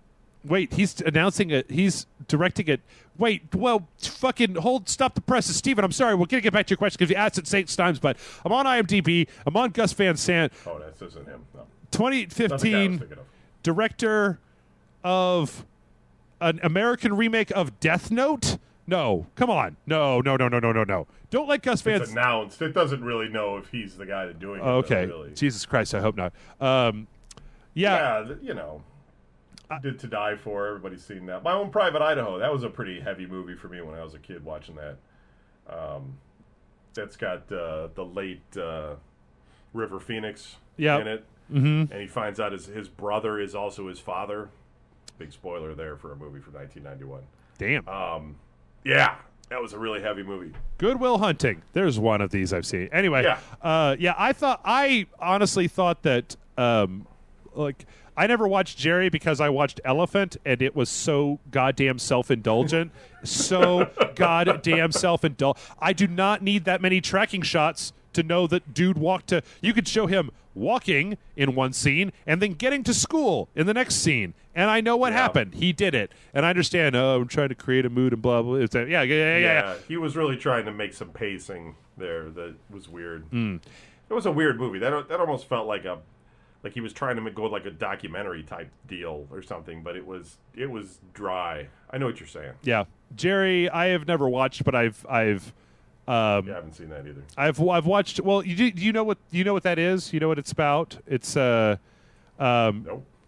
Wait, he's announcing it. He's directing it. Wait, well, fucking stop the presses. Steven, I'm sorry. We're going to get back to your question because you asked it 6 times, but I'm on IMDb. I'm on Gus Van Sant.
Oh, that isn't him. No.
2015 director of an American remake of Death Note? No, come on. No. Don't let Gus Van...
It's announced. It doesn't really know if he's the guy doing it.
Okay.
Really.
Jesus Christ, I hope not.
Yeah, you know... Did To Die For. Everybody's seen that. My Own Private Idaho. That was a pretty heavy movie for me when I was a kid watching that. That's got the late River Phoenix in it. Mm-hmm. And he finds out his brother is also his father. Big spoiler there for a movie from 1991.
Damn.
Yeah, that was a really heavy movie.
Good Will Hunting. There's one of these I've seen. Anyway, I honestly thought that I never watched Jerry because I watched Elephant, and it was so goddamn self-indulgent. I do not need that many tracking shots to know that dude walked to... You could show him walking in one scene and then getting to school in the next scene. And I know what happened. He did it. And I understand, I'm trying to create a mood and blah, blah. Yeah.
He was really trying to make some pacing there that was weird. It was a weird movie. That almost felt like he was trying to go like a documentary type deal or something, but it was dry. I know what you're saying.
Yeah. Jerry, I have never watched, but I
haven't seen that either.
I've watched. Well, do you know what that is? You know what it's about? It's
nope.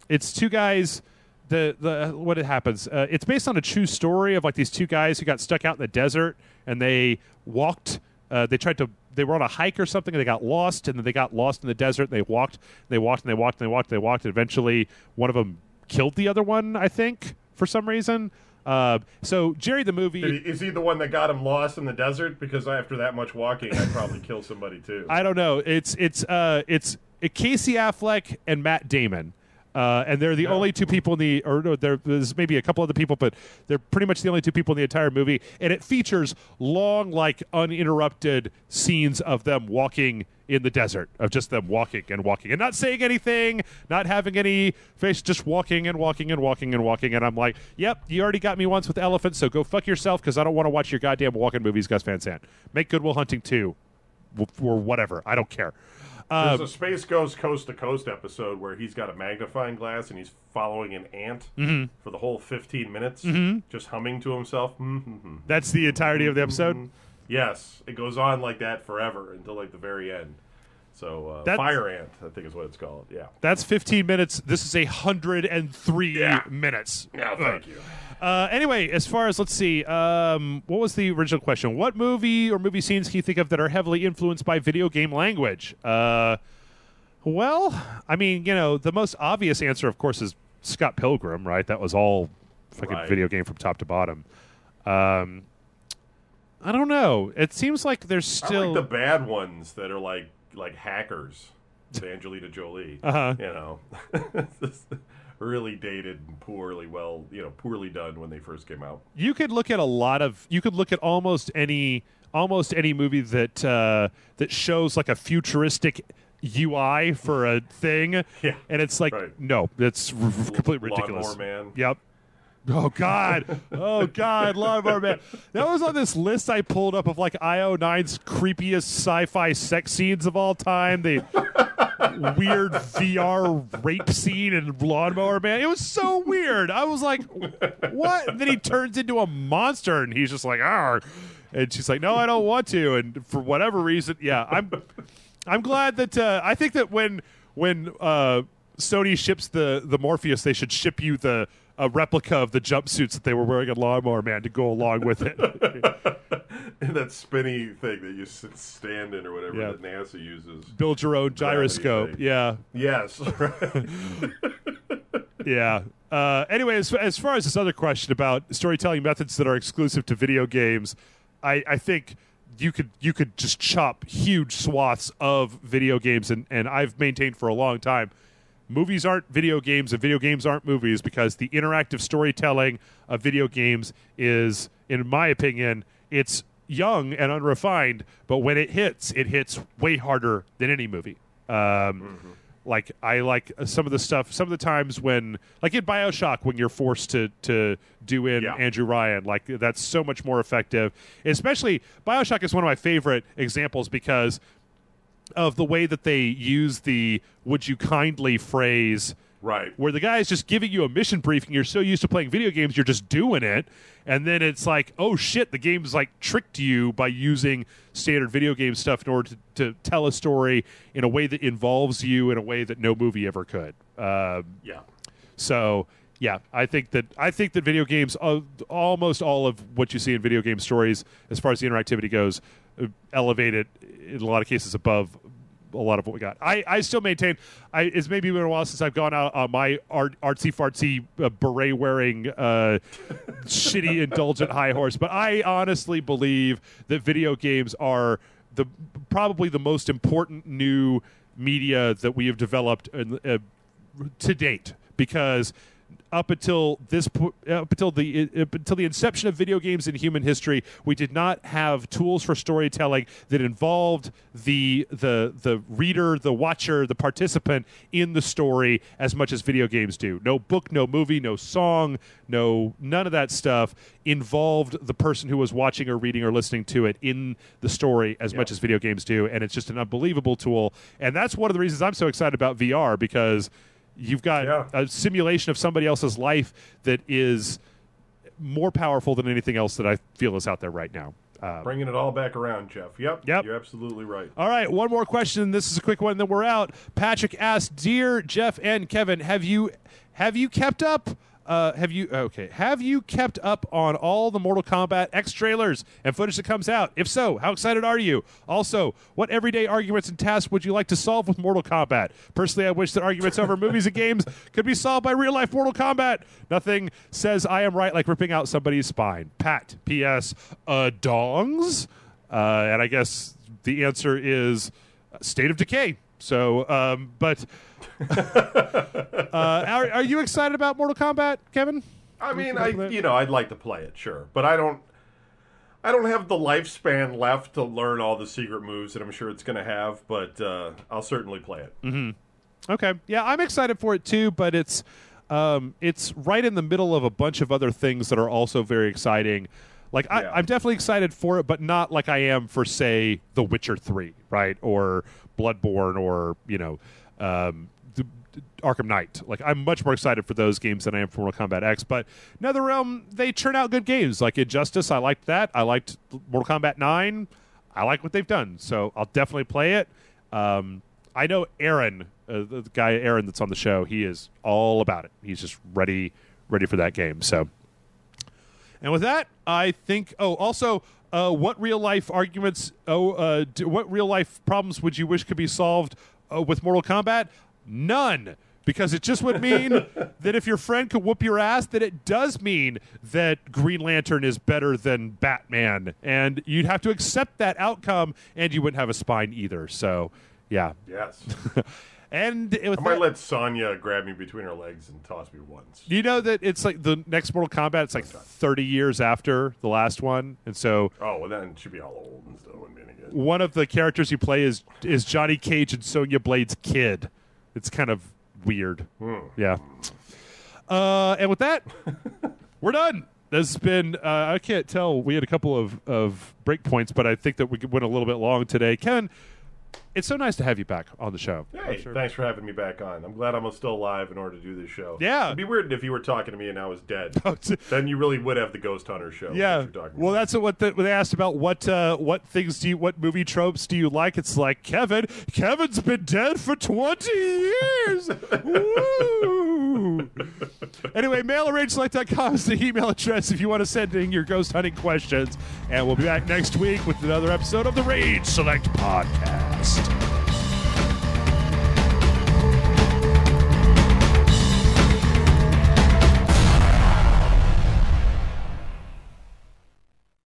It's two guys. What it happens? It's based on a true story of like these two guys who got stuck out in the desert and they walked. They were on a hike or something and they got lost, and then they got lost in the desert. And they walked. And eventually, one of them killed the other one, I think, for some reason. So Jerry the movie...
Is he the one that got him lost in the desert? Because after that much walking, I'd probably kill somebody too.
I don't know. It's Casey Affleck and Matt Damon. And they're the only two people there's maybe a couple other people, but they're pretty much the only two people in the entire movie. And it features long, like, uninterrupted scenes of them walking in the desert, of just them walking and not saying anything, not having any face, just walking. And I'm like, yep, you already got me once with Elephant, so go fuck yourself because I don't want to watch your goddamn walking movies, Gus Van Sant. Make Good Will Hunting 2 or whatever. I don't care.
There's a Space Ghost Coast to Coast episode where he's got a magnifying glass and he's following an ant for the whole 15 minutes, just humming to himself.
That's the entirety of the episode?
Yes. It goes on like that forever until like the very end. So Fire Ant, I think is what it's called. Yeah.
That's 15 minutes. This is 103 minutes.
Yeah, thank you.
Anyway, as far as, let's see, what was the original question? What movie or movie scenes can you think of that are heavily influenced by video game language? Well, I mean, the most obvious answer, of course, is Scott Pilgrim, right? That was all fucking video game from top to bottom. I don't know. It seems like there's still... I like
the bad ones that are like Hackers with Angelina Jolie. Really dated and poorly done when they first came out.
You could look at almost any movie that shows like a futuristic UI for a thing, and it's like no, that's completely ridiculous.
Lawnmower Man.
Yep. Oh God, Lawnmower Man. That was on this list I pulled up of like IO9's creepiest sci-fi sex scenes of all time. The weird VR rape scene in Lawnmower Man. It was so weird. I was like, what? And then he turns into a monster, and he's just like, "Arr!" And she's like, "No, I don't want to." And for whatever reason, I'm glad that I think that when Sony ships the Morpheus, they should ship you a replica of the jumpsuits that they were wearing in Lawnmower Man to go along with it.
And that spinny thing that you stand in or whatever that NASA uses.
Build your own gyroscope. Yeah.
Yes.
Yeah. Anyway, as far as this other question about storytelling methods that are exclusive to video games, I think you could just chop huge swaths of video games, and I've maintained for a long time movies aren't video games and video games aren't movies because the interactive storytelling of video games is, in my opinion, it's young and unrefined, but when it hits way harder than any movie. Like I like some of the stuff. Some of the times when, like in BioShock, when you're forced to do in Andrew Ryan, like that's so much more effective. Especially BioShock is one of my favorite examples because of the way that they use the "would you kindly" phrase.
Right.
Where the guy is just giving you a mission briefing. You're so used to playing video games, you're just doing it. And then it's like, oh, shit, the game's like tricked you by using standard video game stuff in order to tell a story in a way that involves you in a way that no movie ever could. So, yeah, I think that video games, almost all of what you see in video game stories, as far as the interactivity goes, elevate it in a lot of cases above a lot of what we got. I still maintain it's maybe been a while since I've gone out on my artsy fartsy beret wearing shitty indulgent high horse, but I honestly believe that video games are probably the most important new media that we have developed to date, because up until the inception of video games in human history, we did not have tools for storytelling that involved the reader, the watcher, the participant in the story as much as video games do. No book, no movie, no song, none of that stuff involved the person who was watching or reading or listening to it in the story as much as video games do, and it's just an unbelievable tool. And that's one of the reasons I'm so excited about VR, because you've got a simulation of somebody else's life that is more powerful than anything else that I feel is out there right now.
Bringing it all back around, Jeff. Yep. You're absolutely right.
All right, one more question. This is a quick one, then we're out. Patrick asked, "Dear Jeff and Kevin, have you kept up? Have you kept up on all the Mortal Kombat X trailers and footage that comes out? If so, how excited are you? Also, what everyday arguments and tasks would you like to solve with Mortal Kombat? Personally, I wish that arguments over movies and games could be solved by real-life Mortal Kombat. Nothing says I am right like ripping out somebody's spine. Pat, P.S. Dongs?" And I guess the answer is State of Decay. So, but are you excited about Mortal Kombat, Kevin?
I mean, I'd like to play it, sure, but I don't have the lifespan left to learn all the secret moves that I'm sure it's going to have. But I'll certainly play it.
Mm-hmm. Okay, yeah, I'm excited for it too. But it's right in the middle of a bunch of other things that are also very exciting. Like I'm definitely excited for it, but not like I am for, say, The Witcher 3, right, or Bloodborne, or Arkham Knight. Like, I'm much more excited for those games than I am for Mortal Kombat X. But NetherRealm, they churn out good games. Like Injustice, I liked that. I liked Mortal Kombat 9. I like what they've done, so I'll definitely play it. I know Aaron, the guy Aaron that's on the show, he is all about it. He's just ready for that game. So. And with that, I think. Oh, also, what real life arguments? What real life problems would you wish could be solved with Mortal Kombat? None, because it just would mean that if your friend could whoop your ass, that it does mean that Green Lantern is better than Batman, and you'd have to accept that outcome, and you wouldn't have a spine either. So, yeah.
Yes.
And
I might let Sonya grab me between her legs and toss me once.
You know that it's like the next Mortal Kombat, it's like 30 years after the last one. And so...
Oh, well, then it should be all old and stuff.
One of the characters you play is Johnny Cage and Sonya Blade's kid. It's kind of weird. Yeah. And with that, we're done. This has been... I can't tell. We had a couple of break points, but I think that we went a little bit long today. Kevin... It's so nice to have you back on the show.
Hey, thanks for having me back on. I'm glad I'm still alive in order to do this show.
Yeah.
It'd be weird if you were talking to me and I was dead. Then you really would have the Ghost Hunter show.
Yeah. Well, that's what they asked about. What movie tropes do you like? It's like, Kevin's been dead for 20 years. Woo. Anyway, mailarrangeselect.com is the email address if you want to send in your ghost hunting questions. And we'll be back next week with another episode of the Rage Select Podcast.